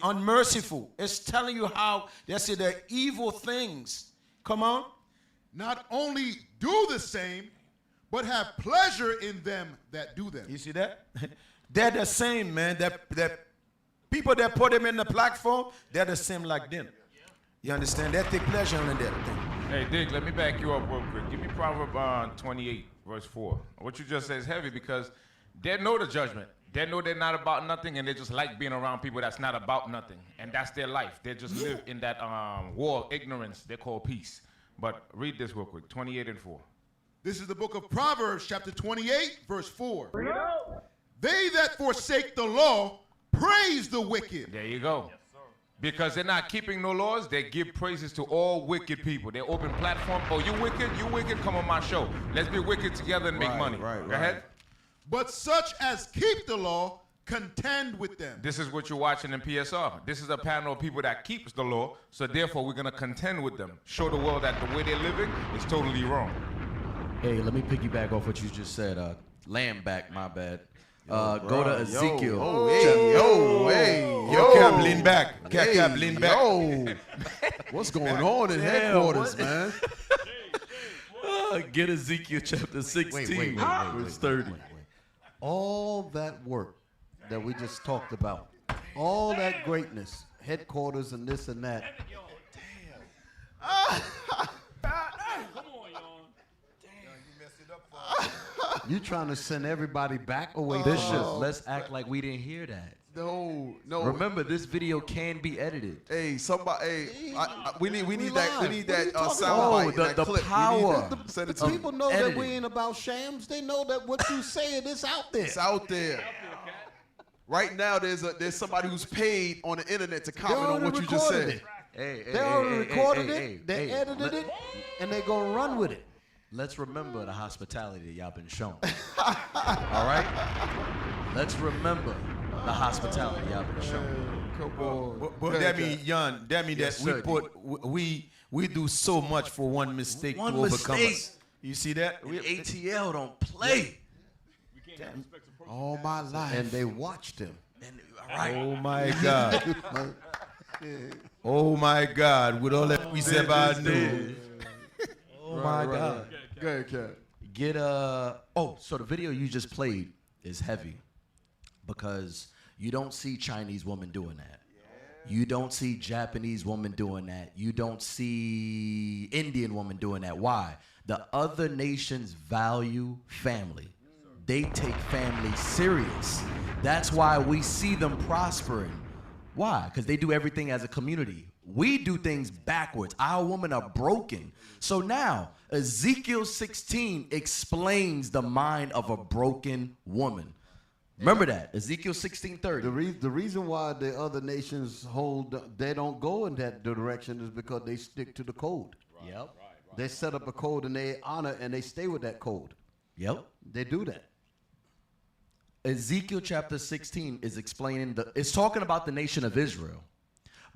unmerciful. It's telling you how they say the evil things. Come on. Not only do the same, but have pleasure in them that do them. You see that? They're the same, man. That people that put them in the platform, they're the same like them. You understand? They take pleasure in that thing. Hey, Dick, let me back you up real quick. Give me Proverbs 28, verse 4. What you just said is heavy because they know the judgment. They know they're not about nothing, and they just like being around people that's not about nothing. And that's their life. They just live in that war of ignorance they call peace. But read this real quick, 28 and 4. This is the book of Proverbs, chapter 28, verse 4. They that forsake the law praise the wicked. There you go. Because they're not keeping no laws, they give praises to all wicked people. They open platform. Oh, you wicked, come on my show. Let's be wicked together and make money. Go ahead. But such as keep the law, contend with them. This is what you're watching in PSR. This is a panel of people that keeps the law, so therefore we're going to contend with them. Show the world that the way they're living is totally wrong. Hey, let me piggyback off what you just said. Land back, my bad. Go to Ezekiel. Cap, lean back. Cap, lean back. What's going on in headquarters, man? Get Ezekiel chapter 16, verse 30. All that work that we just talked about, all that greatness, headquarters and this and that. You trying to send everybody back away from us. Let's act like we didn't hear that. No. Remember, this video can be edited. Hey, somebody. We need that sound bite. The clip. power. Send it The to people know that we ain't about shams. They know that what you saying is out there. It's out there. Right now, there's somebody who's paid on the internet to comment on what you just said. They already recorded it. They edited it, and they gonna run with it. Let's remember the hospitality that y'all been shown. All right? Let's remember the hospitality y'all been shown. But that mean, Jan, that we do so much for one mistake to overcome us. You see that? ATL don't play. All my life. And they watched him. Oh my God. Oh my God. With all that we said about news. Oh my God. Go ahead, Cat. So the video you just played is heavy because you don't see Chinese women doing that. You don't see Japanese women doing that. You don't see Indian women doing that. Why? The other nations value family. They take family serious. That's why we see them prospering. Why? Because they do everything as a community. We do things backwards. Our women are broken. So now, Ezekiel 16 explains the mind of a broken woman. Remember that, Ezekiel 16:30. The reason why the other nations they don't go in that direction is because they stick to the code. Yep. They set up a code and they honor and they stay with that code. Yep. They do that. Ezekiel chapter 16 is explaining it's talking about the nation of Israel,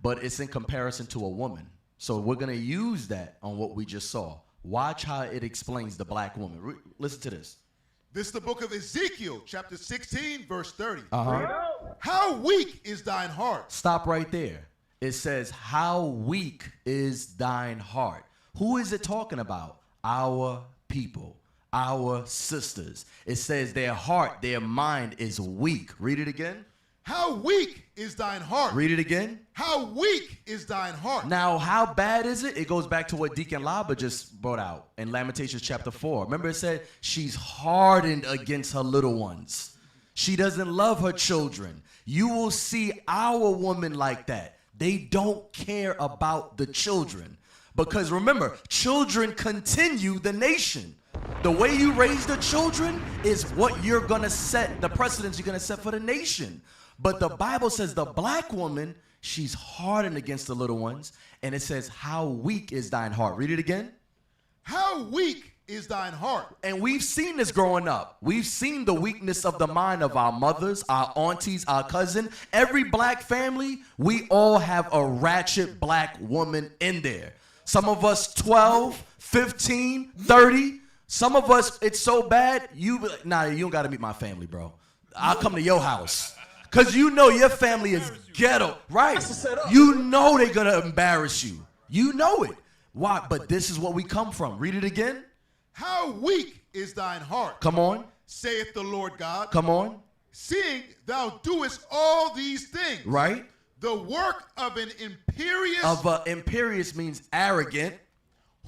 but it's in comparison to a woman. So we're going to use that on what we just saw. Watch how it explains the black woman. Listen to this. This is the book of Ezekiel, chapter 16, verse 30. Uh-huh. How weak is thine heart? Stop right there. It says, how weak is thine heart? Who is it talking about? Our people, our sisters. It says their heart, their mind is weak. Read it again. How weak is thine heart? Read it again. How weak is thine heart? Now, how bad is it? It goes back to what Deacon Laba just brought out in Lamentations chapter 4. Remember it said, she's hardened against her little ones. She doesn't love her children. You will see our women like that. They don't care about the children. Because remember, children continue the nation. The way you raise the children is what you're going to set, the precedents you're going to set for the nation. But the Bible says the black woman, she's hardened against the little ones. And it says, how weak is thine heart? Read it again. How weak is thine heart? And we've seen this growing up. We've seen the weakness of the mind of our mothers, our aunties, our cousin. Every black family, we all have a ratchet black woman in there. Some of us 12, 15, 30. Some of us, it's so bad, you be like, nah, you don't got to meet my family, bro. I'll come to your house. Because you know your family is ghetto, right? You know they're going to embarrass you. You know it. Why? But this is what we come from. Read it again. How weak is thine heart? Come on. Saith the Lord God. Come on. Seeing thou doest all these things. Right. The work of an imperious. Imperious means arrogant.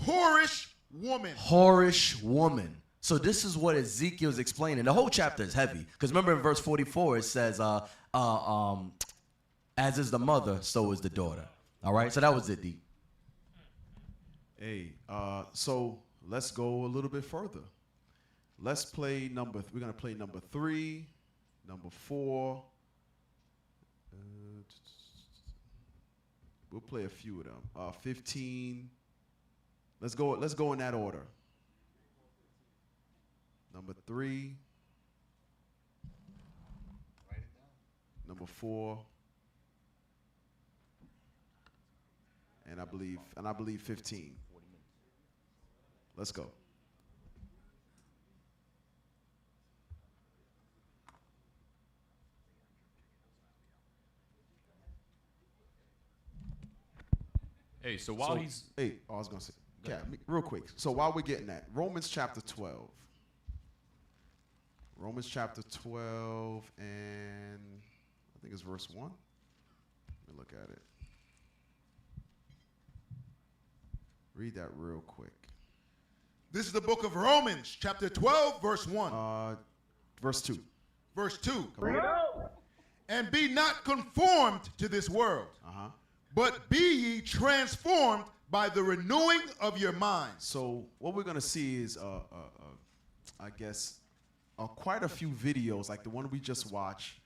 Whorish woman. Whorish woman. So this is what Ezekiel is explaining. The whole chapter is heavy. Because remember in verse 44, it says, as is the mother, so is the daughter. All right? So that was it, D. Hey, so let's go a little bit further. Let's play we're going to play number 3, number 4. We'll play a few of them. 15. Let's go in that order. Number 3. Number 4. And I believe 15. Let's go. Hey, so while he's... Hey, I was going to say, yeah, real quick. So while we're getting that, Romans chapter 12. Romans chapter 12, and I think it's verse 1. Let me look at it. Read that real quick. This is the book of Romans, chapter 12, verse 1. Verse 2. Verse 2. And be not conformed to this world, but be ye transformed by the renewing of your mind. So what we're going to see is, I guess, quite a few videos like the one we just watched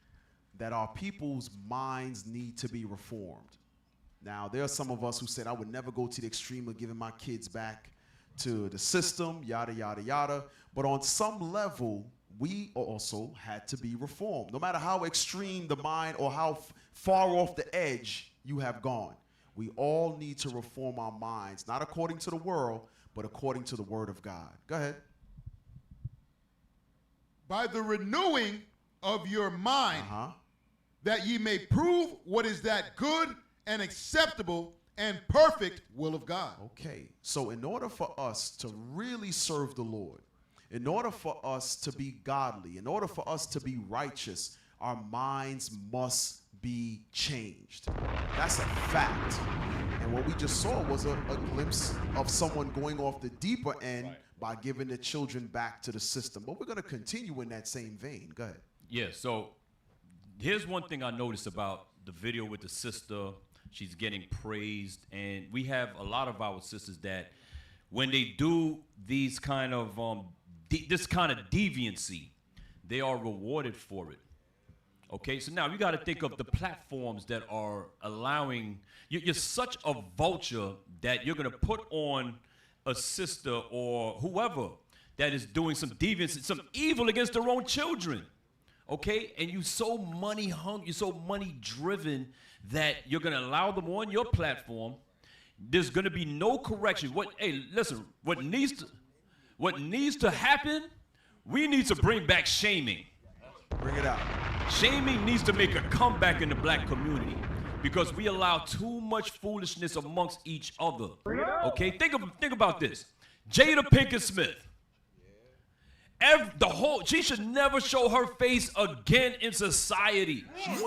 that our people's minds need to be reformed. Now, there are some of us who said, I would never go to the extreme of giving my kids back to the system, yada, yada, yada. But on some level, we also had to be reformed. No matter how extreme the mind or how far off the edge you have gone, we all need to reform our minds, not according to the world, but according to the word of God. Go ahead. By the renewing of your mind, that ye may prove what is that good and acceptable and perfect will of God. Okay, so in order for us to really serve the Lord, in order for us to be godly, in order for us to be righteous, our minds must be changed. That's a fact. And what we just saw was a glimpse of someone going off the deeper end by giving the children back to the system. But we're going to continue in that same vein. Go ahead. Yeah, so here's one thing I noticed about the video with the sister. She's getting praised, and we have a lot of our sisters that when they do these kind of this kind of deviancy, they are rewarded for it. Okay, so now you got to think of the platforms that are allowing you're such a vulture that you're going to put on a sister or whoever that is doing some deviance, some evil against their own children. Okay, and you so money hungry, you're so money driven that you're going to allow them on your platform. There's going to be no correction. Hey, listen, what needs to happen, we need to bring back shaming. Bring it out. Shaming needs to make a comeback in the black community because we allow too much foolishness amongst each other. Okay, think about this. Jada Pinkett Smith. She should never show her face again in society.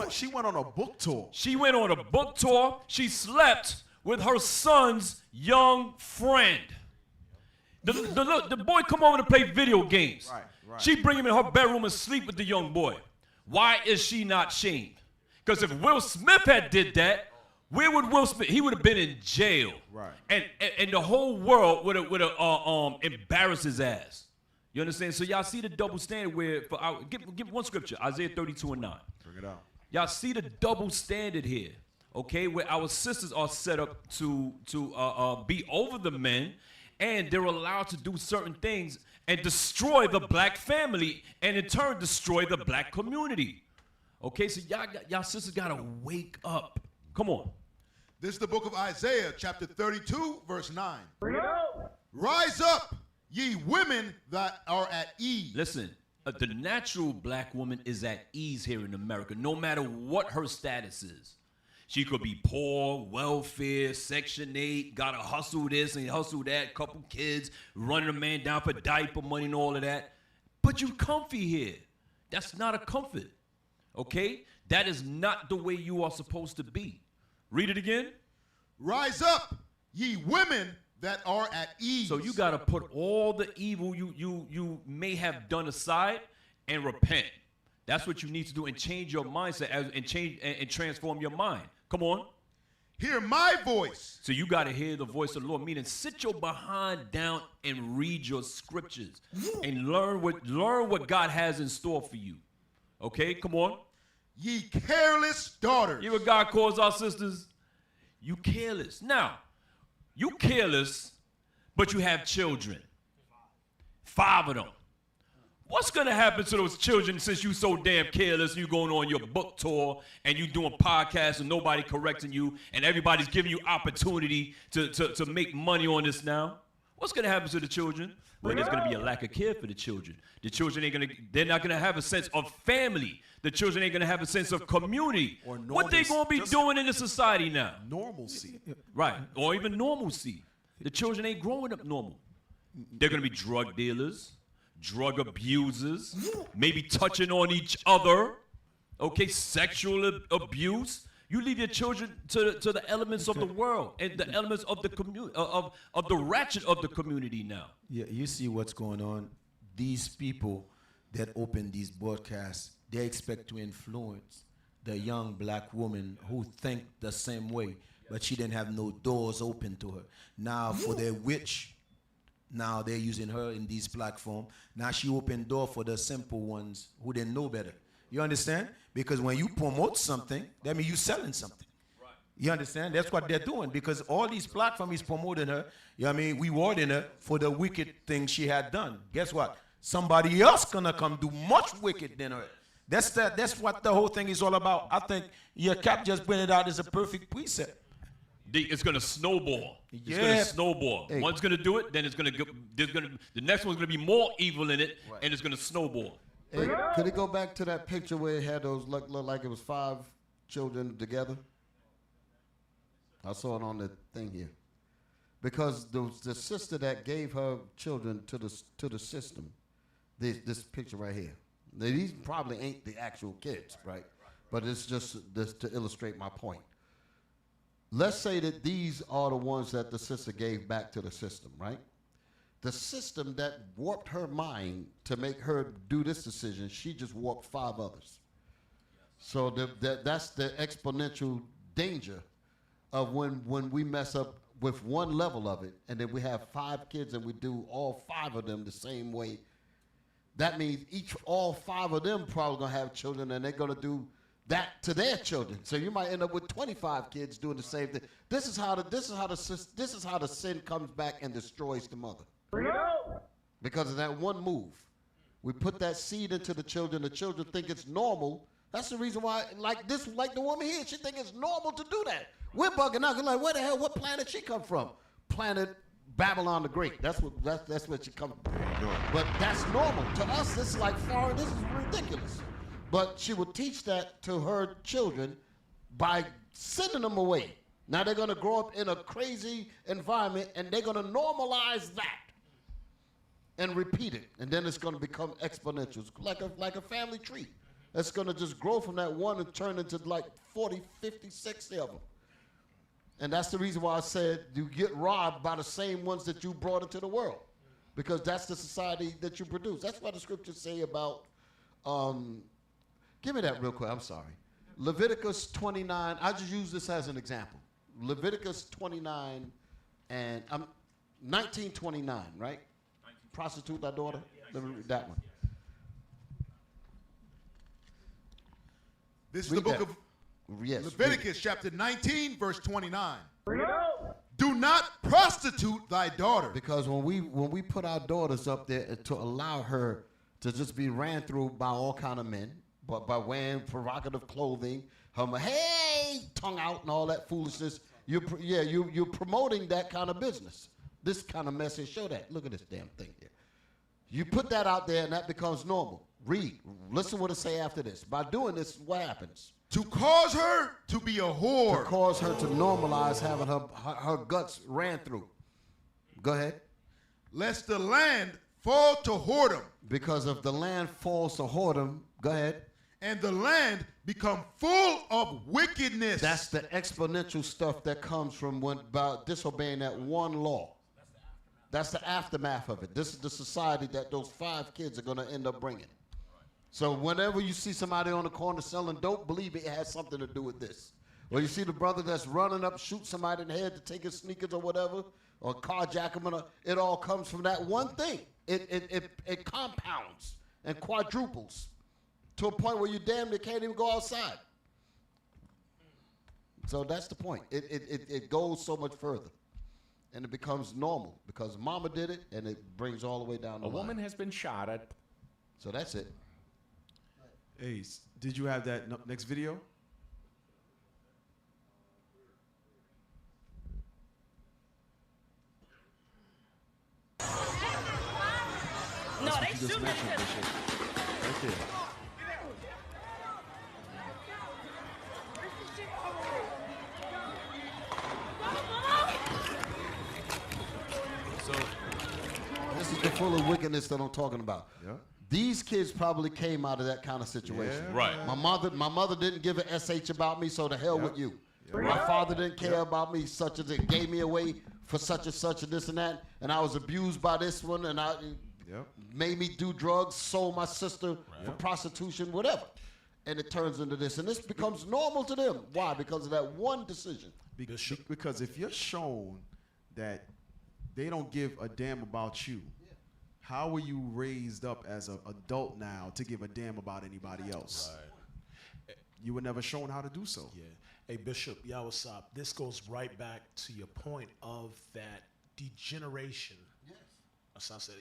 She went on a book tour. She went on a book tour. She slept with her son's young friend. The boy come over to play video games. Right. She bring him in her bedroom and sleep with the young boy. Why is she not shamed? Because if Will Smith had did that, where would Will Smith? He would have been in jail. Right. And the whole world would have embarrassed his ass. You understand? So y'all see the double standard where give one scripture, Isaiah 32:9. Bring it out. Y'all see the double standard here, okay? Where our sisters are set up to be over the men, and they're allowed to do certain things and destroy the black family, and in turn destroy the black community. Okay, so y'all sisters gotta wake up. Come on. This is the book of Isaiah, chapter 32, verse 9. Rise up, ye women that are at ease. Listen, the natural black woman is at ease here in America, no matter what her status is. She could be poor, welfare, Section 8, gotta hustle this and hustle that, couple kids, running a man down for diaper money and all of that. But you comfy here. That's not a comfort, okay? That is not the way you are supposed to be. Read it again. Rise up, ye women that are at ease. So you got to put all the evil you may have done aside and repent. That's what you need to do, and change your mindset and transform your mind. Come on. Hear my voice. So you got to hear the voice of the Lord, meaning sit your behind down and read your scriptures and learn what God has in store for you. Okay, come on. Ye careless daughters. You know what God calls our sisters? You careless. Now, you careless, but you have children. 5 of them. What's going to happen to those children since you so damn careless and you going on your book tour and you doing podcasts and nobody correcting you and everybody's giving you opportunity to make money on this now? What's going to happen to the children? Well, there's going to be a lack of care for the children. The children they're not going to have a sense of family. The children ain't going to have a sense of community. What they going to be doing in the society now? Normalcy. Right, or even normalcy. The children ain't growing up normal. They're going to be drug dealers, drug abusers, maybe touching on each other, okay, sexual abuse. You leave your children to the elements of the world and the elements of the community, of the ratchet of the community now. Yeah, you see what's going on. These people that open these broadcasts, they expect to influence the young black woman who think the same way, but she didn't have no doors open to her. Now for their witch, now they're using her in these platforms. Now she opened door for the simple ones who didn't know better. You understand? Because when you promote something, that means you're selling something. Right. You understand? That's what they're doing, because all these platforms is promoting her, you know what I mean, rewarding her for the wicked thing she had done. Guess what? Somebody else gonna come do much wicked than her. That's what the whole thing is all about. I think your Cap just pointed it out as a perfect precept. It's gonna snowball. It's gonna snowball. Hey. One's gonna do it, then it's gonna go. The next one's gonna be more evil in it, right. And it's gonna snowball. Hey, could it go back to that picture where it had those look like it was 5 children together? I saw it on the thing here. Because the sister that gave her children to the system, this picture right here. Now, these probably ain't the actual kids, right? But it's just to illustrate my point. Let's say that these are the ones that the sister gave back to the system, right? The system that warped her mind to make her do this decision, she just warped 5 others. So that's the exponential danger of when we mess up with one level of it, and then we have 5 kids and we do all 5 of them the same way. That means all 5 of them probably gonna have children, and they're gonna do that to their children. So you might end up with 25 kids doing the same thing. This is how the sin comes back and destroys the mother. Because of that one move. We put that seed into the children think it's normal. That's the reason why, like the woman here, she think it's normal to do that. We're bugging out, like, where the hell, what planet she come from? Planet Babylon the Great. That's where she come from. But that's normal. To us, this is like foreign, this is ridiculous. But she would teach that to her children by sending them away. Now they're gonna grow up in a crazy environment and they're gonna normalize that. and repeat it, and then it's going to become exponential. It's like a family tree. It's going to just grow from that one and turn into like 40, 50, 60 of them. And that's the reason why I said you get robbed by the same ones that you brought into the world, because that's the society that you produce. That's why the scriptures say about, give me that real quick, I'm sorry. Leviticus 29, I just use this as an example. Leviticus 29 and 1929, right? Prostitute thy daughter? Let me read that one. This is the book of Leviticus chapter 19, verse 29. Do not prostitute thy daughter. Because when we put our daughters up there to allow her to just be ran through by all kind of men, but by wearing provocative clothing, her hey, tongue out and all that foolishness, you're promoting that kind of business. This kind of message show that. Look at this damn thing here. You put that out there and that becomes normal. Read. Listen what it say after this. By doing this, what happens? To cause her to be a whore. To cause her to normalize having her guts ran through. Go ahead. Lest the land fall to whoredom. Because if the land falls to whoredom, go ahead. And the land become full of wickedness. That's the exponential stuff that comes from by disobeying that one law. That's the aftermath of it. This is the society that those 5 kids are going to end up bringing. So whenever you see somebody on the corner selling dope, believe it has something to do with this. Or you see the brother that's running up, shoot somebody in the head to take his sneakers or whatever, or carjack him, it all comes from that one thing. It compounds and quadruples to a point where you damn near can't even go outside. So that's the point. It goes so much further. And it becomes normal because mama did it, and it brings all the way down the line. A woman has been shot at. So that's it. Hey, did you have that next video? No, they shooting at him. Right there. This is the full of wickedness that I'm talking about. Yeah. These kids probably came out of that kind of situation. Yeah. Right. My mother didn't give a SH about me, so the hell with you. My father didn't care about me, such as it gave me away for such and such and this and that, and I was abused by this one, and I made me do drugs, sold my sister for prostitution, whatever. And it turns into this, and this becomes normal to them. Why? Because of that one decision. Because if you're shown that they don't give a damn about you, how were you raised up as an adult now to give a damn about anybody else? Right. You were never shown how to do so. Yeah. Hey, Bishop Yawasop, this goes right back to your point of that degeneration. Yes. As I said,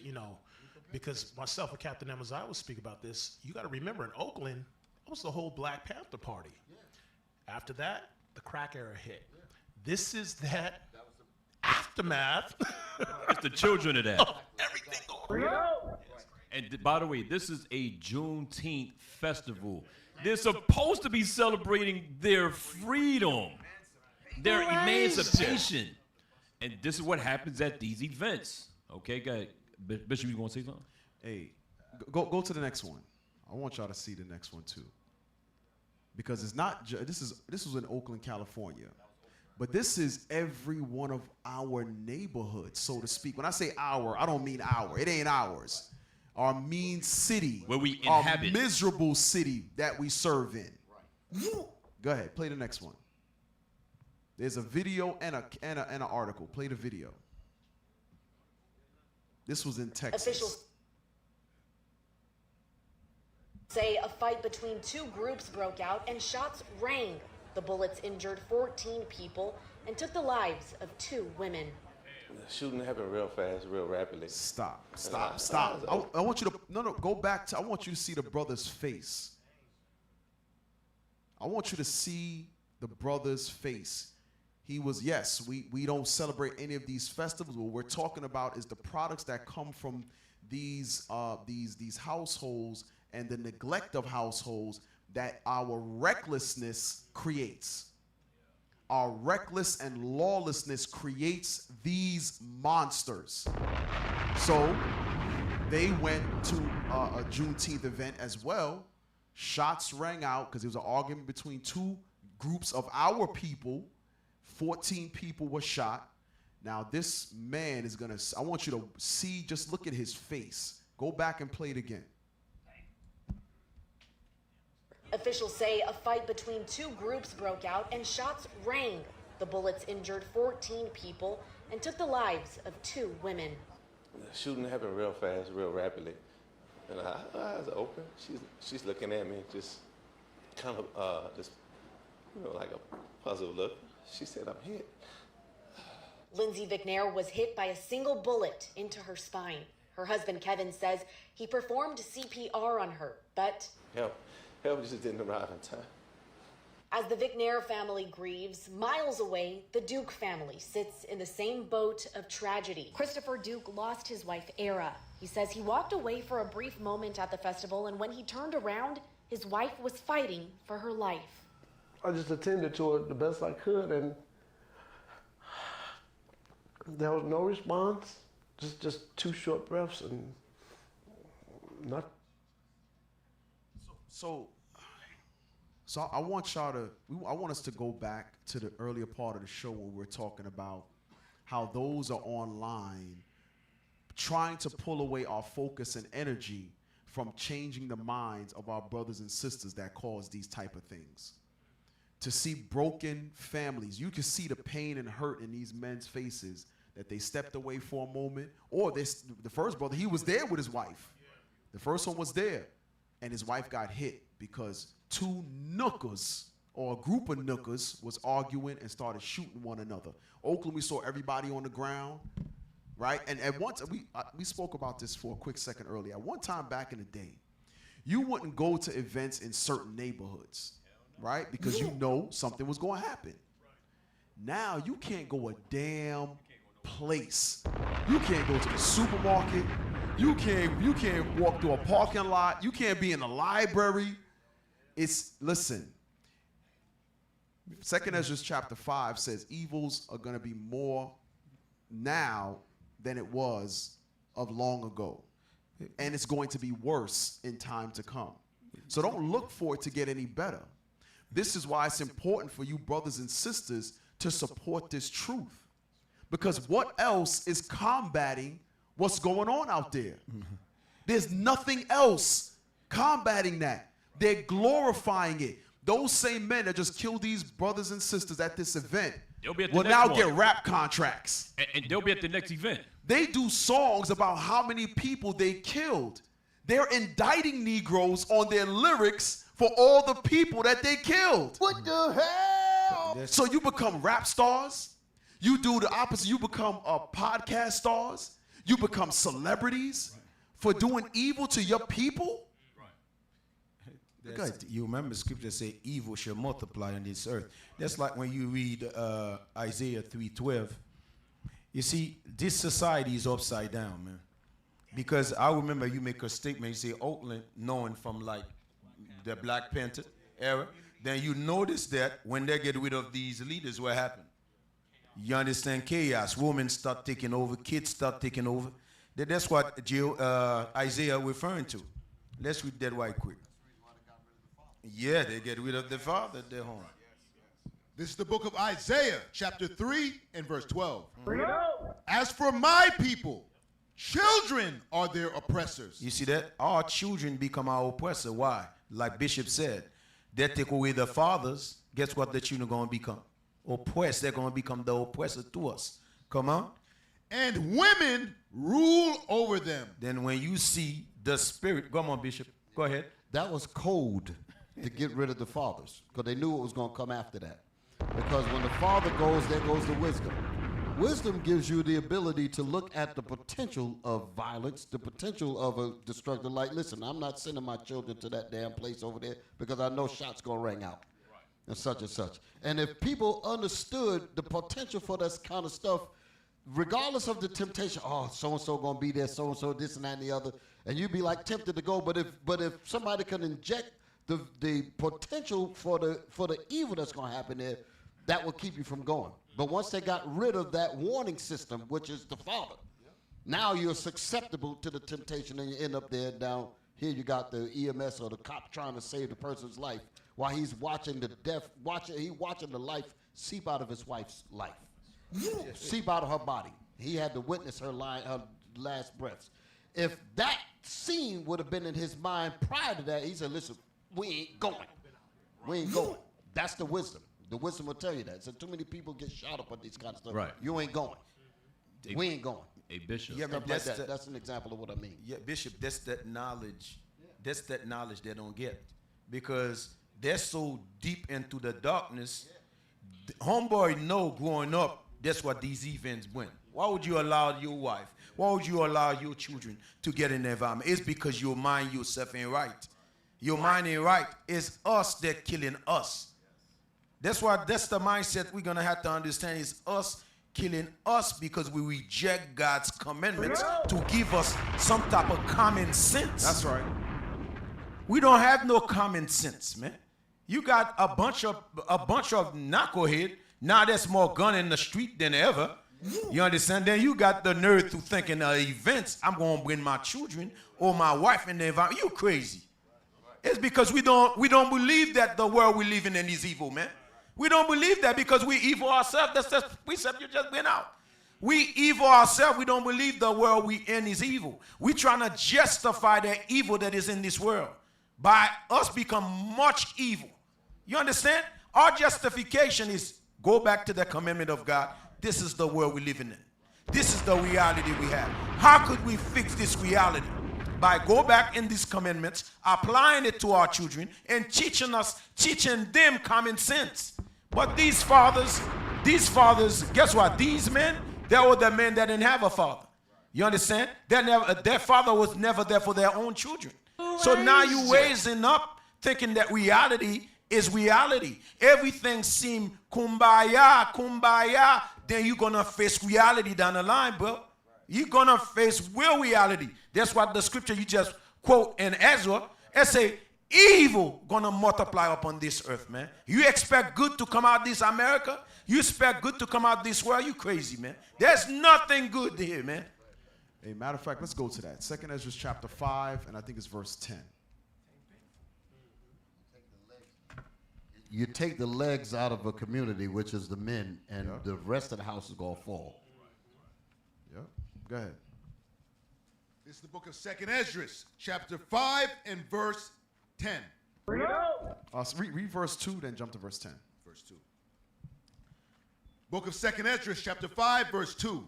because myself and Captain Emmons, I always speak about this. You got to remember, in Oakland, it was the whole Black Panther Party. Yeah. After that, the crack era hit. Yeah. This is that aftermath. It's the children of that. Everything going on. And by the way, this is a Juneteenth festival. They're supposed to be celebrating their freedom, their emancipation. And this is what happens at these events. Okay, go ahead. Bishop, you want to say something? Hey, go to the next one. I want y'all to see the next one too. Because it's not this was in Oakland, California. But this is every one of our neighborhoods, so to speak. When I say our, I don't mean our. It ain't ours. Our mean city. Where we inhabit. Our miserable city that we serve in. Right. Go ahead, play the next one. There's a video and an article. Play the video. This was in Texas. Officials say a fight between 2 groups broke out and shots rang. The bullets injured 14 people and took the lives of 2 women. The shooting happened real fast, real rapidly. Stop. I want you to, go back to, I want you to see the brother's face. I want you to see the brother's face. He was, yes, we don't celebrate any of these festivals. What we're talking about is the products that come from these households and the neglect of households that our recklessness creates. Our reckless and lawlessness creates these monsters. So They went to a Juneteenth event as well. Shots rang out because there was an argument between two groups of our people. 14 people were shot. Now this man is gonna, I want you to see, just look at his face. Go back and play it again. Officials say a fight between two groups broke out and shots rang. The bullets injured 14 people and took the lives of 2 women. The shooting happened real fast, real rapidly. And her eyes are open. She's looking at me, just kind of, just, you know, like a puzzled look. She said, "I'm hit." Lindsay McNair was hit by a single bullet into her spine. Her husband, Kevin, says he performed CPR on her, but Help just didn't arrive in time. as the McNair family grieves, miles away, the Duke family sits in the same boat of tragedy. Christopher Duke lost his wife, Era. He says he walked away for a brief moment at the festival, and when he turned around, his wife was fighting for her life. I just attended to it the best I could, and there was no response. Just 2 short breaths, and not. So I want y'all to, I want us to go back to the earlier part of the show when we're talking about how those are online trying to pull away our focus and energy from changing the minds of our brothers and sisters that cause these type of things. To see broken families, you can see the pain and hurt in these men's faces that they stepped away for a moment, or the first brother, he was there with his wife. The first one was there, and his wife got hit because 2 nookers or a group of nookers was arguing and started shooting one another. Oakland, we saw everybody on the ground, right? And at once, we spoke about this for a quick second earlier. At one time back in the day, you wouldn't go to events in certain neighborhoods, right? Because you know something was going to happen. Now you can't go a damn place. You can't go to the supermarket. You can't walk through a parking lot. You can't be in the library. Listen, 2 Ezra chapter 5 says evils are going to be more now than it was of long ago. And it's going to be worse in time to come. So don't look for it to get any better. This is why it's important for you brothers and sisters to support this truth. Because what else is combating what's going on out there? There's nothing else combating that. They're glorifying it. Those same men that just killed these brothers and sisters at this event will now get rap contracts. And they'll be at the next event. They do songs about how many people they killed. They're indicting Negroes on their lyrics for all the people that they killed. What the hell? So you become rap stars. You do the opposite. You become podcast stars. You become celebrities for doing evil to your people. You remember scripture say evil shall multiply on this earth. That's like when you read Isaiah 3:12. You see, this society is upside down, man. Because I remember you make a statement, you say Oakland, knowing from like the Black Panther era, then you notice that when they get rid of these leaders, what happened? You understand chaos. Women start taking over, kids start taking over. That's what Isaiah referring to. Let's read that right quick. Yeah, they get rid of the father at their home. This is the book of Isaiah, chapter 3 and verse 12. As for my people, children are their oppressors. You see that? Our children become our oppressor. Why? Like Bishop said, they take away the fathers. Guess what the children are going to become? Oppressed. They're going to become the oppressor to us. Come on. And women rule over them. Then when you see the spirit, come on, Bishop. Go ahead. That was code to get rid of the fathers, because they knew what was going to come after that. Because when the father goes, there goes the wisdom. Wisdom gives you the ability to look at the potential of violence, the potential of a destructive. Like, listen, I'm not sending my children to that damn place over there because I know shots going to ring out and such and such. And if people understood the potential for this kind of stuff, regardless of the temptation, oh, so-and-so going to be there, so-and-so, this and that and the other, and you'd be like tempted to go, but if somebody can inject the potential for the evil that's going to happen there, that will keep you from going. But once they got rid of that warning system, which is the father, Now you're susceptible to the temptation, and you end up there. Down here, you got the EMS or the cop trying to save the person's life while he's watching watching the life seep out of his wife's life, seep out of her body. He had to witness her last breaths. If that scene would have been in his mind prior to that, he said, "Listen, we ain't going. We ain't going." That's the wisdom. The wisdom will tell you that. So too many people get shot up on these kind of stuff. Right. You ain't going. We ain't going. A bishop. Yeah, Stuff but like that. That's an example of what I mean. Yeah, Bishop, that's that knowledge. That's that knowledge they don't get because they're so deep into the darkness. Homeboy know growing up, that's what these events went. Why would you allow your wife? Why would you allow your children to get in the environment? It's because your mind yourself ain't right. Your mind ain't right. It's us that killing us. That's the mindset we're gonna have to understand. Is us killing us because we reject God's commandments to give us some type of common sense. That's right. We don't have no common sense, man. You got a bunch of knucklehead. Now there's more gun in the street than ever. You understand? Then you got the nerve to thinking events. I'm gonna bring my children or my wife in the environment. You crazy? It's because we don't believe that the world we live in is evil, man. We don't believe that because we evil ourselves. That's just precept you just went out. We evil ourselves. We don't believe the world we in is evil. We trying to justify the evil that is in this world by us become much evil. You understand? Our justification is go back to the commandment of God. This is the world we live in. This is the reality we have. How could we fix this reality? By go back in these commandments, applying it to our children, and teaching them common sense. But these fathers, guess what? These men, they were the men that didn't have a father. You understand? Their father was never there for their own children. So now you raising up thinking that reality is reality. Everything seems kumbaya. Then you're going to face reality down the line, bro. You're going to face real reality. That's what the scripture you just quote in Ezra. It say, evil going to multiply upon this earth, man. You expect good to come out this America? You expect good to come out this world? You crazy, man. There's nothing good here, man. A matter of fact, let's go to that. 2nd Ezra chapter 5, and I think it's verse 10. You take the legs out of a community, which is the men, and the rest of the house is going to fall. Yep. Go ahead. This is the book of 2nd Ezra, chapter 5 and verse 10. Read verse 2, then jump to verse 10. Verse 2. Book of 2nd Ezra, chapter 5, verse 2.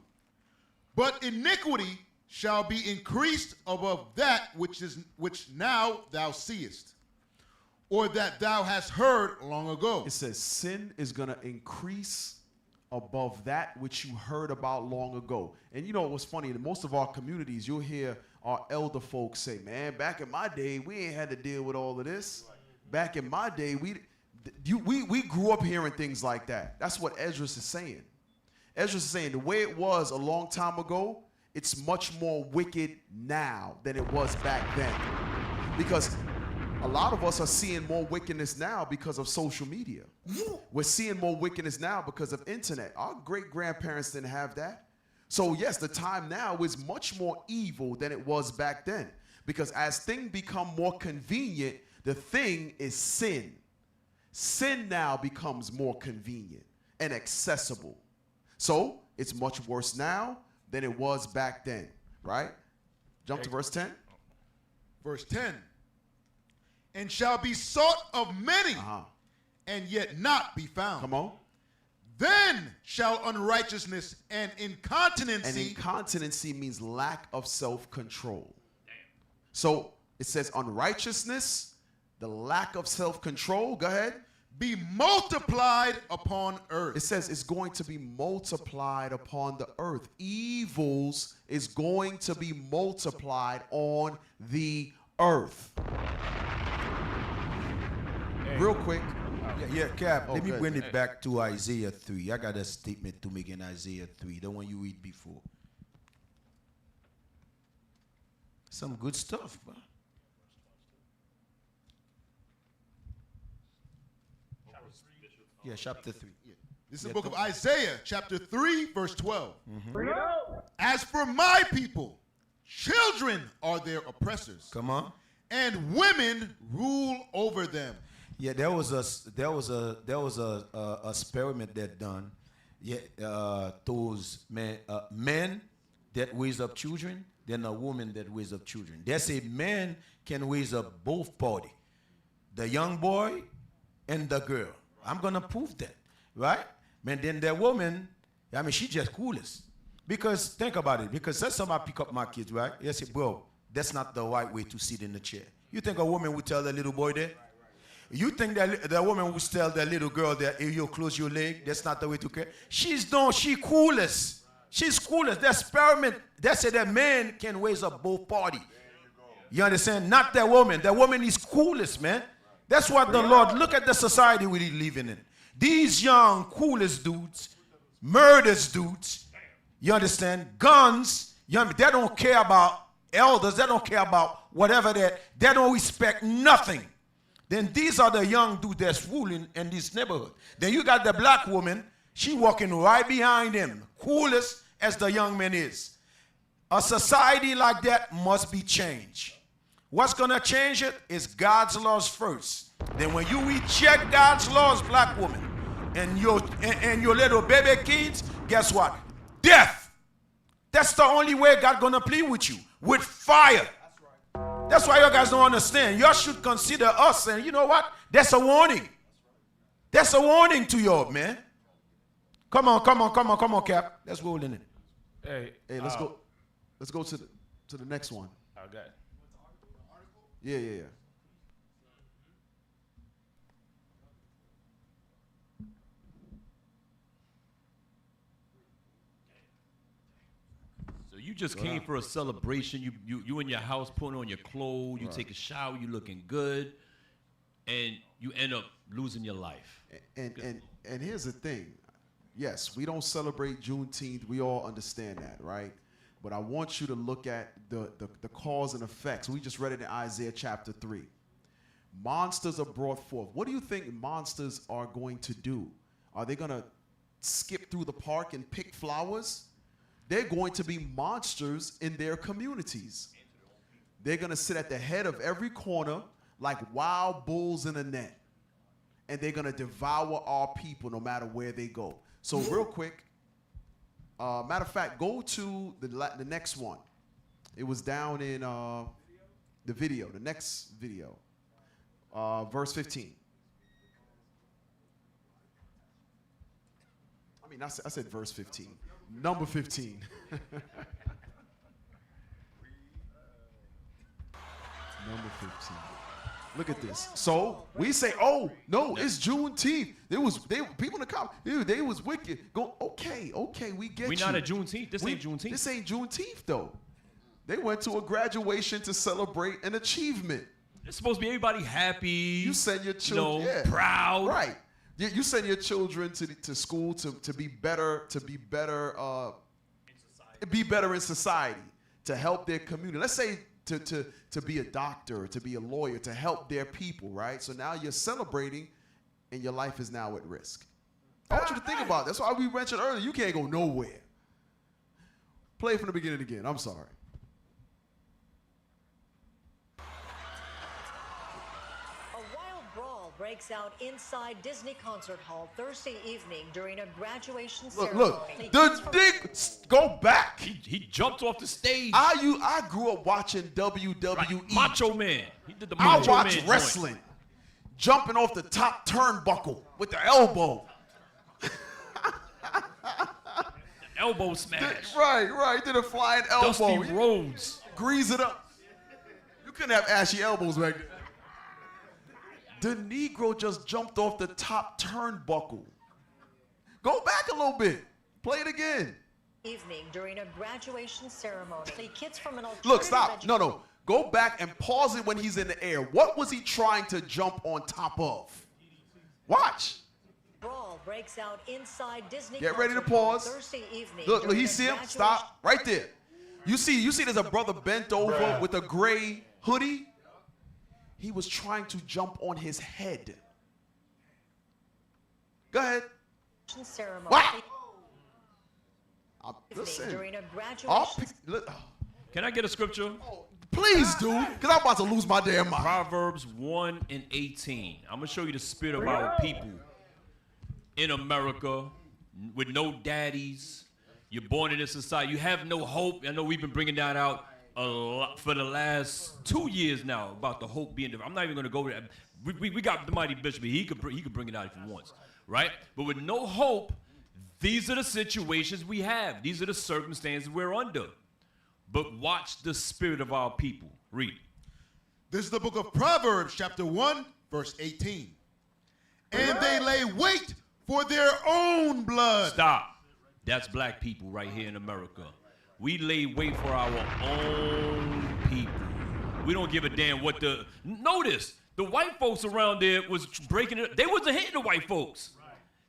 But iniquity shall be increased above that which now thou seest, or that thou hast heard long ago. It says sin is going to increase above that which you heard about long ago. And you know what's funny? In most of our communities, you'll hear our elder folks say, man, back in my day, we ain't had to deal with all of this. Back in my day, we grew up hearing things like that. That's what Ezra is saying. Ezra is saying the way it was a long time ago, it's much more wicked now than it was back then. Because a lot of us are seeing more wickedness now because of social media. We're seeing more wickedness now because of internet. Our great-grandparents didn't have that. So yes, the time now is much more evil than it was back then. Because as things become more convenient, the thing is sin. Sin now becomes more convenient and accessible. So it's much worse now than it was back then, right? Jump to verse 10. Verse 10. And shall be sought of many, and yet not be found. Come on. Then shall unrighteousness and incontinency. And incontinency means lack of self-control. So it says unrighteousness, the lack of self-control, go ahead. Be multiplied upon earth. It says it's going to be multiplied upon the earth. Evils is going to be multiplied on the earth. Real quick. Yeah, Cap, let me bring it back to Isaiah 3. I got a statement to make in Isaiah 3, the one you read before. Some good stuff, bro. Yeah, chapter 3. Yeah. This is the book of Isaiah, chapter 3, verse 12. As for my people, children are their oppressors. Come on. And women rule over them. Yeah, there was a experiment that done. Yeah, those men that raise up children, then a woman that raise up children. They say men can raise up both party, the young boy and the girl. I'm gonna prove that, right? Man, then the woman, I mean, she just coolest. Because think about it. Because let's somebody pick up my kids, right? They say, bro, that's not the right way to sit in the chair. You think a woman would tell the little boy that? You think that the woman would tell the little girl that if you close your leg, that's not the way to care? She coolest. She's coolest. The experiment, they say that man can raise up both parties. You understand? Not the woman. The woman is coolest, man. That's what the Lord, look at the society we living in. These young, coolest dudes, murders dudes, you understand? Guns, they don't care about elders. They don't care about whatever they don't respect nothing. Then these are the young dudes that's ruling in this neighborhood. Then you got the black woman. She walking right behind him, coolest as the young man is. A society like that must be changed. What's going to change it is God's laws first. Then when you reject God's laws, black woman, and your little baby kids, guess what? Death. That's the only way God going to plead with you, with fire. That's why you guys don't understand. You should consider us, and you know what? That's a warning. That's a warning to you, man. Come on, Cap. Let's roll in it. Hey, let's go. Let's go to the next one. Okay. Yeah. So you just came for a celebration. You in your house putting on your clothes. You take a shower. You looking good, and you end up losing your life. And here's the thing. Yes, we don't celebrate Juneteenth. We all understand that, right? But I want you to look at the cause and effects. We just read it in Isaiah chapter 3. Monsters are brought forth. What do you think monsters are going to do? Are they going to skip through the park and pick flowers? They're going to be monsters in their communities. They're going to sit at the head of every corner like wild bulls in a net. And they're going to devour our people no matter where they go. So real quick, matter of fact, go to the next one. It was down in the video, the next video, verse 15. I mean, I said verse 15. Number 15. Number 15. Look at this. So we say, oh no, it's Juneteenth. People in the comments, they was wicked. Go, okay, we get We you. not at Juneteenth. This ain't Juneteenth. This ain't Juneteenth though. They went to a graduation to celebrate an achievement. It's supposed to be everybody happy. You send your children, proud. Right. You send your children to school to be better, be better in society, to help their community. Let's say to be a doctor, to be a lawyer, to help their people, right? So now you're celebrating and your life is now at risk. I want you to think about it. That's why we mentioned earlier, you can't go nowhere. Play from the beginning again. I'm sorry. Breaks out inside Disney Concert Hall Thursday evening during a graduation Look, ceremony. Go back. He jumped off the stage. I grew up watching WWE. Right. Macho Man. He did the I Macho watch Man wrestling, joint. jumping off the top turnbuckle with the elbow. Elbow smash. Right. Did a flying elbow. Dusty Rhodes. Grease it up. You couldn't have ashy elbows back then. The Negro just jumped off the top turnbuckle. Go back a little bit. Play it again. Evening during a graduation ceremony. Kids from an alternative Look, stop. No. Go back and pause it when he's in the air. What was he trying to jump on top of? Watch. Brawl breaks out inside Disney. Get ready to pause. Thursday evening. Look, he see him. Stop. Right there. You see there's a brother bent over with a gray hoodie. He was trying to jump on his head. Go ahead. Ceremony. Wow. Listen. During a graduation. Can I get a scripture? Please do, because I'm about to lose my damn mind. Proverbs 1:18. I'm going to show you the spirit of our people in America with no daddies. You're born in this society. You have no hope. I know we've been bringing that out a lot for the last 2 years now about the hope being different. I'm not even going to go there. We got the mighty bishop. He could bring it out if he wants, right? But with no hope, these are the situations we have. These are the circumstances we're under. But watch the spirit of our people. Read. This is the book of Proverbs, chapter 1, verse 18. And they lay wait for their own blood. Stop. That's black people right here in America. We lay wait for our own people. We don't give a damn what the... Notice, the white folks around there was breaking it. They wasn't hitting the white folks.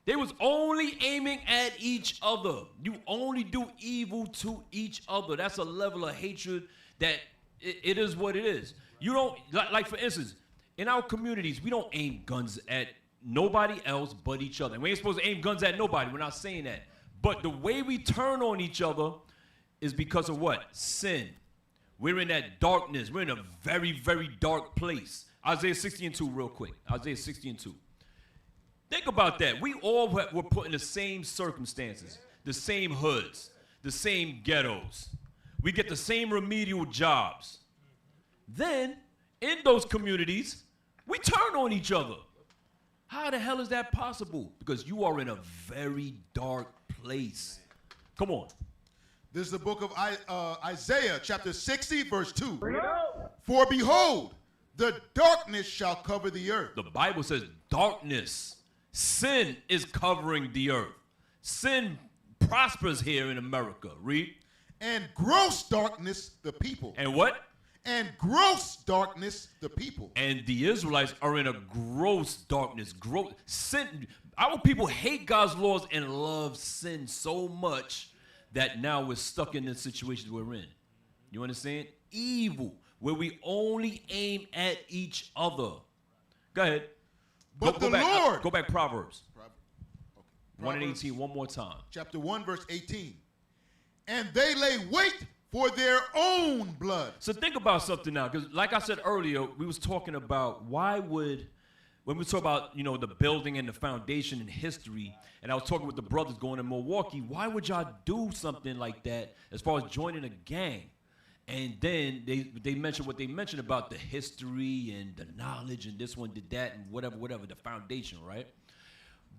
They was only aiming at each other. You only do evil to each other. That's a level of hatred that it is what it is. You don't, like for instance, in our communities, we don't aim guns at nobody else but each other. And we ain't supposed to aim guns at nobody. We're not saying that. But the way we turn on each other is because of what? Sin. We're in that darkness. We're in a very, very dark place. Isaiah 60:2 real quick. Isaiah 60:2. Think about that. We all were put in the same circumstances, the same hoods, the same ghettos. We get the same remedial jobs. Then, in those communities, we turn on each other. How the hell is that possible? Because you are in a very dark place. Come on. This is the book of Isaiah, chapter 60, verse 2. For behold, the darkness shall cover the earth. The Bible says darkness. Sin is covering the earth. Sin prospers here in America. Read. And gross darkness the people. And what? And gross darkness the people. And the Israelites are in a gross darkness. Sin. Our people hate God's laws and love sin so much that now we're stuck in the situations we're in. You understand? Evil, where we only aim at each other. Go ahead. But go the back, Lord. Go back Proverbs. Proverbs 1:18, one more time. Chapter 1, verse 18. And they lay wait for their own blood. So think about something now, because like I said earlier, we was talking about when we talk about, the building and the foundation and history, and I was talking with the brothers going to Milwaukee, why would y'all do something like that as far as joining a gang? And then they mentioned what they mentioned about the history and the knowledge, and this one did that, and whatever, the foundation, right?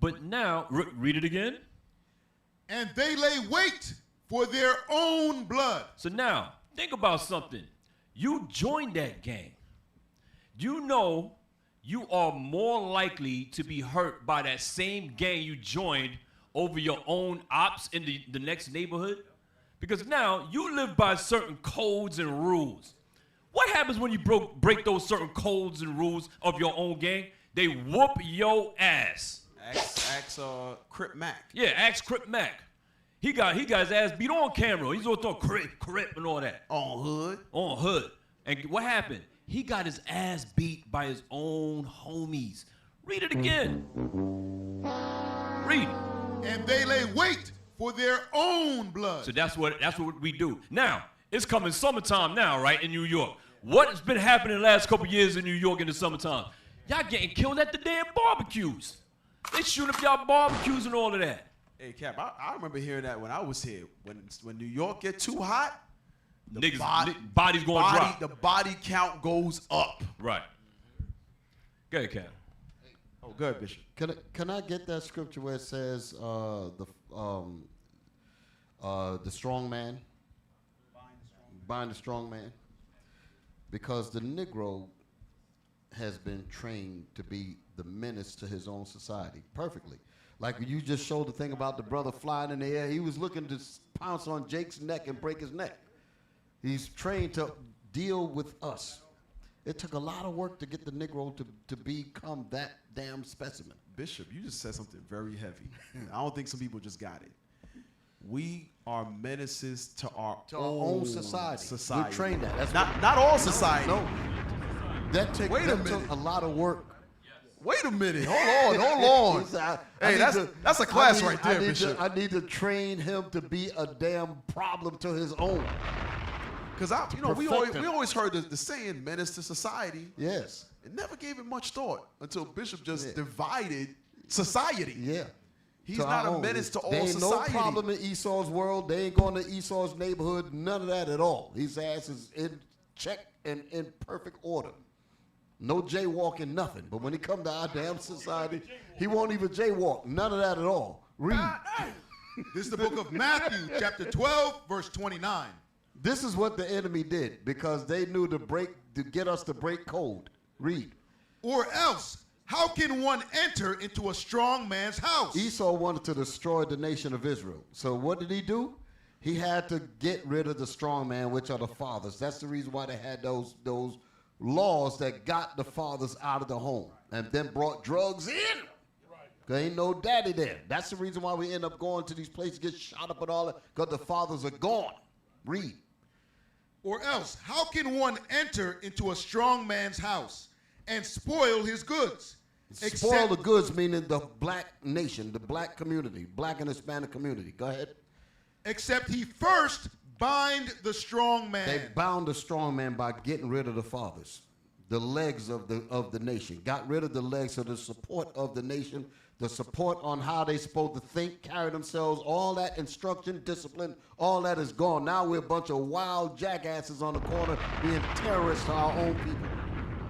But now, read it again. And they lay wait for their own blood. So now, think about something. You joined that gang. You know you are more likely to be hurt by that same gang you joined over your own ops in the next neighborhood. Because now you live by certain codes and rules. What happens when you break those certain codes and rules of your own gang? They whoop your ass. Ask Crip Mac. Yeah, ask Crip Mac. He got his ass beat on camera. He's all talking Crip and all that. On hood. And what happened? He got his ass beat by his own homies. Read it again. Read. And they lay wait for their own blood. So that's what we do. Now, it's coming summertime now, right, in New York. What's been happening the last couple years in New York in the summertime? Y'all getting killed at the damn barbecues. They shoot up y'all barbecues and all of that. Hey, Cap, I remember hearing that when I was here. When New York get too hot, body's going to drop. The body count goes up. Right. Go ahead, Cap. Oh, good, Bishop. Can I get that scripture where it says the strong man, bind the strong man, because the Negro has been trained to be the menace to his own society perfectly. Like you just showed the thing about the brother flying in the air. He was looking to pounce on Jake's neck and break his neck. He's trained to deal with us. It took a lot of work to get the Negro to become that damn specimen. Bishop, you just said something very heavy. I don't think some people just got it. We are menaces to our own society. We're trained that. That's not all society. No. That took a lot of work Wait a minute. Hold on. He said, Hey, that's a class right there, Bishop. I need to train him to be a damn problem to his own. Because we always heard the saying menace to society. Yes. It never gave it much thought until Bishop just divided society. Yeah. He's not a menace to all society. There ain't no problem in Esau's world. They ain't going to Esau's neighborhood. None of that at all. His ass is in check and in perfect order. No jaywalking, nothing. But when he come to our damn society, he won't even jaywalk. None of that at all. Read. This is the book of Matthew, chapter 12, verse 29. This is what the enemy did because they knew to get us to break code. Read. Or else, how can one enter into a strong man's house? Esau wanted to destroy the nation of Israel. So what did he do? He had to get rid of the strong man, which are the fathers. That's the reason why they had those laws that got the fathers out of the home and then brought drugs in. There ain't no daddy there. That's the reason why we end up going to these places, get shot up and all that, because the fathers are gone. Read. Or else, how can one enter into a strong man's house and spoil his goods? Spoil the goods, meaning the black nation, the black community, black and Hispanic community. Go ahead. Except he first bind the strong man. They bound the strong man by getting rid of the fathers, the legs of the nation. Got rid of the legs of the support of the nation, the support on how they supposed to think, carry themselves, all that instruction, discipline, all that is gone. Now we're a bunch of wild jackasses on the corner being terrorists to our own people.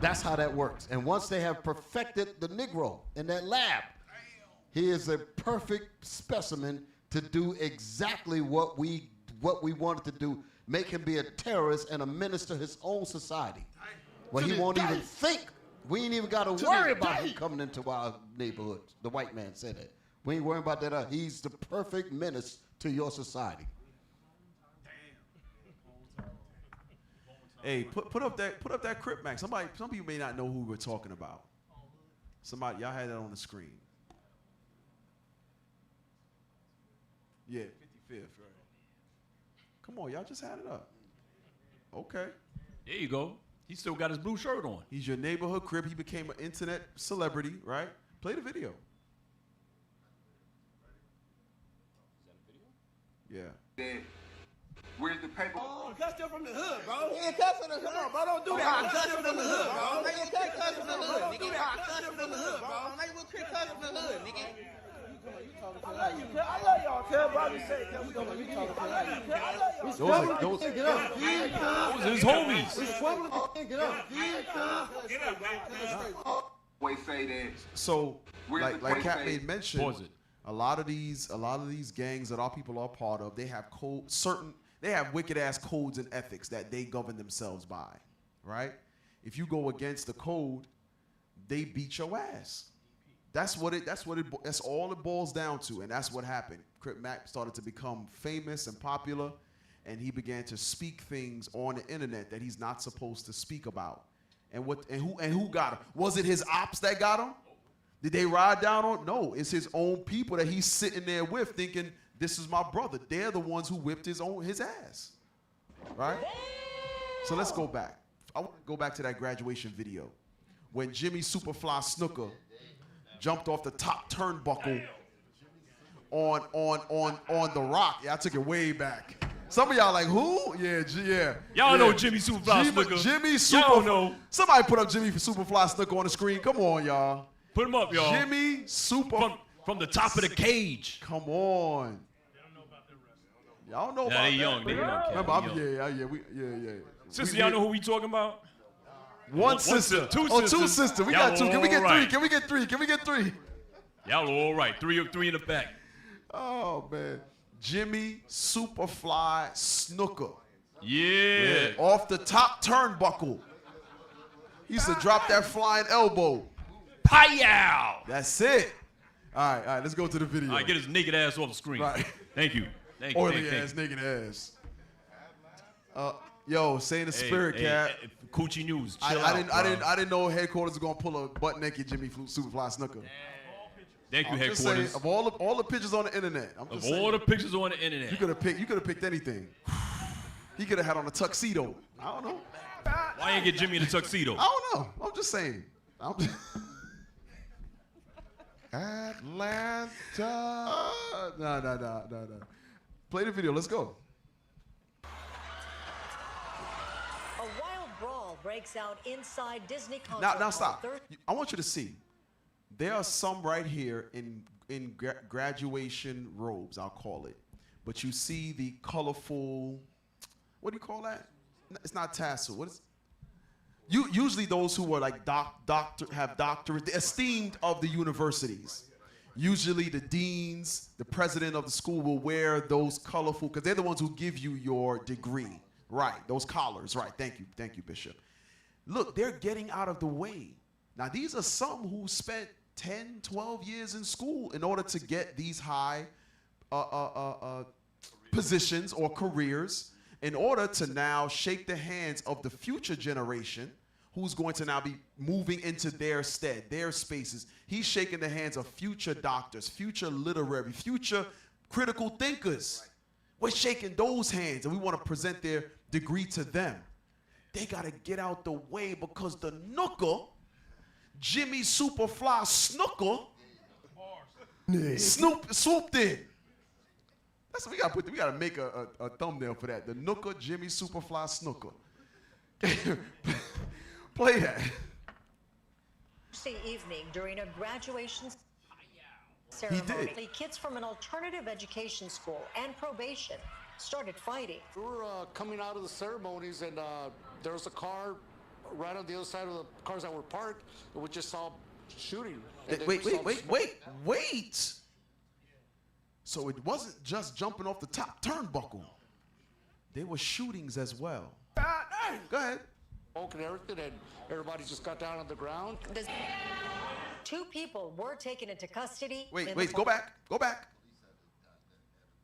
That's how that works. And once they have perfected the Negro in that lab, he is a perfect specimen to do exactly what we wanted to do, make him be a terrorist and a menace to his own society. Well, he won't even think. We ain't even got to worry about him coming into our neighborhoods. The white man said that. We ain't worrying about that. He's the perfect menace to your society. Hey, put up that Crip Mac. Some people may not know who we're talking about. Y'all had that on the screen. Yeah, 55th, right. Come on, y'all just had it up. Okay. There you go. He still got his blue shirt on. He's your neighborhood Crip. He became an internet celebrity, right? Play the video. Yeah. Where's the paper? Oh, cut stuff from the hood, bro. Yeah, cut from the hood. Come on, bro. Don't do that. Cut stuff from the hood, bro. Nigga, cut from the hood. Don't do that. Cut stuff from the hood, bro. Nigga, we'll cut from the hood, nigga. I love y'all, cuz, bro. I'm just saying, cuz, we gonna be talking to you. I love y'all. Those are his homies. Get up. Always say that. So, like Cat made mention, Pause it. a lot of these gangs that our people are part of, they have they have wicked ass codes and ethics that they govern themselves by, right? If you go against the code, they beat your ass. That's all it boils down to, and that's what happened. Crip Mac started to become famous and popular, and he began to speak things on the internet that he's not supposed to speak about. And who got him? Was it his ops that got him? Did they ride down on? No, it's his own people that he's sitting there with, thinking this is my brother. They're the ones who whipped his ass, right? So let's go back. I want to go back to that graduation video when Jimmy Superfly Snooker jumped off the top turnbuckle on the rock. Yeah, I took it way back. Some of y'all like, who? Yeah. Y'all know Jimmy Superfly Snooker. Jimmy Superfly. Y'all know. Somebody put up Jimmy Superfly Snooker on the screen. Come on, y'all. Put him up, y'all. Jimmy from the top of the cage. Come on. Y'all know about they that. young. They young. Yeah. Sister, y'all know who we talking about? One sister. Two sisters. We got two. Can we get three? Can we get three? Y'all are all right. Three in the back. Oh, man. Jimmy Superfly Snooker. Yeah. Off the top turnbuckle. He used to drop that flying elbow. Pow! That's it. All right. Let's go to the video. All right, get his naked ass off the screen. Right. Thank you. Oily ass, naked ass. Yo, say in the spirit, Cat. Coochie News. I didn't know headquarters was gonna pull a butt naked Jimmy Superfly Snooker. Thank you, I'm just headquarters. saying, of all the pictures on the internet, the pictures on the internet, you could have picked anything. He could have had on a tuxedo. I don't know. Why ain't get Jimmy in a tuxedo? I don't know. I'm just saying. Atlanta. No. Play the video. Let's go. A wild brawl breaks out inside Disney concert Now stop. hall. I want you to see. There are some right here in graduation robes, I'll call it. But you see the colorful, what do you call that? It's not tassel. What is? Usually those who are like have doctorate, the esteemed of the universities. Usually the deans, the president of the school will wear those colorful, because they're the ones who give you your degree. Right, those collars, right. Thank you, Bishop. Look, they're getting out of the way. Now, these are some who spent 10, 12 years in school in order to get these high positions or careers, in order to now shake the hands of the future generation who's going to now be moving into their stead, their spaces. He's shaking the hands of future doctors, future literary, future critical thinkers. We're shaking those hands, and we want to present their degree to them. They got to get out the way, because the nooker, Jimmy Superfly Snooker, swooped in. That's what we got to make a thumbnail for that. The nooker, Jimmy Superfly Snooker. Play that. Thursday evening during a graduation ceremony, kids from an alternative education school and probation started fighting. We were coming out of the ceremonies, and there was a car right on the other side of the cars that were parked, and we just saw shooting. Wait. So it wasn't just jumping off the top turnbuckle. There were shootings as well. Go ahead. And everything, and everybody just got down on the ground. 2 people were taken into custody. Wait, go back.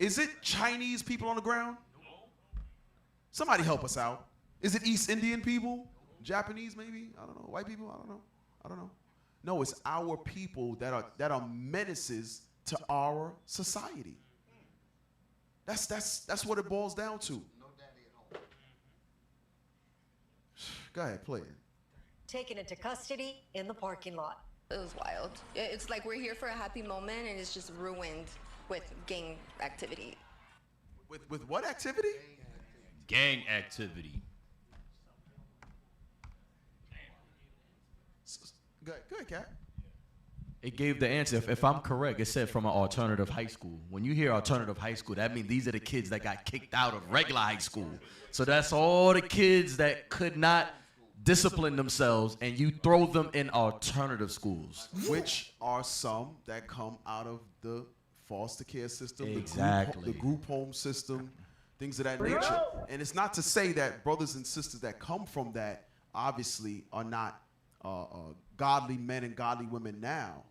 Is it Chinese people on the ground? Somebody help us out. Is it East Indian people? Japanese maybe? I don't know. White people? I don't know. No, it's our people that are menaces to our society. That's what it boils down to. Go ahead, play it. Taken into custody in the parking lot. It was wild. It's like we're here for a happy moment, and it's just ruined with gang activity. With what activity? Gang activity. Go ahead, Kat. It gave the answer. If I'm correct, it said from an alternative high school. When you hear alternative high school, that means these are the kids that got kicked out of regular high school. So that's all the kids that could not discipline themselves, and you throw them in alternative schools. Which are some that come out of the foster care system, exactly. the group home system, things of that nature. And it's not to say that brothers and sisters that come from that obviously are not godly men and godly women now.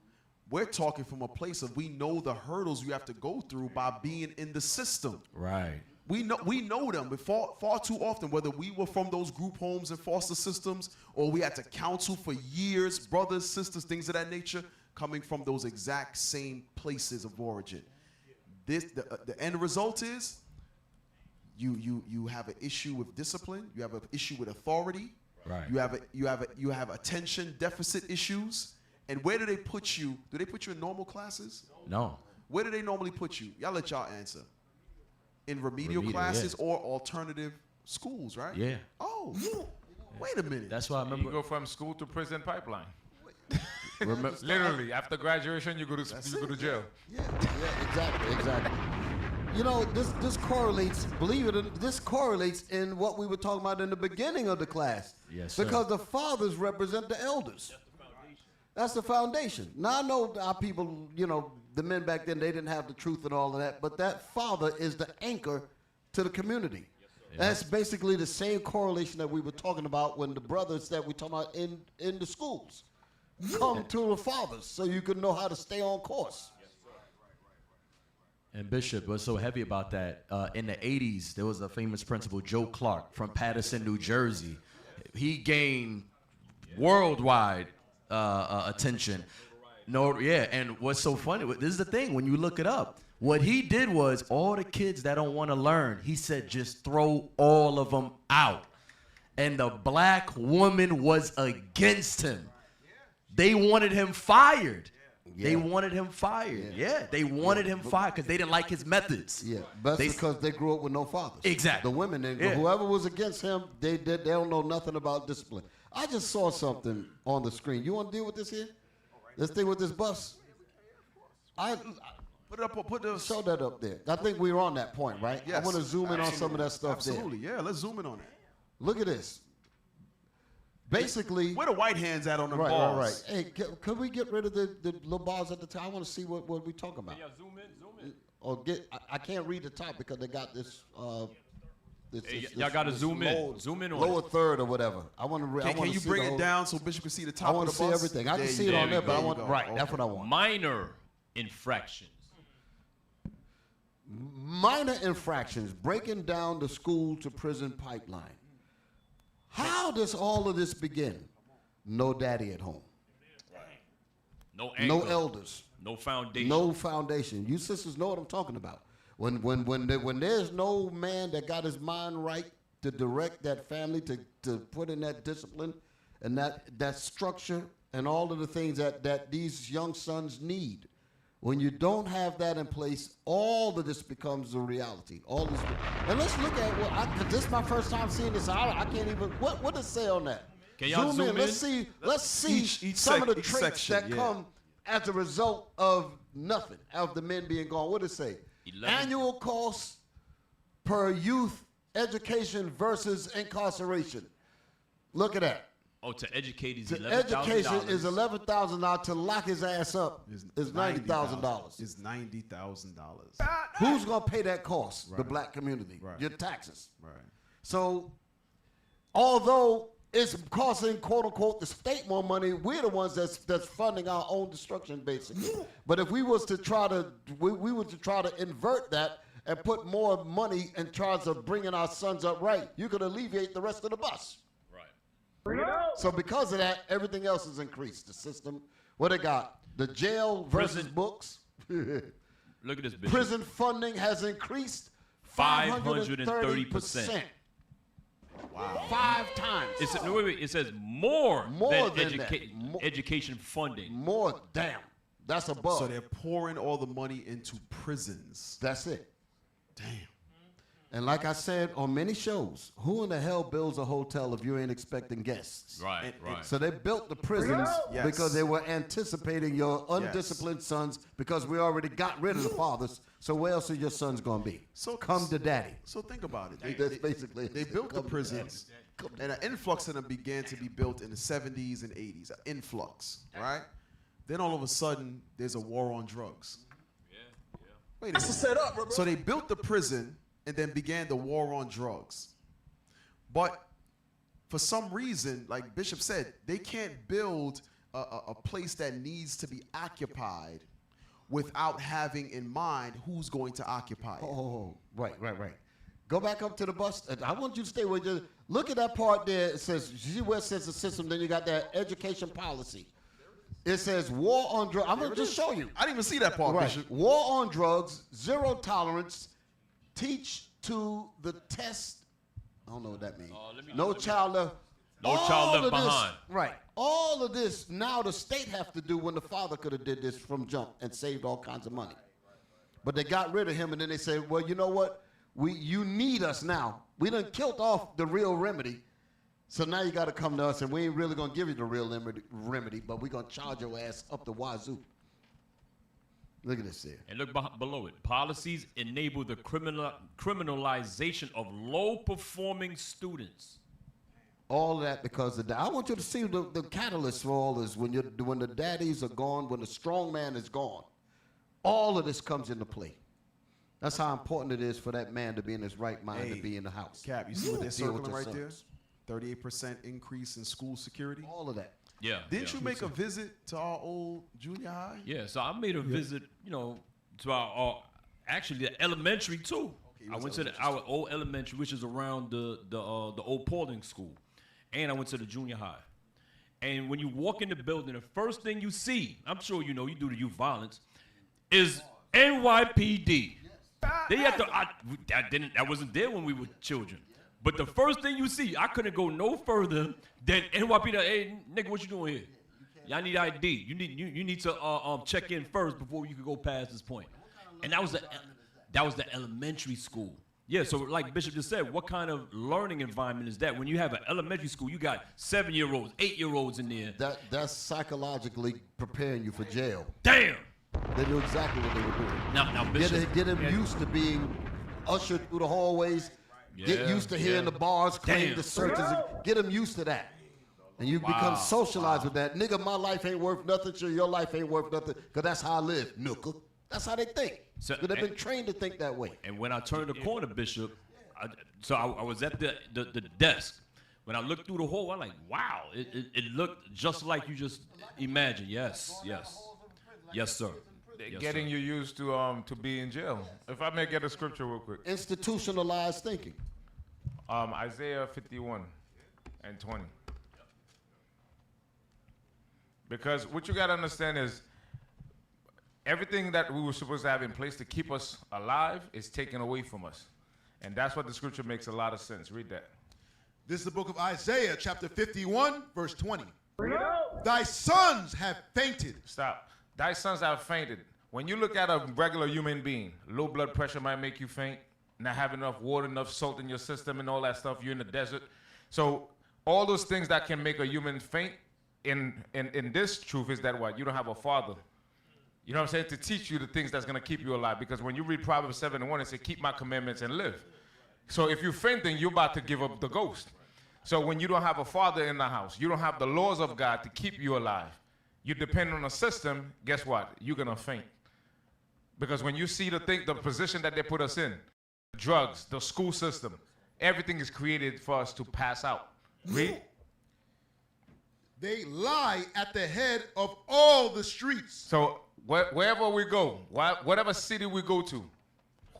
We're talking from a place of, we know the hurdles you have to go through by being in the system. Right. We know them, but far too often, whether we were from those group homes and foster systems, or we had to counsel for years, brothers, sisters, things of that nature, coming from those exact same places of origin. The end result is you have an issue with discipline, you have an issue with authority, right. you have attention deficit issues. And where do they put you? Do they put you in normal classes? No. Where do they normally put you? Y'all let y'all answer. In remedial classes or alternative schools, right? Yeah. Oh, wait a minute. That's why I remember. You go from school to prison pipeline. Literally, after graduation, you go to jail. Yeah, exactly. You know, this correlates. Believe it or not, this correlates in what we were talking about in the beginning of the class. Yes, sir. Because the fathers represent the elders. That's the foundation. Now I know our people, you know, the men back then, they didn't have the truth and all of that, but that father is the anchor to the community. That's basically the same correlation that we were talking about when the brothers that we talking about in the schools come to the fathers, so you can know how to stay on course. And Bishop, what's so heavy about that, in the 80s, there was a famous principal, Joe Clark, from Paterson, New Jersey. He gained worldwide attention. And what's so funny, this is the thing, when you look it up, what he did was, all the kids that don't want to learn, he said, just throw all of them out. And the black woman was against him. They wanted him fired. They wanted him fired. Yeah, they wanted him fired because they didn't like his methods. Yeah, but that's because they grew up with no fathers. Exactly. The women, whoever was against him, they don't know nothing about discipline. I just saw something on the screen. You want to deal with this here? This thing with this bus? Put it up. Show that up there. I think we were on that point, right? Yes. I want to zoom in on some of that stuff Absolutely. Yeah, let's zoom in on that. Look at this. Basically, where the white hands at on the right, balls? Right. Hey, could we get rid of the little bars at the top? I want to see what we talking about. Yeah, zoom in. Or I can't read the top because they got this. Y'all got to zoom in. Zoom in on lower third or whatever. I want to. Can you bring it down so Bishop can see the top? I want to see everything. I can see it on there, but I want Okay. That's what I want. Minor infractions. Minor infractions, breaking down the school to prison pipeline. How does all of this begin? No daddy at home. No anchor. No elders. No foundation. No foundation. You sisters know what I'm talking about. When there's no man that got his mind right to direct that family, to put in that discipline and that structure and all of the things that these young sons need. When you don't have that in place, all of this becomes a reality. All this, and let's look at this is my first time seeing this. I can't even. What does it say on that? Can y'all zoom in? Let's see some of the traits that come as a result of nothing, of the men being gone. What does it say? 11. Annual costs per youth education versus incarceration. Look at that. Oh, to educate is $11,000. $11,000. Education is $11,000. To lock his ass up is $90,000. It's $90,000. Who's gonna pay that cost? Right. The black community. Right. Your taxes. Right. So, although it's costing quote unquote the state more money, we're the ones that's funding our own destruction basically. But if we was to try to we were to try to invert that and put more money in charge of bringing our sons up right, you could alleviate the rest of the bus. So because of that, everything else has increased. The system, what they got? The jail versus books. Look at this, Bishop. Prison funding has increased 530%. Wow. 5 times. It says more than education funding. More, damn. That's above. So they're pouring all the money into prisons. That's it. Damn. And like I said on many shows, who in the hell builds a hotel if you ain't expecting guests? Right. So they built the prisons Yes. because they were anticipating your undisciplined sons because we already got rid of the fathers. So where else are your sons going to be? So come to daddy. So think about it. That's basically they built the prisons, and an influx of them began to be built in the 70s and 80s. An influx, right? Then all of a sudden, there's a war on drugs. Wait a minute. set up, bro. So they built the prison and then began the war on drugs. But for some reason, like Bishop said, they can't build a place that needs to be occupied without having in mind who's going to occupy it. Oh, right. Go back up to the bus. I want you to stay with you. Look at that part there. It says, you see where it says the system, then you got that education policy. It says war on drugs. I'm going to just show you. I didn't even see that part, Bishop. War on drugs, zero tolerance, teach to the test. I don't know what that means. No child left behind. Right. All of this now the state have to do when the father could have did this from jump and saved all kinds of money. But they got rid of him and then they said, well, you know what? You need us now. We done killed off the real remedy. So now you got to come to us and we ain't really going to give you the real remedy, but we're going to charge your ass up the wazoo. Look at this here. And look below it. Policies enable the criminalization of low-performing students. All of that because of that. I want you to see the catalyst for all this. When the daddies are gone, when the strong man is gone, all of this comes into play. That's how important it is for that man to be in his right mind to be in the house. Cap, you see what they're Deal with circling your right there? sons. 38% increase in school security. All of that. Yeah. Didn't you make a visit to our old junior high? Yeah, so I made a visit, to our actually the elementary too. I went to our old elementary, which is around the old Paulding school, and I went to the junior high. And when you walk in the building, the first thing you see, I'm sure you do the youth violence, is NYPD. They had to. That wasn't there when we were children. But the first thing you see, I couldn't go no further than NYPD. Hey, nigga, what you doing here? Y'all need ID. You need to check in first before you can go past this point. And that was the elementary school. Yeah, so like Bishop just said, what kind of learning environment is that? When you have an elementary school, you got 7-year-olds, 8-year-olds in there. That's psychologically preparing you for jail. Damn. They knew exactly what they were doing. Now Bishop. Get them used to being ushered through the hallways. Get used to hearing the bars claim the searches. Get them used to that. And you become socialized with that. Nigga, my life ain't worth nothing. Sure, your life ain't worth nothing. Because that's how I live, nooka. That's how they think. So they've been trained to think that way. And when I turned the corner, Bishop, I was at the desk. When I looked through the hole, I'm like, wow, it looked just like you just imagined. Yes, sir. Getting you used to be in jail. If I may get a scripture real quick. Institutionalized thinking. Isaiah 51 and 20. Because what you got to understand is everything that we were supposed to have in place to keep us alive is taken away from us. And that's what the scripture makes a lot of sense. Read that. This is the book of Isaiah, chapter 51, verse 20. Thy sons have fainted. Stop. Thy sons have fainted. When you look at a regular human being, low blood pressure might make you faint, not have enough water, enough salt in your system and all that stuff. You're in the desert. So all those things that can make a human faint, in this truth is that what? You don't have a father. You know what I'm saying? To teach you the things that's going to keep you alive. Because when you read Proverbs 7:1, it says, keep my commandments and live. So if you're fainting, you're about to give up the ghost. So when you don't have a father in the house, you don't have the laws of God to keep you alive. You depend on a system, guess what? You're going to faint. Because when you see the position that they put us in, drugs, the school system, everything is created for us to pass out. Read. They lie at the head of all the streets. So wherever we go, whatever city we go to,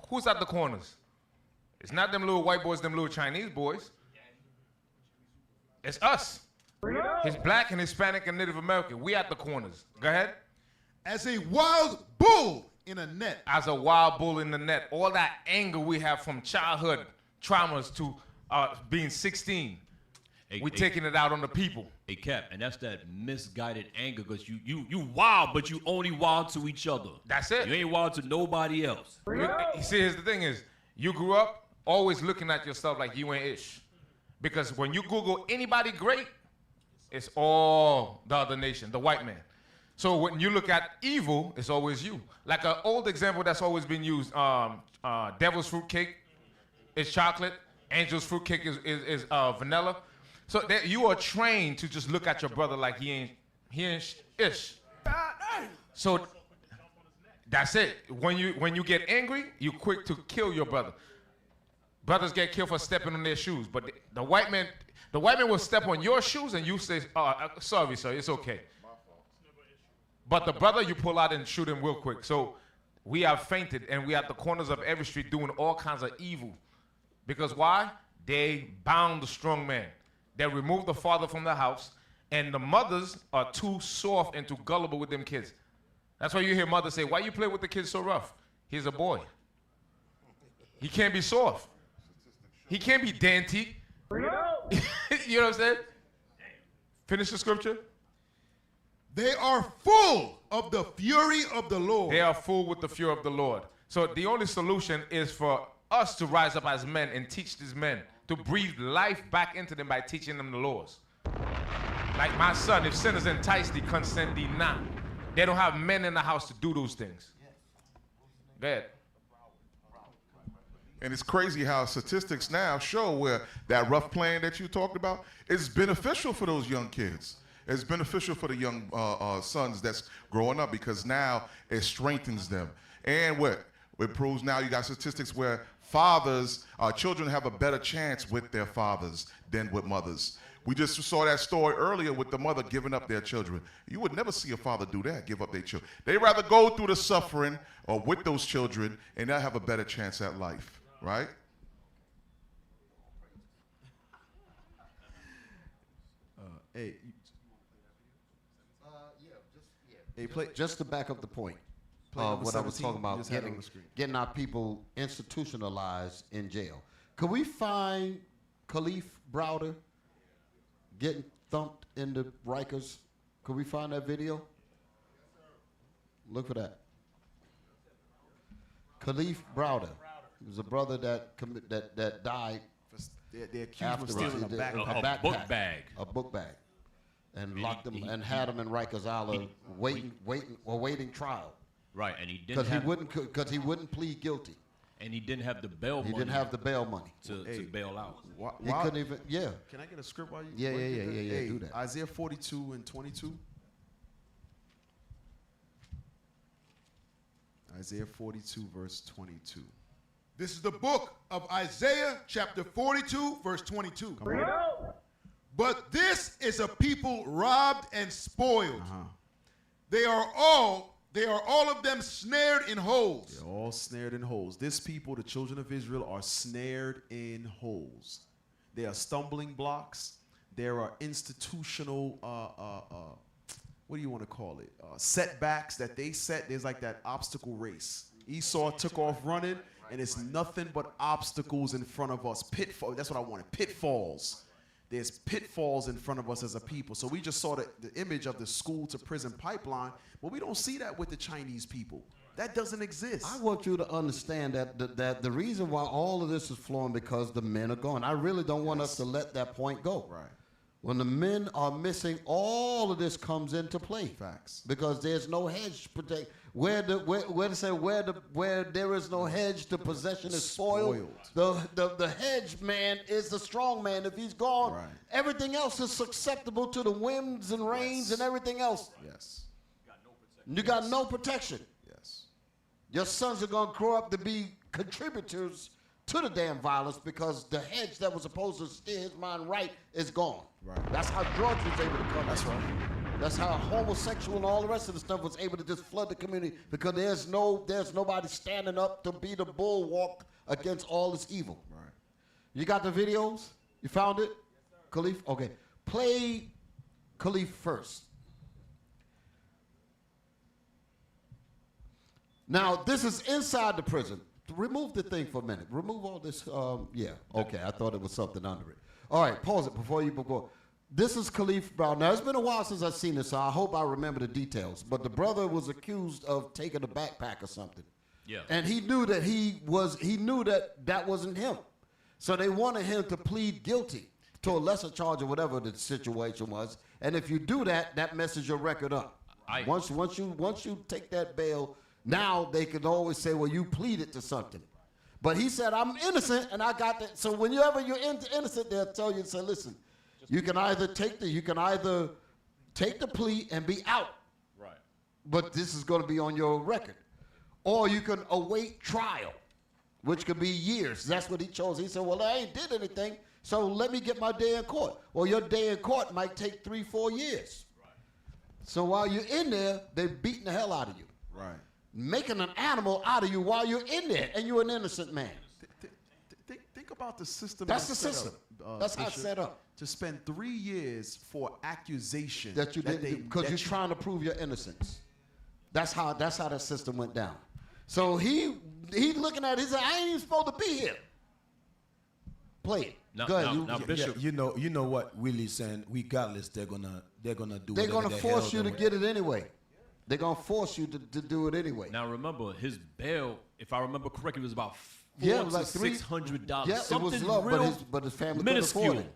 who's at the corners? It's not them little white boys, them little Chinese boys. It's us. It's black and Hispanic and Native American. We at the corners. Go ahead. As a wild bull in a net. As a wild bull in the net. All that anger we have from childhood traumas to being 16. We're taking it out on the people. Hey, Cap, and that's that misguided anger because you wild, but you only wild to each other. That's it. You ain't wild to nobody else. You see, here's the thing is, you grew up always looking at yourself like you ain't ish. Because when you Google anybody great, it's all the other nation, the white man. So when you look at evil, it's always you. Like an old example that's always been used, devil's fruit cake is chocolate, angel's fruit cake is vanilla. So that you are trained to just look at your brother like he ain't ish. So that's it. When you get angry, you're quick to kill your brother. Brothers get killed for stepping on their shoes, but the white man will step on your shoes and you say, sorry, sir, it's okay. But the brother, you pull out and shoot him real quick. So we have fainted and we at the corners of every street doing all kinds of evil. Because why? They bound the strong man. They removed the father from the house, and the mothers are too soft and too gullible with them kids. That's why you hear mothers say, why you play with the kids so rough? He's a boy. He can't be soft. He can't be dainty. You know what I'm saying? Finish the scripture. They are full of the fury of the Lord. They are full with the fury of the Lord. So the only solution is for us to rise up as men and teach these men to breathe life back into them by teaching them the laws. Like my son, if sinners entice thee, consent thee not. They don't have men in the house to do those things. Go ahead. And it's crazy how statistics now show where that rough playing that you talked about is beneficial for those young kids. It's beneficial for the young sons that's growing up because now it strengthens them. And what? It proves now you got statistics where fathers, children have a better chance with their fathers than with mothers. We just saw that story earlier with the mother giving up their children. You would never see a father do that, give up their children. They rather go through the suffering or with those children and they'll have a better chance at life, right? Just to back up the point. What I was talking about, getting our people institutionalized in jail. Could we find Khalif Browder getting thumped in the Rikers Could we find that video? Look for that. Khalif Browder. He was a brother that died. They accused him of stealing a backpack. book bag. A book bag. And locked him and had him in Rikers Island awaiting trial. Right, and he didn't because he wouldn't plead guilty. And he didn't have the bail money. He didn't have the bail money to bail out. He couldn't even. Yeah. Can I get a script while you? Yeah. Hey, do that. Isaiah 42 and 22. Isaiah 42 verse 22. This is the book of Isaiah, chapter 42, verse 22. But this is a people robbed and spoiled. They are all of them snared in holes. They're all snared in holes. This people, the children of Israel, are snared in holes. They are stumbling blocks. There are institutional, what do you want to call it? Setbacks that they set. There's like that obstacle race. Esau took off running, and it's nothing but obstacles in front of us. Pitfalls. That's what I wanted. Pitfalls. There's pitfalls in front of us as a people. So we just saw the image of the school to prison pipeline, but we don't see that with the Chinese people. That doesn't exist. I want you to understand that the reason why all of this is flowing because the men are gone. I really don't want us to let that point go. Right. When the men are missing, all of this comes into play. Facts. Because there's no hedge to protect. Where there is no hedge, the possession is spoiled. The hedge man is the strong man. If he's gone, everything else is susceptible to the winds and rains and everything else. Yes. You got no protection. Yes. Your sons are going to grow up to be contributors to the damn violence because the hedge that was supposed to steer his mind right is gone. Right. That's how drugs was able to come. That's right. That's how homosexual and all the rest of the stuff was able to just flood the community because there's nobody standing up to be the bulwark against all this evil. Right. You got the videos? You found it? Khalif? Okay. Play Khalif first. Now, this is inside the prison. Remove the thing for a minute. Remove all this. Yeah. Okay. I thought it was something under it. All right. Pause it before you go. This is Khalif Brown. Now, it's been a while since I've seen this, so I hope I remember the details. But the brother was accused of taking a backpack or something. Yeah. And he knew that that wasn't him. So they wanted him to plead guilty to a lesser charge or whatever the situation was. And if you do that, that messes your record up. Once you take that bail, now they can always say, well, you pleaded to something. But he said, I'm innocent, and I got that. So whenever you're innocent, they'll tell you and say, listen, you can either take the plea and be out. Right. But this is going to be on your record. Or you can await trial, which could be years. That's what he chose. He said, well, I ain't did anything, so let me get my day in court. Well, your day in court might take 3-4 years. Right. So while you're in there, they're beating the hell out of you. Right. Making an animal out of you while you're in there, and you're an innocent man. Think about the system. That's the system. That's how it's set up. To spend 3 years for accusation that you didn't, because you're trying to prove your innocence. That's how that system went down. So he looking at it. He said, I ain't even supposed to be here. Play it. Now, Bishop, you know what Willie's saying. Regardless, they're gonna do. They're gonna force you to get it anyway. They're gonna force you to do it anyway. Now remember, his bail, if I remember correctly, was about $400 to $600. Yeah, it was low, but his family couldn't afford it.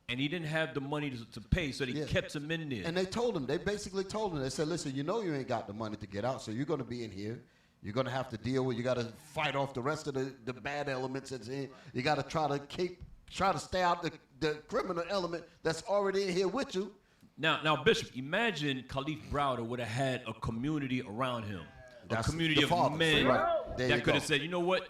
And he didn't have the money to pay, so they kept him in there. And they basically told him, they said, listen, you know you ain't got the money to get out, so you're going to be in here. You're going to have to deal with, you got to fight off the rest of the bad elements that's in. You got to try to stay out the criminal element that's already in here with you. Now, Bishop, imagine Khalif Browder would have had a community around him, a community of men that could have said, you know what?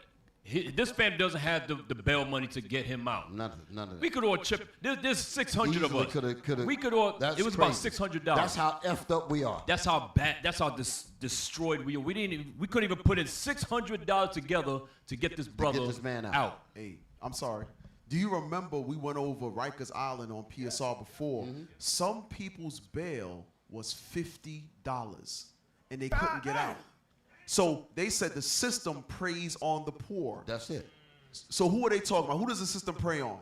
This family doesn't have the bail money to get him out. None of that. We could all chip. There's 600 of us. We could all. It was about $600. That's how effed up we are. That's how bad. That's how destroyed we are. We couldn't even put in $600 together to get this brother this man out. Hey, I'm sorry. Do you remember we went over Rikers Island on PSR before? Mm-hmm. Some people's bail was $50, and they couldn't get out. So they said the system preys on the poor. That's it. So who are they talking about? Who does the system prey on?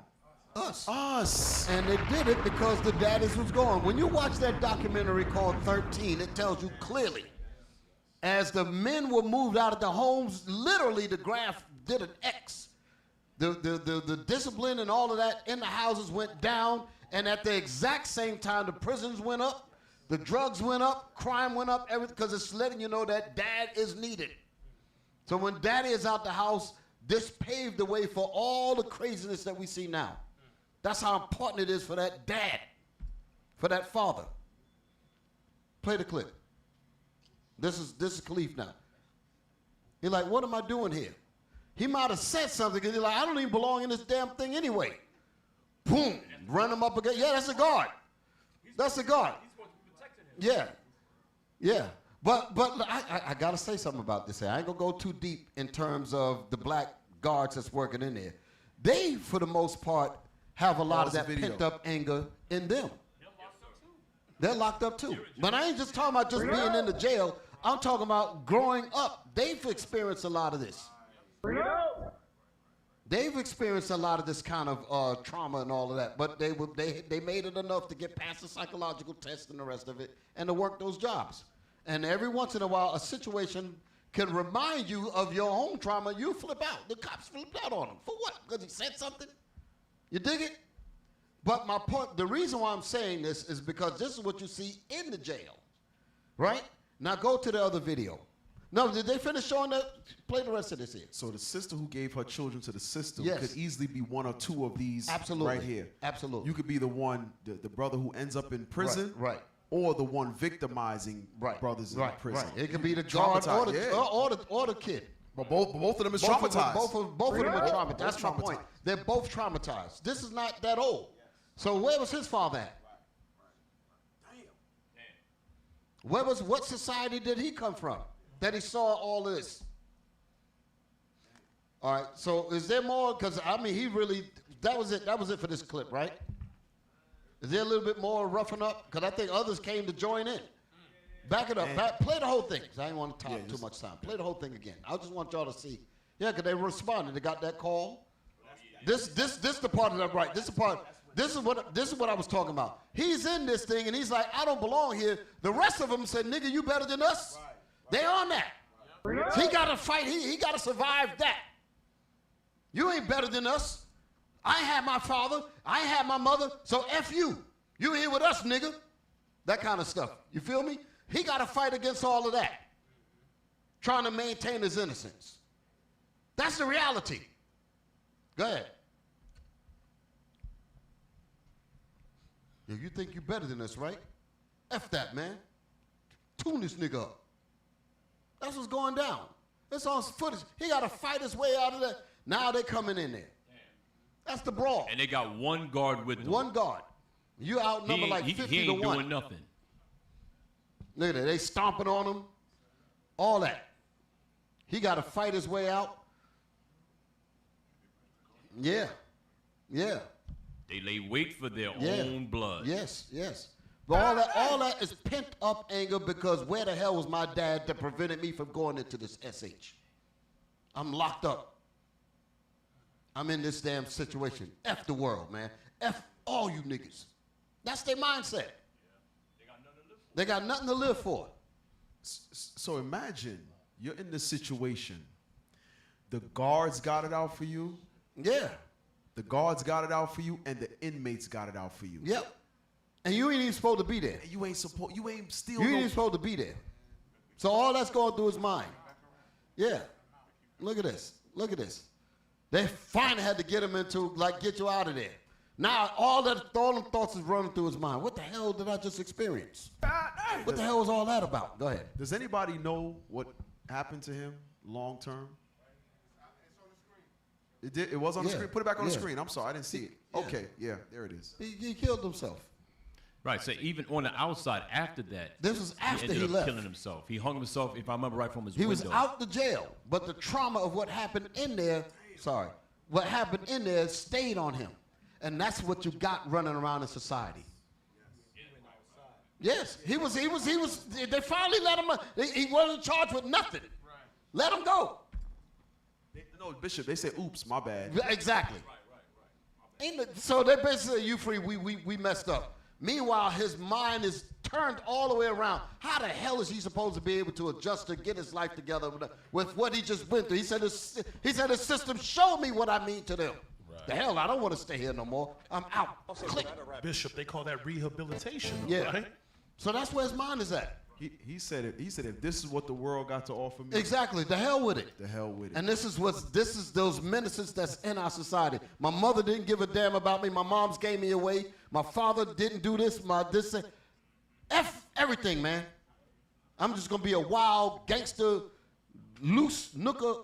Us. Us. And they did it because the daddies was gone. When you watch that documentary called 13, it tells you clearly, as the men were moved out of the homes, literally the graph did an X. The discipline and all of that in the houses went down, and at the exact same time, the prisons went up, the drugs went up, crime went up, everything, because it's letting you know that dad is needed. So when daddy is out the house, this paved the way for all the craziness that we see now. That's how important it is for that dad, for that father. Play the clip. This is Khalif now. He's like, what am I doing here? He might have said something because he's like, I don't even belong in this damn thing anyway. Boom, run him up again. Yeah, that's a guard. That's a guard. Yeah, yeah. But I gotta say something about this here. I ain't gonna go too deep in terms of the black guards that's working in there. They, for the most part, have a lot of that pent up anger in them. They're locked up too. But I ain't just talking about just being in the jail. I'm talking about growing up. They've experienced a lot of this. They've experienced a lot of this kind of trauma and all of that, but they made it enough to get past the psychological test and the rest of it and to work those jobs. And every once in a while, a situation can remind you of your own trauma. You flip out. The cops flipped out on him. For what? Because he said something? You dig it? But my point, the reason why I'm saying this is because this is what you see in the jail, right? Now go to the other video. No, did they finish showing that? Play the rest of this here. So the sister who gave her children to the system Yes. could easily be one or two of these Absolutely. right here. Absolutely. You could be the one, the brother who ends up in prison, Right. or the one victimizing brothers in prison. It could be the guard or the kid. But both of them is traumatized. Both of them are traumatized. That's my point. They're both traumatized. This is not that old. So where was his father at? What society did he come from that he saw all of this? All right, so is there more? Because, I mean, he really, that was it for this clip, right? Is there a little bit more roughing up? Because I think others came to join in. Back it up. Play the whole thing. 'Cause I didn't want to talk too much time. Play the whole thing again. I just want y'all to see. Yeah, because they responded. They got that call. This the part of that, right? This is what I was talking about. He's in this thing, and he's like, I don't belong here. The rest of them said, nigga, you better than us. They on that. He got to fight. He got to survive that. You ain't better than us. I had my father. I had my mother. So F you. You here with us, nigga. That kind of stuff. You feel me? He got to fight against all of that. Trying to maintain his innocence. That's the reality. Go ahead. Yeah, you think you're better than us, right? F that, man. Tune this nigga up. That's what's going down. It's on footage. He got to fight his way out of that. Now they coming in there. That's the brawl. And they got one guard with them. One guard. You outnumber like 50 to 1. He ain't doing nothing. Look at that. They stomping on him. All that. He got to fight his way out. Yeah. Yeah. They lay wait for their own blood. Yes, yes. But all that is pent up anger because where the hell was my dad that prevented me from going into this SH? I'm locked up. I'm in this damn situation. F the world, man. F all you niggas. That's their mindset. They got nothing to live for. So imagine you're in this situation. The guards got it out for you. Yeah. The guards got it out for you, and the inmates got it out for you. Yep. And you ain't even supposed to be there. And you ain't still. You ain't even supposed to be there. So all that's going through his mind. Yeah. Look at this. Look at this. They finally had to get him into, like, get you out of there. Now all them thoughts is running through his mind. What the hell did I just experience? What the hell was all that about? Go ahead. Does anybody know what happened to him long term? It did. It was on the screen. Put it back on the screen. I'm sorry, I didn't see it. Okay, yeah, there it is. He killed himself. Right. So even on the outside, after that, this was after he he left. Killing himself. He hung himself, if I remember right, from his window. window. He was out the jail, but the trauma of what happened in there. What happened in there stayed on him, and that's what you got running around in society. Yes, he was. They finally let him. He wasn't charged with nothing. Let him go. No, Bishop, they said, oops, my bad. Exactly. So they basically say, you free, we messed up. Meanwhile, his mind is turned all the way around. How the hell is he supposed to be able to adjust to get his life together with what he just went through? He said his system showed me what I mean to them. Right. The hell, I don't want to stay here no more. I'm out. Click. Bishop, they call that rehabilitation. Yeah. Right? So that's where his mind is at. He said if this is what the world got to offer me. Exactly. The hell with it. The hell with it. And this is those menaces that's in our society. My mother didn't give a damn about me. My mom's gave me away. My father didn't do this. F everything, man. I'm just gonna be a wild gangster, loose nooker.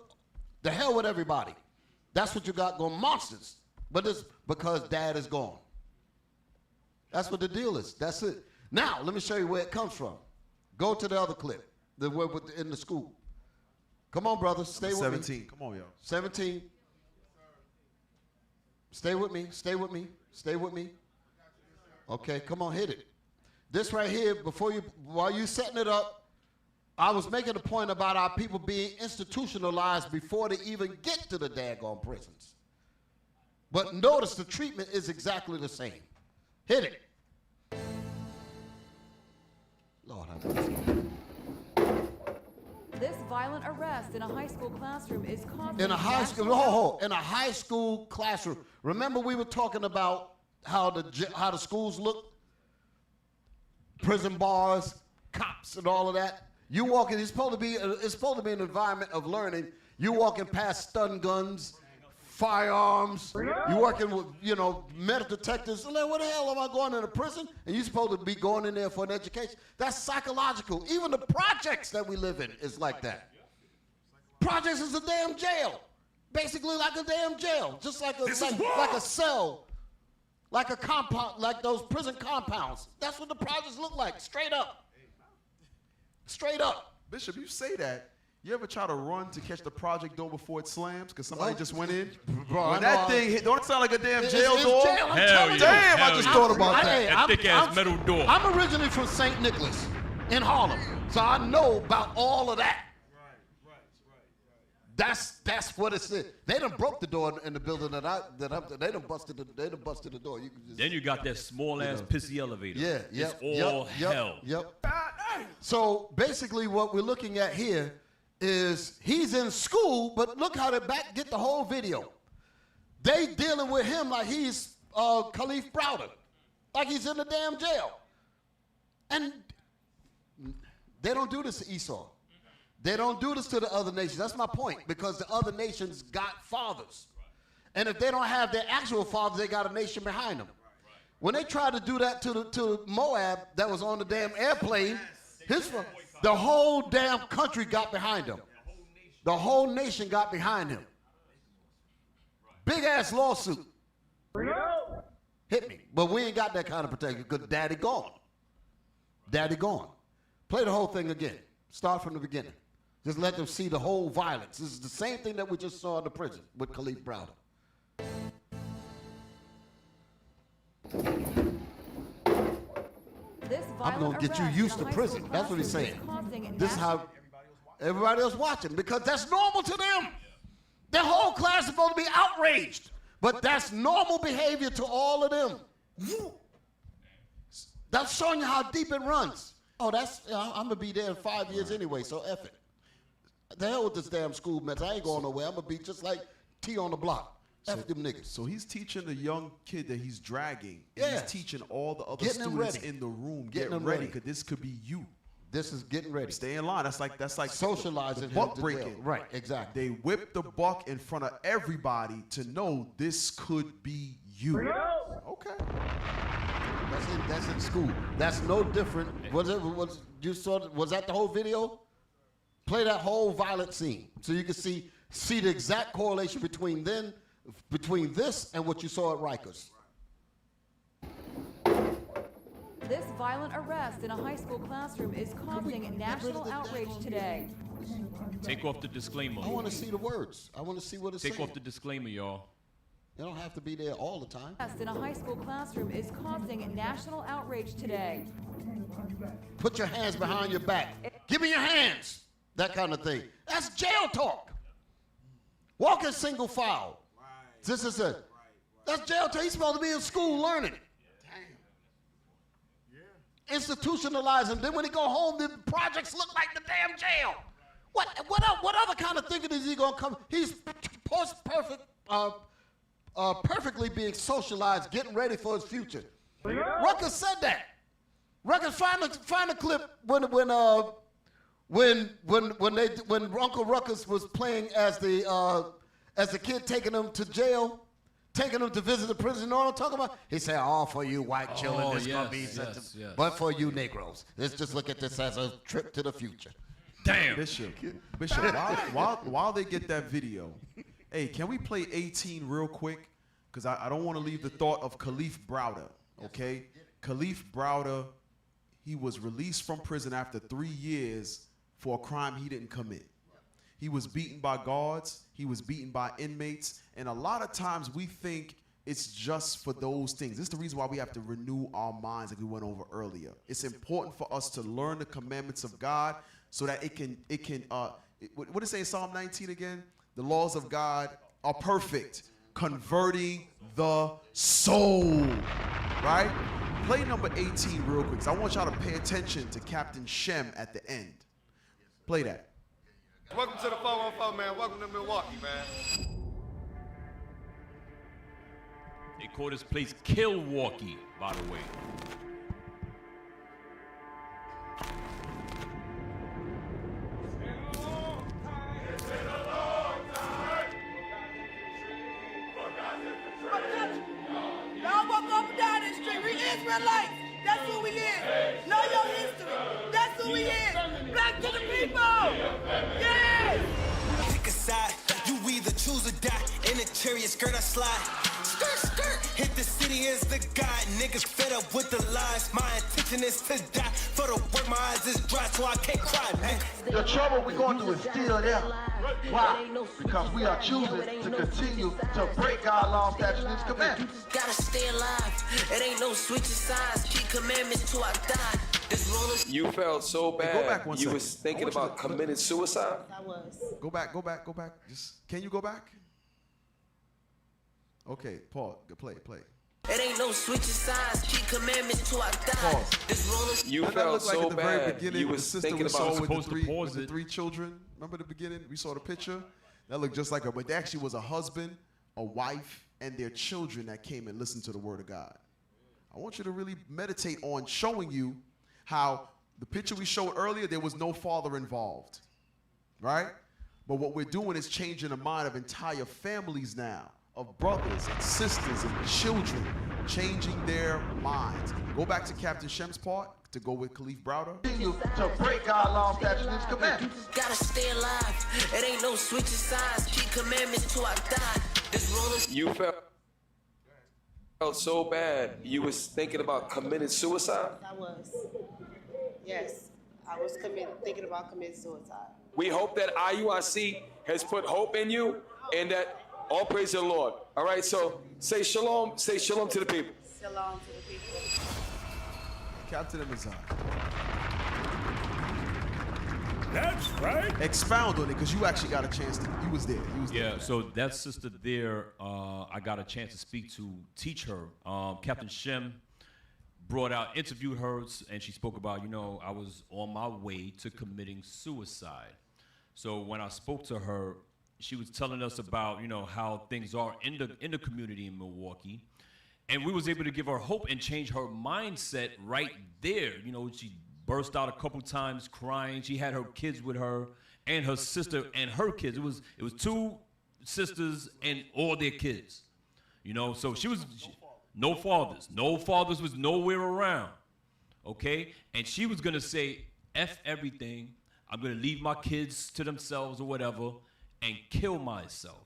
The hell with everybody. That's what you got going, monsters. But it's because dad is gone. That's what the deal is. That's it. Now let me show you where it comes from. Go to the other clip, in the school. Come on, brothers, stay with 17. me. Come on, yo. 17. Stay with me, stay with me, stay with me. Okay, come on, hit it. This right here, while you setting it up, I was making a point about our people being institutionalized before they even get to the daggone prisons. But notice the treatment is exactly the same. Hit it. Lord have mercy. This violent arrest in a high school classroom is causing in a high school classroom. Remember we were talking about how the schools look, prison bars, cops, and all of that. You walking, it's supposed to be an environment of learning. You walking past stun guns, firearms. You working with, metal detectors. Like, what the hell am I going into prison? And you're supposed to be going in there for an education. That's psychological. Even the projects that we live in is like that. Projects is a damn jail. Basically like a damn jail. Just like a cell. Like a compound, like those prison compounds. That's what the projects look like, straight up. Straight up. Bishop, you say that. You ever try to run to catch the project door before it slams because somebody just went in? Bro, when that thing hit, don't it sound like a damn jail it's door? Jail, damn, I just thought about that. That thick-ass metal door. I'm originally from St. Nicholas in Harlem, so I know about all of that. That's what it's. They done broke the door in the building that I'm. They done busted the door. Then you got that small ass pissy elevator. Yeah, it's all hell. Yep. So basically, what we're looking at here is he's in school, but look how they get the whole video. They dealing with him like he's Khalif Browder, like he's in the damn jail, and they don't do this to Esau. They don't do this to the other nations. That's my point, because the other nations got fathers. And if they don't have their actual fathers, they got a nation behind them. When they tried to do that to Moab that was on the damn airplane, the whole damn country got behind him. The whole nation got behind him. Big ass lawsuit. Hit me. But we ain't got that kind of protection because daddy gone. Daddy gone. Play the whole thing again. Start from the beginning. Just let them see the whole violence. This is the same thing that we just saw in the prison with Khalif Browder. I'm going to get you used to prison. That's what he's saying. This is how everybody else watching, because that's normal to them. Their whole class is supposed to be outraged, but that's normal behavior to all of them. That's showing you how deep it runs. Oh, I'm going to be there in 5 years anyway, so F it. The hell with this damn school mess. I ain't going nowhere. I'm going to be just like T on the block. F them niggas. So he's teaching the young kid that he's dragging. Yeah. He's teaching all the other students in the room. Get ready, because this could be you. This is getting ready. Stay in line. That's like socializing. Buck breaking. Right, exactly. They whip the buck in front of everybody to know this could be you. Okay. That's in school. That's no different. Was that the whole video? Play that whole violent scene so you can see the exact correlation between this and what you saw at Rikers. This violent arrest in a high school classroom is causing national outrage today. Take off the disclaimer. I want to see the words. I want to see what it's saying. Take off the disclaimer, y'all. You don't have to be there all the time. Arrest in a high school classroom is causing national outrage today. Put your hands behind your back. Give me your hands. That kind of thing. That's jail talk. Walk in single file. This is That's jail time. He's supposed to be in school learning. Institutionalize him. Then when he go home, the projects look like the damn jail. What other kind of thinking is he gonna come? He's perfectly being socialized, getting ready for his future. Ruckus said that. Ruckus, find a clip when Uncle Ruckus was playing as the kid taking him to jail. Taking them to visit the prison, you know what I'm talking about? He said, all for you white children, this gonna be such a, but for you Negroes, let's just look at this as a trip to the future. Damn. Bishop, while they get that video, hey, can we play 18 real quick? Because I don't want to leave the thought of Khalif Browder, okay? Khalif Browder, he was released from prison after 3 years for a crime he didn't commit. He was beaten by guards. He was beaten by inmates. And a lot of times we think it's just for those things. This is the reason why we have to renew our minds, like we went over earlier. It's important for us to learn the commandments of God so that it can what does it say in Psalm 19 again? The laws of God are perfect, converting the soul, right? Play number 18 real quick, 'cause I want y'all to pay attention to Captain Shem at the end. Play that. Welcome to the 414, man. Welcome to Milwaukee, man. They call this place Killwalkie, by the way. Y'all walk up and down this street. We Israelites. That's who we is. Know your history. That's who we is. Black to the people. Yes. Pick a side. You either choose or die. In a chariot skirt, I slide. Skirt, skirt. Hit the city is the guide. Niggas fed up with the lies. My intention is to die. For the work, my eyes is dry, so I can't cry, man. The trouble we're going through is still there. Why? Because we are choosing to continue to break God's law, statutes, and commandments. Gotta stay alive. It ain't no switching sides. Keep commandments till I die. You felt so bad. Go back one you second. was thinking about committing suicide? I was. Go back. Just, can you go back? Okay, pause. Play. It ain't no switching sides. Keep commandments till I die. Pause. You That felt looked like so at the very bad. beginning, You the was sister thinking we saw about with the three children. Remember the beginning? We saw the picture. That looked just like her, but there actually was a husband, a wife, and their children that came and listened to the word of God. I want you to really meditate on showing you how the picture we showed earlier, there was no father involved, right? But what we're doing is changing the mind of entire families now, of brothers and sisters and children, changing their minds. Go back to Captain Shem's part to go with Khalif Browder. Continue to break God's law, statutes, and commandments. Gotta stay alive. It ain't no switching sides. Keep commandments till I die. This roller. You felt so bad. You was thinking about committing suicide? I was. Yes, I was thinking about committing suicide. We hope that IUIC has put hope in you and that all praise the Lord. All right, so say shalom to the people. Shalom to the people. Captain Amazon. That's right. Expound on it, because you actually got a chance to, you was there. Yeah, so that sister there, I got a chance to speak to, teach her. Captain Shem interviewed her, and she spoke about, I was on my way to committing suicide. So when I spoke to her, she was telling us about, how things are in the community in Milwaukee. And we was able to give her hope and change her mindset right there. She burst out a couple times crying. She had her kids with her and her sister and her kids. It was two sisters and all their kids. So no fathers. No fathers was nowhere around. Okay? And she was going to say, F everything. I'm going to leave my kids to themselves or whatever and kill myself.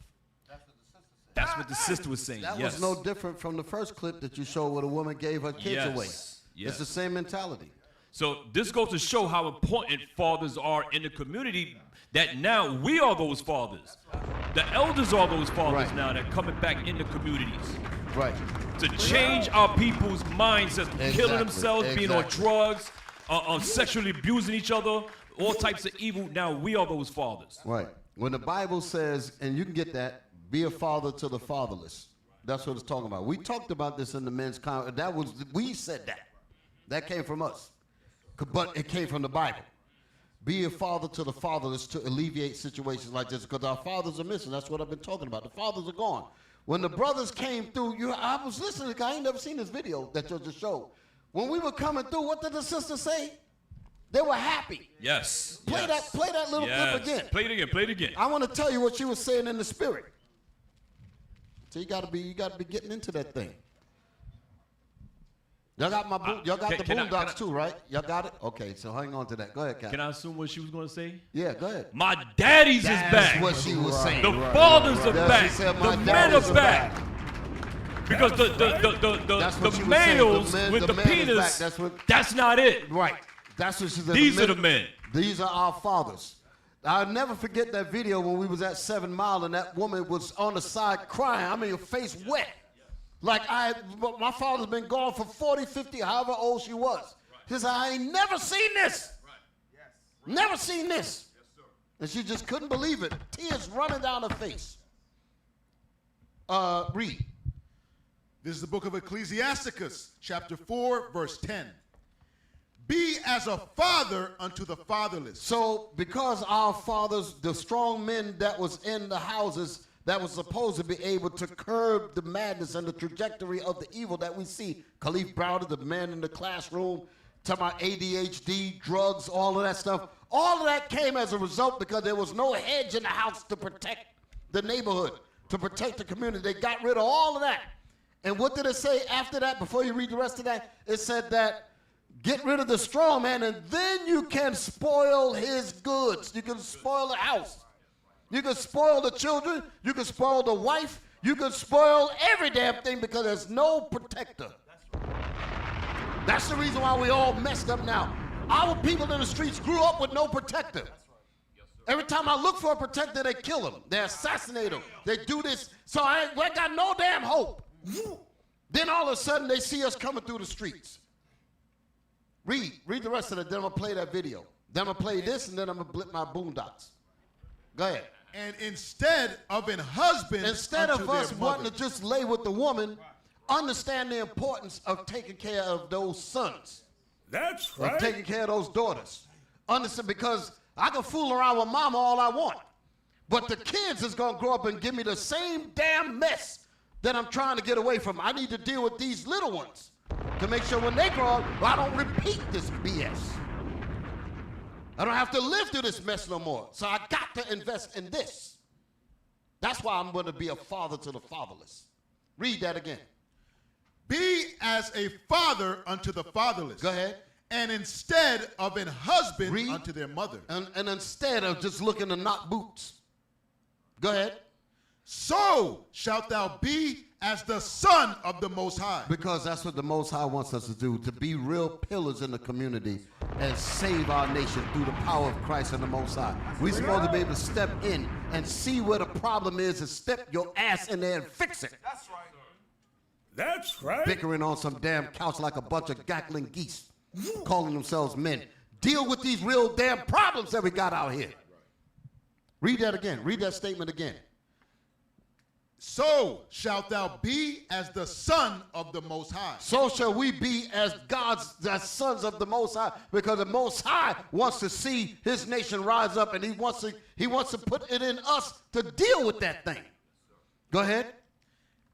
That's what the sister was saying. That yes. was no different from the first clip that you showed where the woman gave her kids away. Yes. It's the same mentality. So this goes to show how important fathers are in the community, that now we are those fathers. The elders are those fathers now that are coming back in the communities. Right. To change our people's mindsets, killing themselves, being on drugs, sexually abusing each other, all types of evil. Now we are those fathers. Right. When the Bible says, and you can get that, be a father to the fatherless. That's what it's talking about. We talked about this in the men's conference. We said that. That came from us. But it came from the Bible. Be a father to the fatherless to alleviate situations like this, because our fathers are missing. That's what I've been talking about. The fathers are gone. When the brothers came through, I was listening. I ain't never seen this video that you just showed. When we were coming through, what did the sisters say? They were happy. Yes. Play that little clip again. Play it again. I want to tell you what she was saying in the spirit. So you gotta be getting into that thing. Y'all got the boondocks too, right? Y'all got it? Okay, so hang on to that. Go ahead, Captain. Can I assume what she was going to say? Yeah, go ahead. My daddies is back. That's what she was saying. The fathers are back. She said, the men are back. Because the males with the penis, that's not it. Right. That's what she said. These are the men. These are our fathers. I'll never forget that video when we was at 7 Mile and that woman was on the side crying. I mean, her face wet. Like my father's been gone for 40, 50, however old she was. She said, I ain't never seen this. Never seen this. And she just couldn't believe it. Tears running down her face. Read. This is the book of Ecclesiasticus, chapter 4, verse 10. Be as a father unto the fatherless. So because our fathers, the strong men that was in the houses that was supposed to be able to curb the madness and the trajectory of the evil that we see, Khalif Browder, the man in the classroom, talking about ADHD, drugs, all of that stuff, all of that came as a result because there was no hedge in the house to protect the neighborhood, to protect the community. They got rid of all of that. And what did it say after that, before you read the rest of that? It said that get rid of the strong man, and then you can spoil his goods. You can spoil the house. You can spoil the children. You can spoil the wife. You can spoil every damn thing because there's no protector. That's the reason why we all messed up now. Our people in the streets grew up with no protector. Every time I look for a protector, they kill him. They assassinate him. They do this. So I got no damn hope. Then all of a sudden, they see us coming through the streets. Read the rest of it, then I'm going to play that video. Then I'm going to play this, and then I'm going to blip my boondocks. Go ahead. And instead of an husband, instead of us wanting to just lay with the woman, understand the importance of taking care of those sons. That's right. Of taking care of those daughters. Understand, because I can fool around with mama all I want, but the kids is going to grow up and give me the same damn mess that I'm trying to get away from. I need to deal with these little ones to make sure when they grow up, I don't repeat this BS. I don't have to live through this mess no more. So I got to invest in this. That's why I'm going to be a father to the fatherless. Read that again. Be as a father unto the fatherless. Go ahead. And instead of an husband unto their mother. And instead of just looking to knock boots. Go ahead. So shalt thou be as the son of the Most High. Because that's what the Most High wants us to do, to be real pillars in the community and save our nation through the power of Christ and the Most High. We're supposed to be able to step in and see where the problem is and step your ass in there and fix it. That's right. That's right. Bickering on some damn couch like a bunch of gackling geese, calling themselves men. Deal with these real damn problems that we got out here. Read that again. Read that statement again. So shalt thou be as the son of the Most High. So shall we be as as sons of the Most High, because the Most High wants to see his nation rise up, and he wants to put it in us to deal with that thing. Go ahead.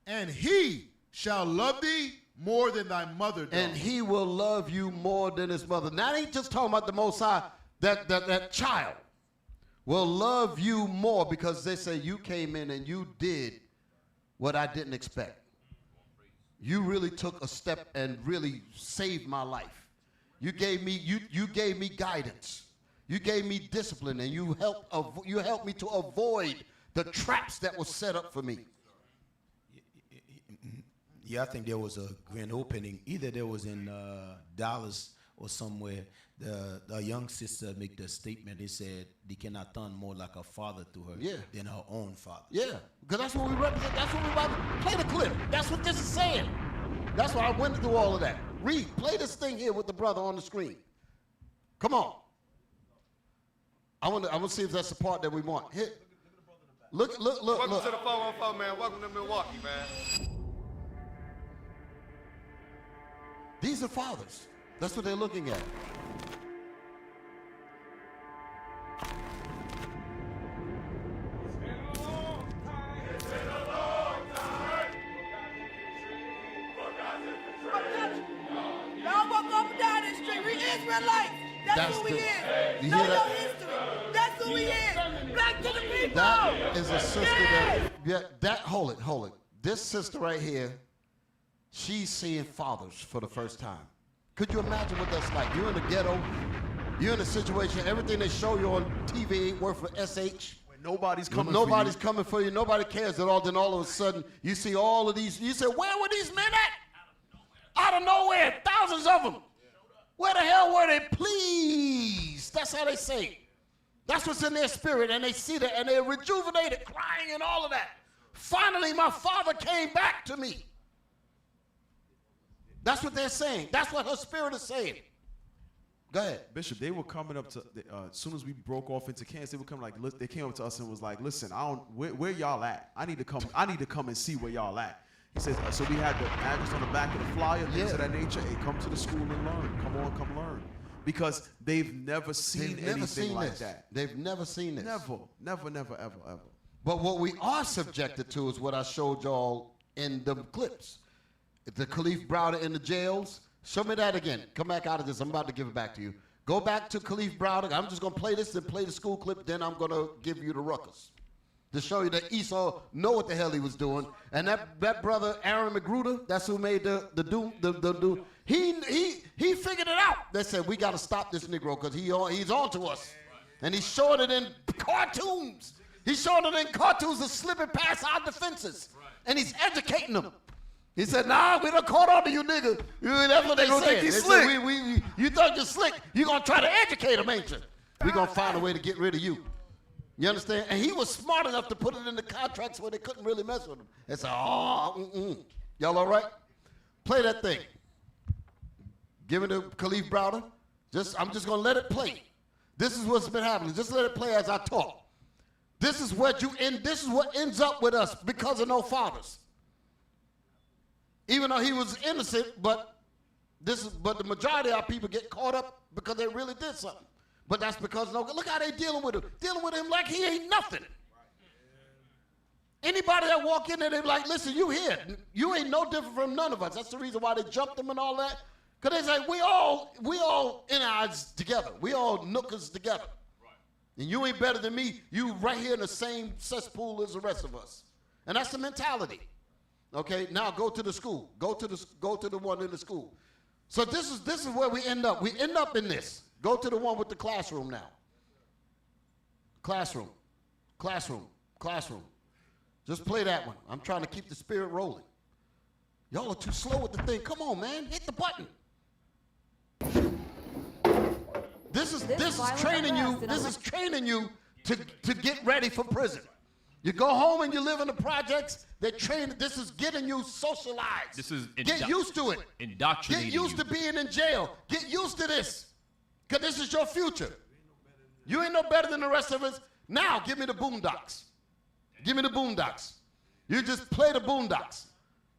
And he shall love thee more than thy mother does. And he will love you more than his mother. Now, I ain't just talking about the Most High. That child will love you more because they say you came in and you did what I didn't expect. You really took a step and really saved my life. You gave me guidance. You gave me discipline, and you helped me to avoid the traps that were set up for me. Yeah, I think there was a grand opening. Either there was in Dallas or somewhere. The young sister made the statement. They said they cannot turn more like a father to her than her own father. Yeah, because that's what we represent. That's what we about to play the clip. That's what this is saying. That's why I went through all of that. Read, play this thing here with the brother on the screen. Come on. I want to see if that's the part that we want. Hit. Look. Welcome to the 414, man. Welcome to Milwaukee, man. These are fathers. That's what they're looking at. Y'all walk up and down this street. We Israelites. That's who we is. Know your history. That's who we is. Black to the people. That is a sister hold it. This sister right here, she's seeing fathers for the first time. Could you imagine what that's like? You're in the ghetto, you're in a situation, everything they show you on TV ain't worth for SH. Nobody's coming Nobody's coming for you. Nobody cares at all. Then all of a sudden, you see all of these. You say, where were these men at? Out of nowhere, thousands of them. Where the hell were they? Please. That's how they say. That's what's in their spirit, and they see that, and they're rejuvenated, crying and all of that. Finally, my father came back to me. That's what they're saying. That's what her spirit is saying. Go ahead. Bishop, they were coming up to, as soon as we broke off into Kansas, they were coming they came up to us and was like, listen, where y'all at? I need to come and see where y'all at. He says, so we had the address on the back of the flyer, things of that nature. Hey, come to the school and learn. Come learn. Because they've never seen anything like that. They've never seen this. Never, ever. But what we are subjected to is what I showed y'all in the clips. The Khalif Browder in the jails. Show me that again. Come back out of this. I'm about to give it back to you. Go back to Khalif Browder. I'm just going to play this and play the school clip. Then I'm going to give you the ruckus to show you that Esau know what the hell he was doing. And that brother Aaron Magruder, that's who made the doom. He figured it out. They said we got to stop this Negro because he's on to us. And he's showing it in cartoons. He's showing it in cartoons that's slipping past our defenses. And he's educating them. He said, nah, we done caught on to you, nigga. That's what they said. They said you thought you're slick. You're going to try to educate them, ain't you? We're going to find a way to get rid of you. You understand? And he was smart enough to put it in the contracts where they couldn't really mess with him. They said, Y'all all right? Play that thing. Give it to Khalif Browder. I'm just going to let it play. This is what's been happening. Just let it play as I talk. This is what ends up with us because of no fathers. Even though he was innocent, but the majority of our people get caught up because they really did something. But that's because look how they dealing with him like he ain't nothing. Anybody that walk in there, they be like, listen, you here. You ain't no different from none of us. That's the reason why they jumped him and all that. Because they say, we all in ours together. We all nookers together. And you ain't better than me. You right here in the same cesspool as the rest of us. And that's the mentality. Okay, now go to the school. Go to the one in the school. So this is where we end up. We end up in this. Go to the one with the classroom now. Classroom. Just play that one. I'm trying to keep the spirit rolling. Y'all are too slow with the thing. Come on, man. Hit the button. This is training you. This is training you to get ready for prison. You go home and you live in the projects. They train. This is getting you socialized. This is get used to it. Indoctrinating. Get used to being in jail. Get used to this, because this is your future. You ain't no better than the rest of us. Now give me the boondocks. Give me the boondocks. You just play the boondocks.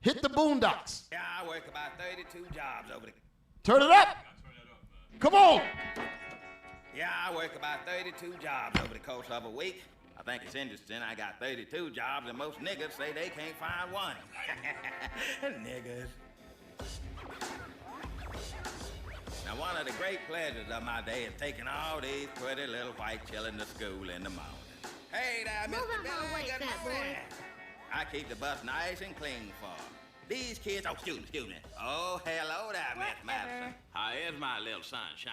Hit the boondocks. Yeah, I work about 32 jobs over there. Turn it up. Come on. Yeah, I work about 32 jobs over the course of a week. I think it's interesting. I got 32 jobs, and most niggas say they can't find one. Niggas. Now, one of the great pleasures of my day is taking all these pretty little white children to school in the morning. Hey there, Mr. Billy, good morning. I keep the bus nice and clean for them. These kids, excuse me. Oh, hello there, Miss Madison. How is my little sunshine?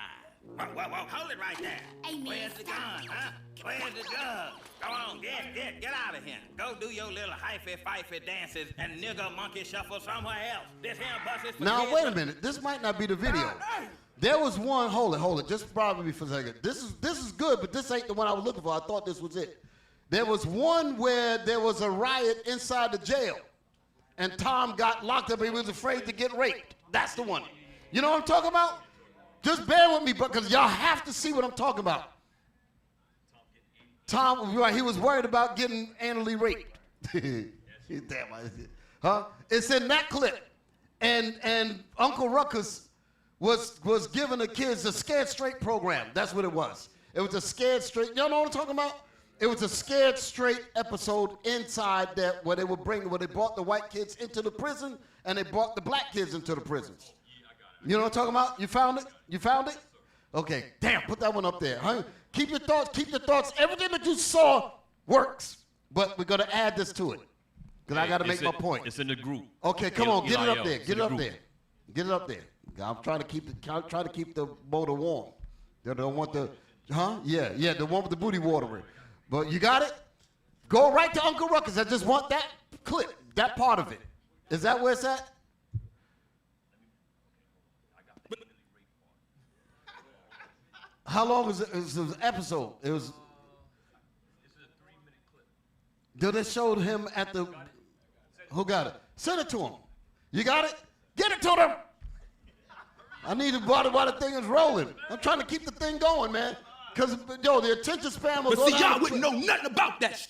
Whoa, hold it right there. Amen. Where's the gun, huh? Where's the gun? Go on, get out of here. Go do your little hyphy-fifey dances and nigger monkey shuffle somewhere else. This here bus is for Now, kids. wait a minute. This might not be the video. There was one, hold it. Just probably for a second. This is good, but this ain't the one I was looking for. I thought this was it. There was one where there was a riot inside the jail, and Tom got locked up and he was afraid to get raped. That's the one. You know what I'm talking about? Just bear with me, because y'all have to see what I'm talking about. Tom, he was worried about getting anally raped. Damn, huh? It's in that clip. And Uncle Ruckus was giving the kids a Scared Straight program. That's what it was. It was a Scared Straight. Y'all know what I'm talking about? It was a Scared Straight episode inside that where they brought the white kids into the prison and they brought the black kids into the prisons. You know what I'm talking about? You found it? You found it? Okay. Damn, put that one up there. Huh? Keep your thoughts. Everything that you saw works. But we're going to add this to it. Because I got to make my point. It's in the group. Okay, come on, get it up there. Get it up there. Get it up there. I'm trying to keep the motor warm. They don't want the, Yeah, the one with the booty watering. But you got it? Go right to Uncle Ruckus. I just want that clip, that part of it. Is that where it's at? How long was it? It was an episode. It was. This is a 3-minute clip. Did they show him at the? Who got it? Send it to him. You got it? Get it to them. I need to while the thing is rolling. I'm trying to keep the thing going, man. Because, the attention span will go down. But see, y'all wouldn't know nothing about that.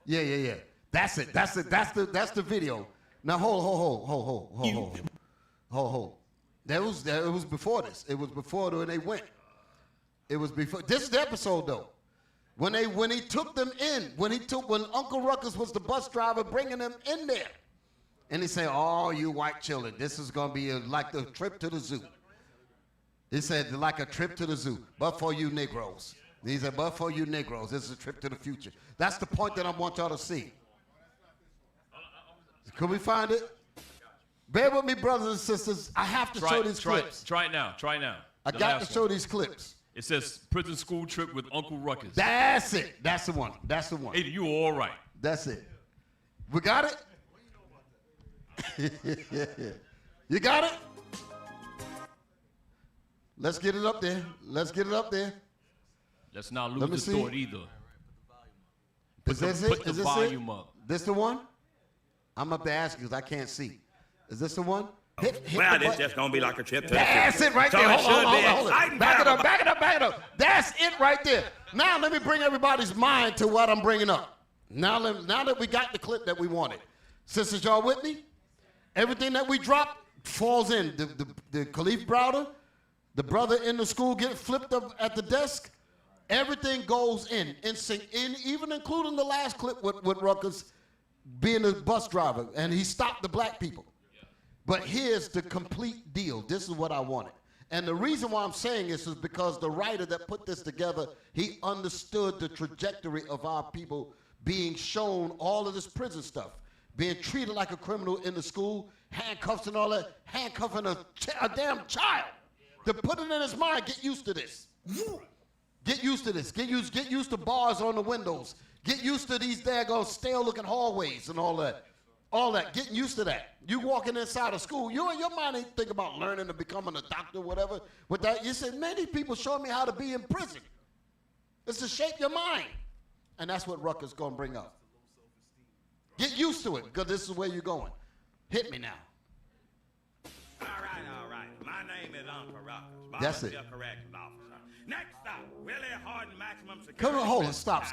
Yeah. That's it. That's the video. Now, hold. It was before this. It was before when they went. It was before. This is the episode, though. When he took them in, when Uncle Ruckus was the bus driver bringing them in there. And he said, "Oh, you white children, this is going to be like the trip to the zoo." He said, like a trip to the zoo, but for you Negroes. He said, but for you Negroes, this is a trip to the future. That's the point that I want y'all to see. Can we find it? Bear with me, brothers and sisters. I have to show these clips. Try it now. I got to show these clips. It says prison school trip with Uncle Ruckus. That's it. That's the one. Hey, you all right. That's it. We got it? You got it? Let's get it up there. Let's not lose the thought either. Is this it? Put the volume up. This the one? I'm up to ask you because I can't see. Is this the one? Hit well, it's just going to be like a trip to That's the it right there. Hold on. Back it up. That's it right there. Now let me bring everybody's mind to what I'm bringing up. Now that we got the clip that we wanted. Sisters, y'all with me? Everything that we drop falls in. The Khalif Browder, the brother in the school getting flipped up at the desk, everything goes in sync, even including the last clip with Ruckus being a bus driver, and he stopped the black people. But here's the complete deal. This is what I wanted. And the reason why I'm saying this is because the writer that put this together, he understood the trajectory of our people being shown all of this prison stuff, being treated like a criminal in the school, handcuffs and all that, handcuffing a damn child. To put it in his mind, get used to this. Get used to this. Get used to bars on the windows. Get used to these daggone stale-looking hallways and all that. All that. Getting used to that. You walking inside of school, your mind ain't think about learning or becoming a doctor or whatever. With that, you say, man, these people showing me how to be in prison. It's to shape your mind. And that's what Ruckus is going to bring up. Get used to it, because this is where you're going. Hit me now. All right. My name is Uncle Ruckus. That's it. Corrections officer. Next stop, Willie Harden, maximum security. Come on, hold on. Stop.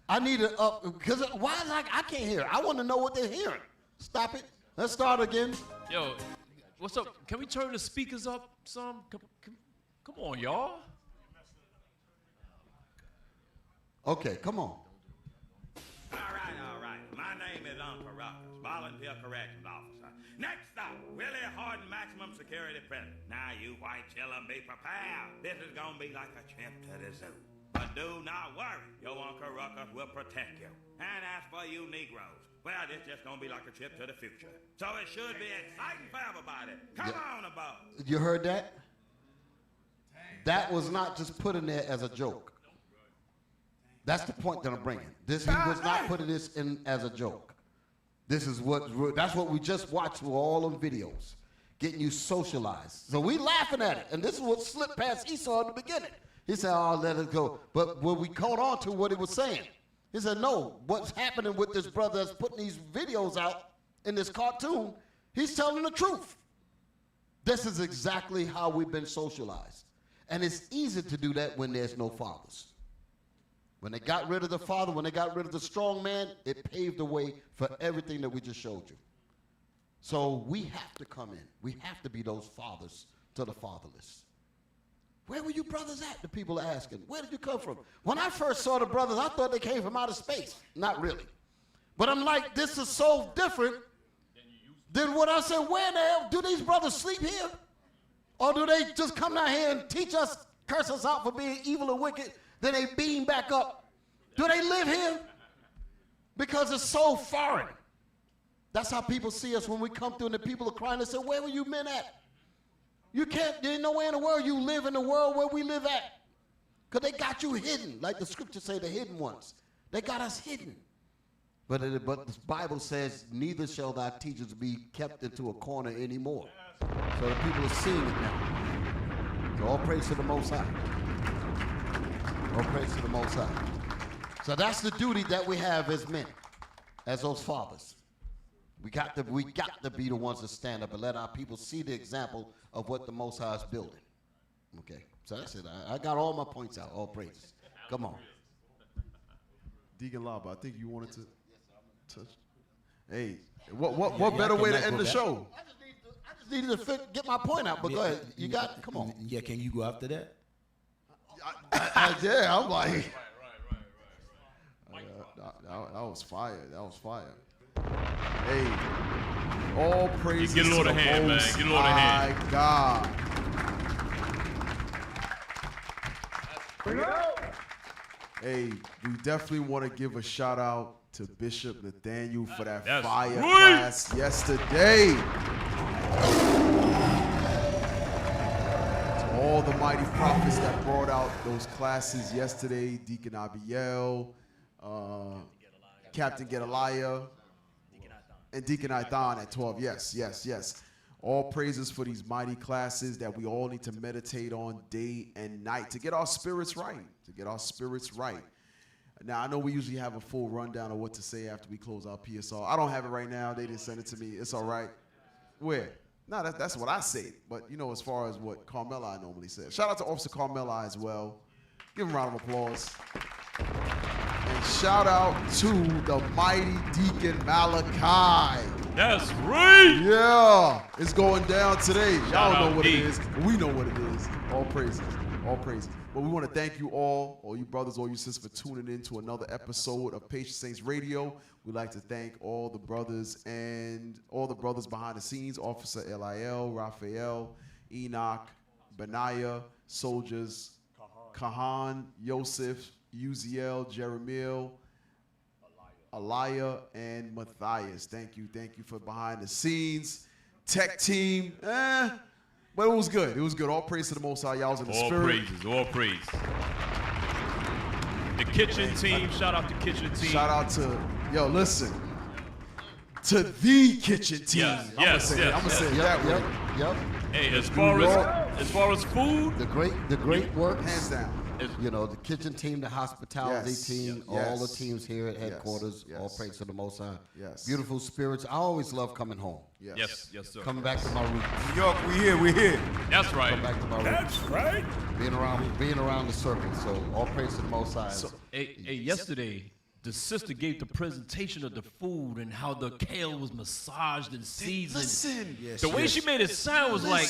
I need to because why I can't hear. I want to know what they're hearing. Stop it. Let's start again. Yo, what's up? Can we turn the speakers up some? Come on, y'all. Okay, come on. All right. My name is Uncle Ruckus, volunteer corrections officer. Next stop, Willie Harden, maximum security prison. Now, you white children, be prepared. This is going to be like a trip to the zoo. But do not worry, your Uncle Ruckus will protect you. And as for you Negroes, well, this just going to be like a trip to the future. So it should be exciting for everybody. Come on about. You heard that? That was not just put in there as a joke. That's the point that I'm bringing. He was not putting this in as a joke. That's what we just watched with all them videos, getting you socialized. So we laughing at it, and this is what slipped past Esau in the beginning. He said, "Oh, let it go." But when we caught on to what he was saying, he said, "No, what's happening with this brother that's putting these videos out in this cartoon? He's telling the truth. This is exactly how we've been socialized, and it's easy to do that when there's no fathers." When they got rid of the father, when they got rid of the strong man, it paved the way for everything that we just showed you. So we have to come in. We have to be those fathers to the fatherless. Where were you brothers at? The people are asking. Where did you come from? When I first saw the brothers, I thought they came from outer space. Not really. But I'm like, this is so different than what I said. Where the hell do these brothers sleep here? Or do they just come down here and teach us, curse us out for being evil and wicked, then they beam back up? Do they live here? Because it's so foreign. That's how people see us when we come through and the people are crying. They say, where were you men at? You can't, there's nowhere in the world you live in the world where we live at. Because they got you hidden, like the scriptures say, the hidden ones. They got us hidden. But the Bible says, neither shall thy teachers be kept into a corner anymore. So the people are seeing it now. So all praise to the Most High. All praise to the Most High. So that's the duty that we have as men, as those fathers. We got to be the ones that stand up and let our people see the example of what the Most High is building. Okay, so that's it. I got all my points out. All praises. Come on. Deacon Laba, I think you wanted to touch. Hey, what better way to end the show? I just needed to get my point out, but go ahead. You got, come on. Yeah, can you go after that? Yeah, I'm like. That was fire. That was fire. Hey, all praises Get a little to the hand, man. Most Get a little High hand. God. Hey, we definitely want to give a shout out to Bishop Nathaniel for that fire class yesterday. To all the mighty prophets that brought out those classes yesterday, Deacon Abiel, Captain Gedaliah, and Deacon Ithan at 12. Yes. All praises for these mighty classes that we all need to meditate on day and night to get our spirits right. Now, I know we usually have a full rundown of what to say after we close our PSR. I don't have it right now. They didn't send it to me. It's all right. Where? No, that's what I say. But, you know, as far as what Carmela normally says. Shout out to Officer Carmela as well. Give him a round of applause. And shout out to the mighty Deacon Malachi. That's right. Yeah, it's going down today. Y'all Shout know out what D. it is. We know what it is. All praises. All praises. But we want to thank you all you brothers, all you sisters, for tuning in to another episode of Patient Saints Radio. We'd like to thank all the brothers and all the brothers behind the scenes, Officer Lil, Raphael, Enoch, Benaiah, Soldiers, Kahan, Yosef, Uziel, Jeremiel, Aliyah, and Matthias. Thank you for behind the scenes. Tech team, but it was good. All praise to the Most High. Y'all was in the spirit. All praise. The kitchen team, shout out to kitchen team. Shout out to, listen, to the kitchen team. Yes, I'm gonna say it that way. Yep. Hey, as far as food, the great work, hands down. You know, the kitchen team, the hospitality team, all the teams here at headquarters, all praise to the Most High. Yes. Beautiful spirits. I always love coming home. Yes, sir. Coming back to my roots. New York, we here. That's right. Come back to my roots. That's right. Being around the circle. So all praise to the Most High. Hey, yesterday, the sister gave the presentation of the food and how the kale was massaged and seasoned. Listen. The way she made it sound was like,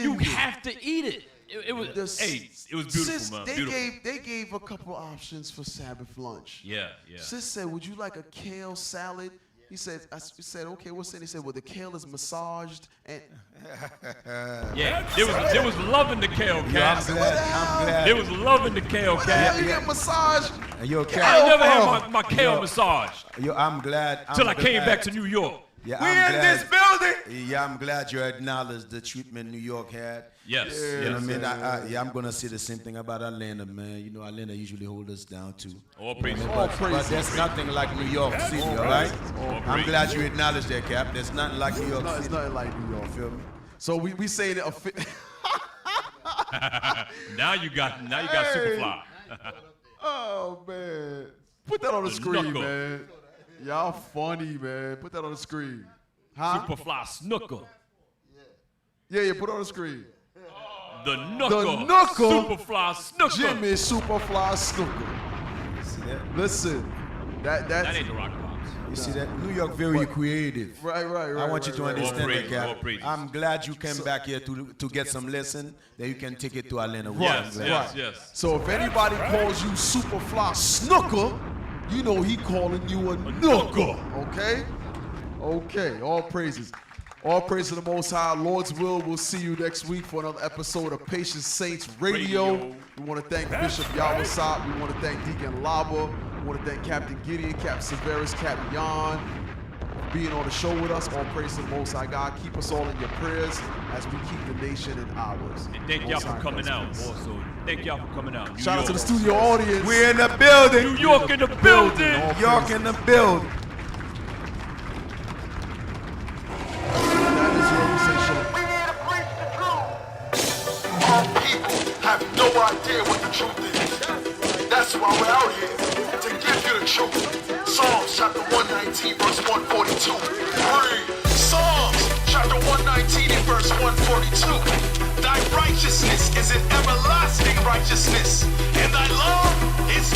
you have to eat it. It was beautiful, man. They gave a couple options for Sabbath lunch. Yeah. Sis said, would you like a kale salad? He said, okay, what's in? He said, well, the kale is massaged and there was love in the kale, Cat. I'm glad. There was love in the kale, what the hell Cat. you get massaged? Yo, Cat. I never had my kale massaged I'm glad. till I came back to New York. Yeah, We in this building. Yeah, I'm glad you acknowledged the treatment New York had. Yes. You know what I mean? I'm going to say the same thing about Atlanta, man. You know, Atlanta usually hold us down, too. All praise. But there's nothing like New York City, all right? I'm glad you acknowledged that, Cap. There's nothing like New York City. It's nothing like New York. Feel me? So we say that. now you got Superfly. Oh, man. Put that on the screen, knuckle. man. Y'all funny, man. Put that on the screen. Huh? Superfly snooker. Yeah, put it on the screen. The knuckle. The knuckle. Superfly snooker. Jimmy Superfly Snooker. See that? Listen, That ain't the rock pop. You see that? New York very creative. Right. I want you to understand More that, praises, Cap. I'm glad you came back here to get some lesson that you can take it to Atlanta. Yes. So if anybody calls you Superfly Snooker, you know he calling you a nooker. Okay. All praises. All praise to the Most High. Lord's will, we'll see you next week for another episode of Patient Saints Radio. We want to thank Bishop Yawasop. We want to thank Deacon Laba. We want to thank Captain Gideon, Captain Severus, Captain Jan, being on the show with us. All praise to the Most High God. Keep us all in your prayers as we keep the nation in ours. And thank y'all for coming out also. Thank y'all for coming out. Shout out to the studio audience. We're in the building. New York in the building. New York in the building. Have no idea what the truth is. That's why we're out here, to give you the truth. Psalms chapter 119 verse 142. Read. Psalms chapter 119 and verse 142. Thy righteousness is an everlasting righteousness, and thy love is